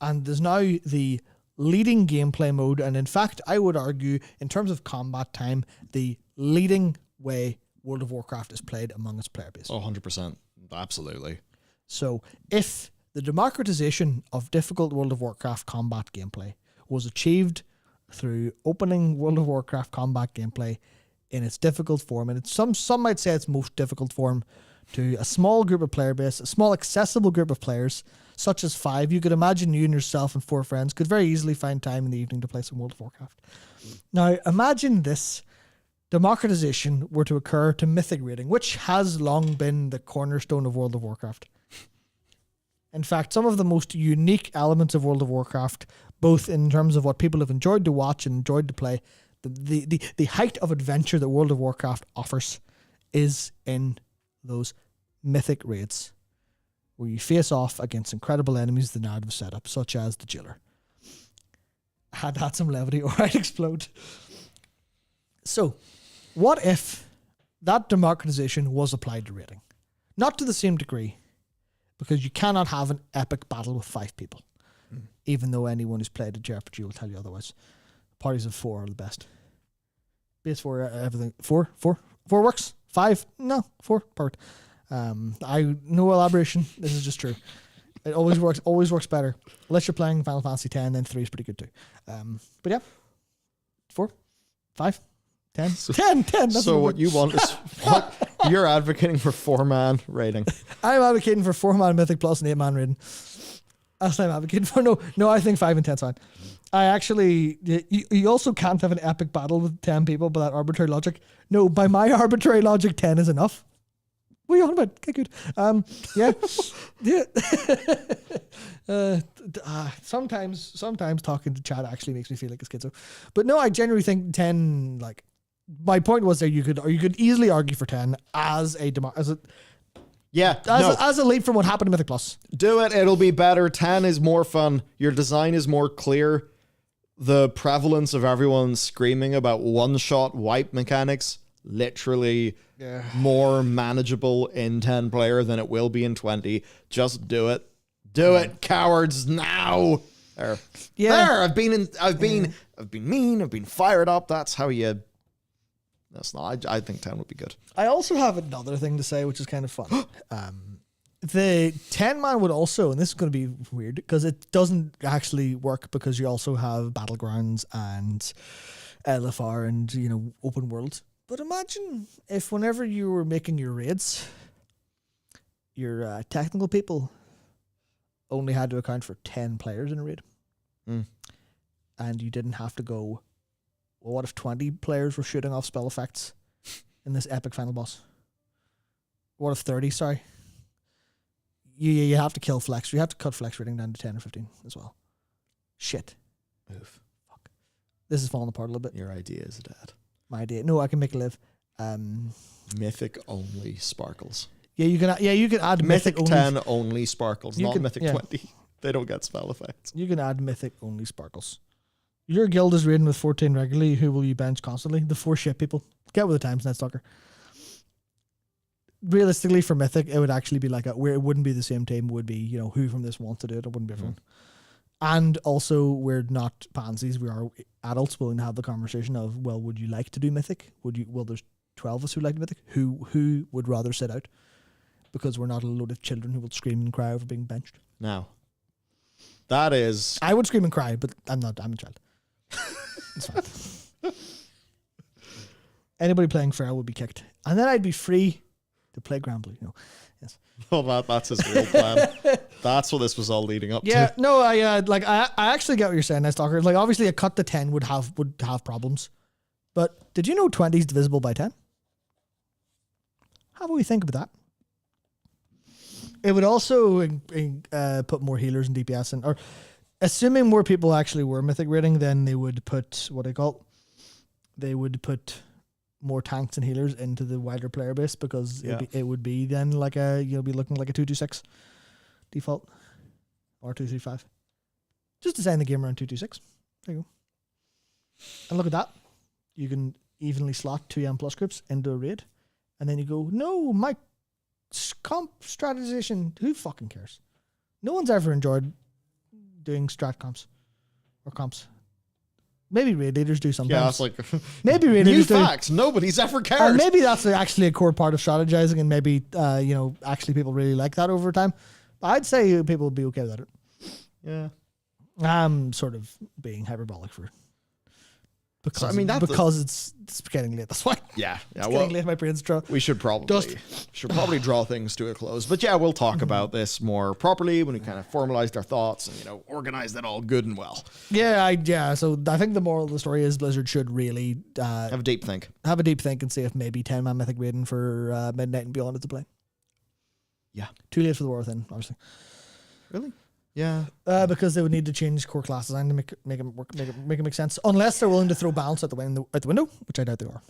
Speaker 2: And there's now the leading gameplay mode, and in fact, I would argue, in terms of combat time, the leading way World of Warcraft is played among its player base.
Speaker 1: 100%. Absolutely.
Speaker 2: So, if the democratization of difficult World of Warcraft combat gameplay was achieved through opening World of Warcraft combat gameplay in its difficult form, and some might say its most difficult form, to a small group of player base, a small accessible group of players, such as 5. You could imagine you and yourself and 4 friends could very easily find time in the evening to play some World of Warcraft. Now, imagine this democratization were to occur to Mythic rating, which has long been the cornerstone of World of Warcraft. In fact, some of the most unique elements of World of Warcraft, both in terms of what people have enjoyed to watch and enjoyed to play, the height of adventure that World of Warcraft offers is in those Mythic raids, where you face off against incredible enemies the narrative setup, such as the Jailer. Had some levity or I'd explode. So, what if that democratization was applied to raiding? Not to the same degree, because you cannot have an epic battle with 5 people, even though anyone who's played a JRPG will tell you otherwise. Parties of 4 are the best. Base 4, everything. 4 works. 5, no, 4, perfect. I no elaboration. This is just true. It always works better. Unless you're playing Final Fantasy 10, then 3 is pretty good too. But yeah, 4, 5, 10, 10. That's
Speaker 1: So what you want is what you're advocating for 4-man rating.
Speaker 2: I'm advocating for 4-man Mythic Plus and 8-man rating. That's what I'm advocating for. No, I think 5 and 10's fine. I actually, you also can't have an epic battle with 10 people by that arbitrary logic. No, by my arbitrary logic, 10 is enough. What are you on about? Okay, good. Yeah. Yeah. Sometimes talking to chat actually makes me feel like a schizo. But no, I genuinely think 10, like, my point was that you could easily argue for 10 as a leap from what happened in Mythic Plus.
Speaker 1: Do it. It'll be better. 10 is more fun. Your design is more clear. The prevalence of everyone screaming about one-shot wipe mechanics, literally more manageable in 10 player than it will be in 20. Just do it. Do it, cowards, now. There.
Speaker 2: Yeah.
Speaker 1: There. I've been mean. I've been fired up. That's how you. That's not. I think 10 would be good.
Speaker 2: I also have another thing to say, which is kind of fun. The 10-man would also, and this is going to be weird because it doesn't actually work because you also have Battlegrounds and LFR and, open world. But imagine if whenever you were making your raids, your technical people only had to account for 10 players in a raid. And you didn't have to go, well, what if 20 players were shooting off spell effects in this epic final boss? What if 30, sorry? You have to kill flex. You have to cut flex rating down to 10 or 15 as well. Shit.
Speaker 1: Move.
Speaker 2: Fuck. This is falling apart a little bit.
Speaker 1: Your idea is dead.
Speaker 2: My idea. No, I can make it live.
Speaker 1: Mythic only sparkles.
Speaker 2: Yeah, you can add
Speaker 1: Mythic
Speaker 2: mythic
Speaker 1: 10 only sparkles, not Mythic
Speaker 2: 20.
Speaker 1: 20. They don't get spell effects.
Speaker 2: You can add mythic only sparkles. Your guild is raiding with 14 regularly. Who will you bench constantly? The 4 shit people. Get with the times, Netstalker. Realistically, for mythic, it would actually be like where it wouldn't be the same team. It would be who from this wants to do it. It wouldn't be everyone. And also, we're not pansies. We are adults willing to have the conversation of, well, would you like to do mythic? Well, there's 12 of us who like mythic. Who would rather sit out? Because we're not a load of children who will scream and cry over being benched.
Speaker 1: Now, that is...
Speaker 2: I would scream and cry, but I'm not. I'm a child. It's fine. Anybody playing Feral would be kicked. And then I'd be free to play Granblue. Yes.
Speaker 1: Well, that's his real plan. That's what this was all leading up to.
Speaker 2: Yeah, no, I actually get what you're saying, Netstalker. Like, obviously, a cut to 10 would have problems. But did you know 20 is divisible by 10? How about we think about that? It would also put more healers and DPS in, or assuming more people actually were mythic rating, then they would put they would put more tanks and healers into the wider player base because it would be then like you'll be looking like a 226 default or 235. Just design the game around 226. There you go. And look at that. You can evenly slot 2 M plus groups into a raid, and then you go, no, my comp strategization. Who fucking cares? No one's ever enjoyed doing strat comps or comps. Maybe raid leaders do sometimes.
Speaker 1: Yeah, that's like
Speaker 2: maybe raid
Speaker 1: new
Speaker 2: leaders do.
Speaker 1: facts. Nobody's ever
Speaker 2: Or
Speaker 1: cared.
Speaker 2: maybe that's actually a core part of strategizing, and maybe actually people really like that over time. But I'd say people would be okay with it.
Speaker 1: Yeah.
Speaker 2: I'm sort of being hyperbolic because it's getting late. That's why.
Speaker 1: Yeah.
Speaker 2: It's getting late. My brain's
Speaker 1: we should probably draw things to a close. But yeah, we'll talk about this more properly when we kind of formalized our thoughts and organized it all good and well.
Speaker 2: Yeah. So I think the moral of the story is Blizzard should really
Speaker 1: Have a deep think.
Speaker 2: And see if maybe 10-man Mythic Raiden for Midnight and Beyond is the play.
Speaker 1: Yeah.
Speaker 2: Too late for the War Within, obviously.
Speaker 1: Really? Yeah.
Speaker 2: Because they would need to change core class design to make it work, make it make sense. Unless they're willing to throw balance out the window, which I doubt they are.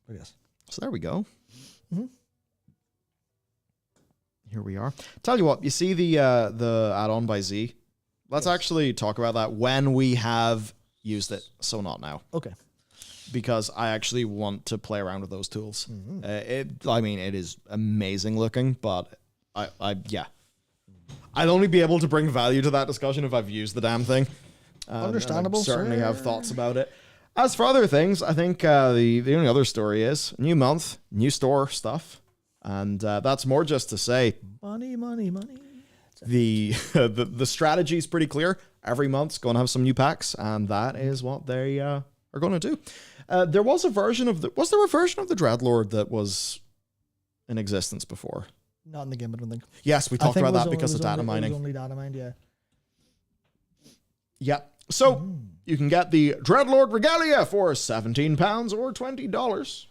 Speaker 2: But yes.
Speaker 1: So there we go.
Speaker 2: Mm-hmm.
Speaker 1: Here we are. Tell you what, you see the add-on by Z? Let's actually talk about that when we have used it. So not now.
Speaker 2: Okay.
Speaker 1: Because I actually want to play around with those tools.
Speaker 2: Mm-hmm.
Speaker 1: It is amazing looking, but I'd only be able to bring value to that discussion if I've used the damn thing.
Speaker 2: Understandable.
Speaker 1: I certainly have thoughts about it. As for other things, I think the only other story is new month, new store stuff, and that's more just to say
Speaker 2: money.
Speaker 1: The strategy is pretty clear. Every month's going to have some new packs, and that is what they are going to do. There was a version of the Dreadlord that was in existence before?
Speaker 2: Not in the game, I don't think.
Speaker 1: Yes, we talked about that because of data mining.
Speaker 2: It was only data mined, yeah.
Speaker 1: Yeah. So you can get the Dreadlord Regalia for £17 or $20.
Speaker 2: Is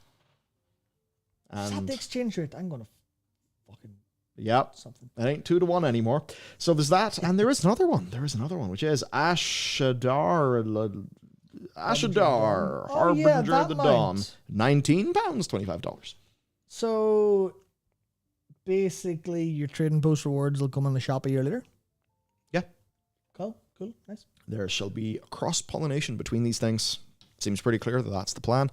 Speaker 2: that the exchange rate? I'm gonna fucking something.
Speaker 1: It ain't 2 to 1 anymore. So there's that, and there is another one. which is Ashadar, Harbinger of the Dawn. £19, $25.
Speaker 2: So basically, your trading post rewards will come in the shop a year later.
Speaker 1: Yeah.
Speaker 2: Cool, nice.
Speaker 1: There shall be cross-pollination between these things. Seems pretty clear that that's the plan.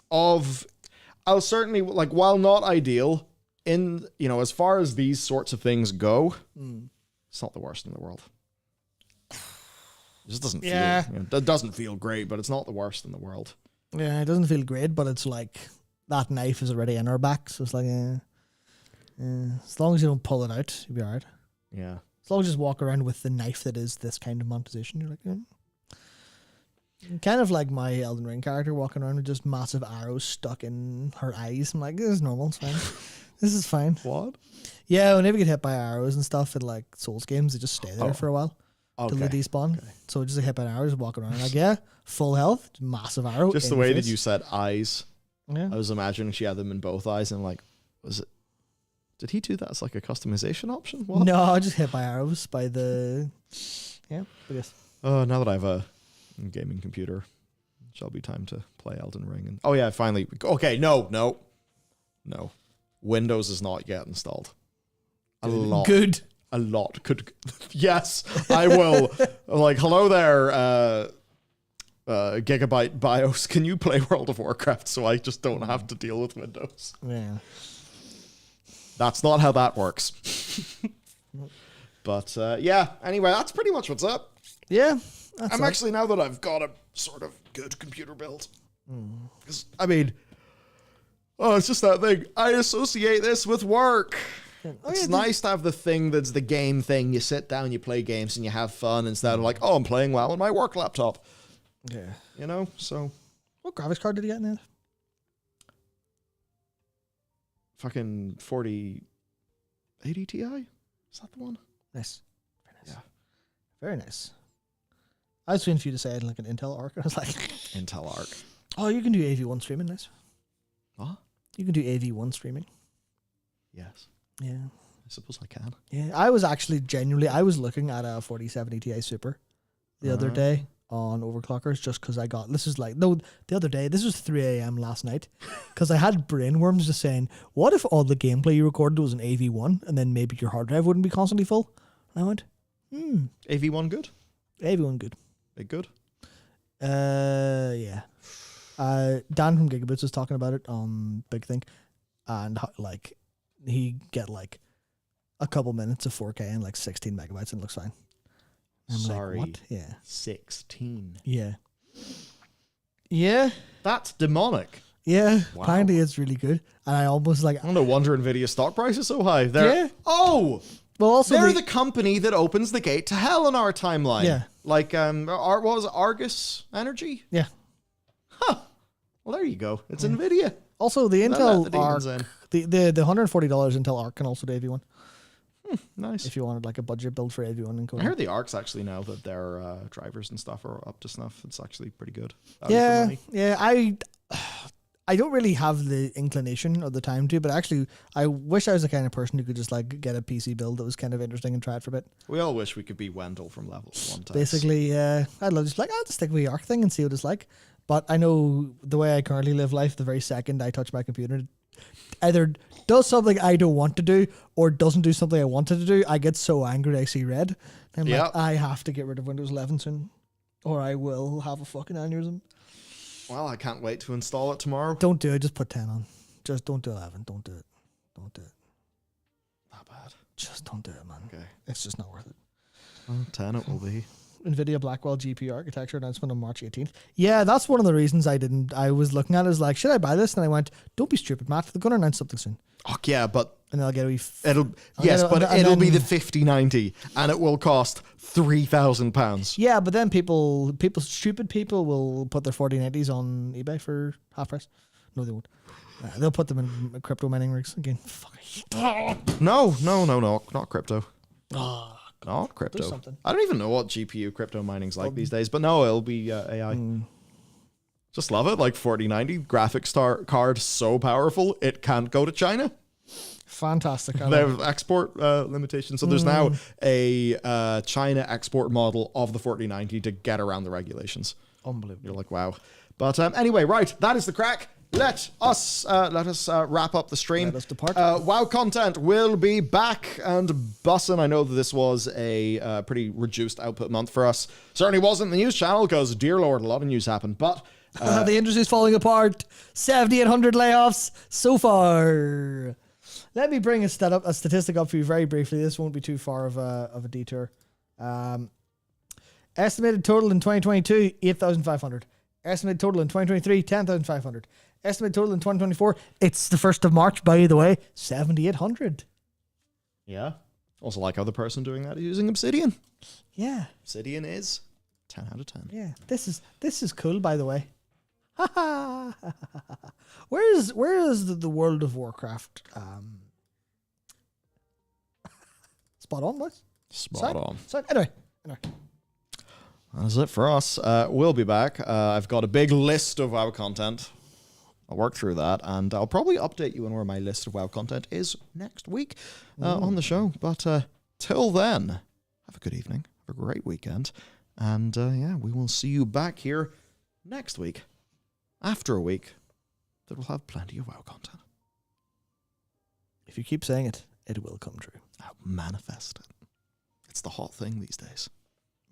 Speaker 1: I'll certainly, while not ideal, as far as these sorts of things go, it's not the worst in the world. It just doesn't feel, it doesn't feel great, but it's not the worst in the world.
Speaker 2: Yeah, it doesn't feel great, but it's like that knife is already in our back, so it's like, as long as you don't pull it out, you'll be alright.
Speaker 1: Yeah.
Speaker 2: As long as you just walk around with the knife that is this kind of monetization, you're like, kind of like my Elden Ring character walking around with just massive arrows stuck in her eyes. I'm like, this is normal, it's fine. This is fine.
Speaker 1: What?
Speaker 2: Yeah, whenever you get hit by arrows and stuff in like Souls games, they just stay there for a while till they despawn. Okay. So just a hit by arrows, walking around like, full health, massive arrow.
Speaker 1: Just the way that you said eyes.
Speaker 2: Yeah.
Speaker 1: I was imagining she had them in both eyes, and did he do that as like a customization option? What?
Speaker 2: No, I just hit by arrows by the. Yeah, I guess.
Speaker 1: Oh, now that I have a gaming computer, it shall be time to play Elden Ring. And finally. Okay, no. Windows is not yet installed. A lot. Could. Yes, I will. Hello there, Gigabyte BIOS. Can you play World of Warcraft so I just don't have to deal with Windows?
Speaker 2: Yeah.
Speaker 1: That's not how that works. But anyway, that's pretty much what's up.
Speaker 2: Yeah.
Speaker 1: I'm actually, now that I've got a sort of good computer build, because it's just that thing. I associate this with work. It's nice to have the thing that's the game thing. You sit down, you play games, and you have fun instead of I'm playing WoW on my work laptop.
Speaker 2: Yeah.
Speaker 1: So.
Speaker 2: What graphics card did you get in that?
Speaker 1: Fucking 4080 Ti? Is that the one?
Speaker 2: Nice. Very nice.
Speaker 1: Yeah.
Speaker 2: Very nice. I was waiting for you to say it like an Intel Arc. I was like...
Speaker 1: Intel Arc.
Speaker 2: Oh, you can do AV1 streaming, nice.
Speaker 1: What?
Speaker 2: You can do AV1 streaming.
Speaker 1: Yes.
Speaker 2: Yeah.
Speaker 1: I suppose I can.
Speaker 2: Yeah, I was actually I was looking at a 4070 Ti Super the other day on overclockers just because the other day, this was 3 a.m. last night, because I had brainworms just saying, what if all the gameplay you recorded was an AV1 and then maybe your hard drive wouldn't be constantly full? And I went,
Speaker 1: AV1 good?
Speaker 2: AV1 good.
Speaker 1: Big good?
Speaker 2: Yeah. Dan from Gigabits was talking about it on Big Thing, and like he get like a couple minutes of 4K and like 16 megabytes and it looks fine. I'm
Speaker 1: Sorry.
Speaker 2: like, what? Yeah.
Speaker 1: 16.
Speaker 2: Yeah. Yeah.
Speaker 1: That's demonic.
Speaker 2: Yeah.
Speaker 1: Wow.
Speaker 2: Apparently it's really good. And I almost like,
Speaker 1: No wonder Nvidia stock price is so high.
Speaker 2: Yeah.
Speaker 1: Oh,
Speaker 2: well, also
Speaker 1: they're the company that opens the gate to hell in our timeline.
Speaker 2: Yeah.
Speaker 1: Like, what was it, Argus Energy?
Speaker 2: yeah.
Speaker 1: Huh. Well, there you go. It's Nvidia.
Speaker 2: Also, the
Speaker 1: Let
Speaker 2: Intel
Speaker 1: the demons
Speaker 2: Arc,
Speaker 1: in.
Speaker 2: the $140 Intel Arc can also do AV1
Speaker 1: Nice.
Speaker 2: if you wanted like a budget build for AV1 and
Speaker 1: I
Speaker 2: code.
Speaker 1: heard the Arcs actually now that their drivers and stuff are up to snuff. It's actually pretty good. Value for
Speaker 2: Yeah,
Speaker 1: money.
Speaker 2: yeah. I don't really have the inclination or the time to, but actually, I wish I was the kind of person who could just like get a PC build that was kind of interesting and try it for a bit.
Speaker 1: We all wish we could be Wendell from Level 1 Times.
Speaker 2: Basically, I'd love to just like, I'll just stick with the Arc thing and see what it's like. But I know the way I currently live life, the very second I touch my computer, it either does something I don't want to do or doesn't do something I wanted to do. I get so angry I see red. I'm like, I have to get rid of Windows 11 soon, or I will have a fucking aneurysm.
Speaker 1: Well, I can't wait to install it tomorrow.
Speaker 2: Don't do it. Just put 10 on. Just don't do 11. Don't do it. Don't do it.
Speaker 1: Not bad.
Speaker 2: Just don't do it, man.
Speaker 1: Okay.
Speaker 2: It's just not worth it.
Speaker 1: Well, 10 it will be.
Speaker 2: NVIDIA Blackwell GPU architecture announcement on March 18th. Yeah, that's one of the reasons I didn't. I was looking at it as like, should I buy this? And I went, don't be stupid, Matt. They're going to announce something soon.
Speaker 1: Oh, yeah, but
Speaker 2: And then I'll get a wee...
Speaker 1: it'll be the 5090 and it will cost £3,000.
Speaker 2: Yeah, but then stupid people will put their 4090s on eBay for half price. No, they won't. They'll put them in crypto mining rigs again. Fuck.
Speaker 1: No, not crypto.
Speaker 2: Oh,
Speaker 1: Not crypto.
Speaker 2: do something.
Speaker 1: I don't even know what GPU crypto mining's like these days, but no, it'll be AI. Just love it. Like 4090 graphics card, so powerful it can't go to China.
Speaker 2: fantastic.
Speaker 1: They have export limitations, so there's now a China export model of the 4090 to get around the regulations.
Speaker 2: Unbelievable.
Speaker 1: You're like, wow. But anyway, right, that is the crack. Let us wrap up the stream.
Speaker 2: Let us depart.
Speaker 1: WoW content will be back and bussin'. I know that this was a pretty reduced output month for us. Certainly wasn't the news channel because, dear Lord, a lot of news happened. But
Speaker 2: the industry's falling apart. 7,800 layoffs so far. Let me bring a statistic up for you very briefly. This won't be too far of a detour. Estimated total in 2022, 8,500. Estimated total in 2023, 10,500. Estimated total in 2024, it's the 1st of March, by the way, 7,800.
Speaker 1: yeah, also like how the person doing that is using Obsidian.
Speaker 2: Yeah,
Speaker 1: Obsidian is 10 out of 10.
Speaker 2: yeah. This is cool, by the way. Where is the World of Warcraft? Spot on, boys.
Speaker 1: Spot on.
Speaker 2: So anyway.
Speaker 1: That's it for us. We'll be back. I've got a big list of WoW content. I'll work through that, and I'll probably update you on where my list of WoW content is next week on the show. But till then, have a good evening, have a great weekend, and yeah, we will see you back here next week, after a week that will have plenty of WoW content.
Speaker 2: If you keep saying it, it will come true.
Speaker 1: I'll manifest it. It's the hot thing these days.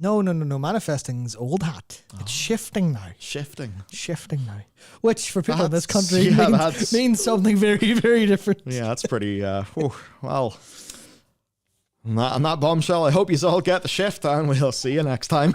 Speaker 2: No. Manifesting's old hat. It's shifting now.
Speaker 1: Shifting
Speaker 2: Shifting now. Which, for people in this
Speaker 1: That's-
Speaker 2: country,
Speaker 1: yeah,
Speaker 2: means something very, very different.
Speaker 1: Yeah, that's pretty, well, on that bombshell, I hope you all get the shift, and we'll see you next time.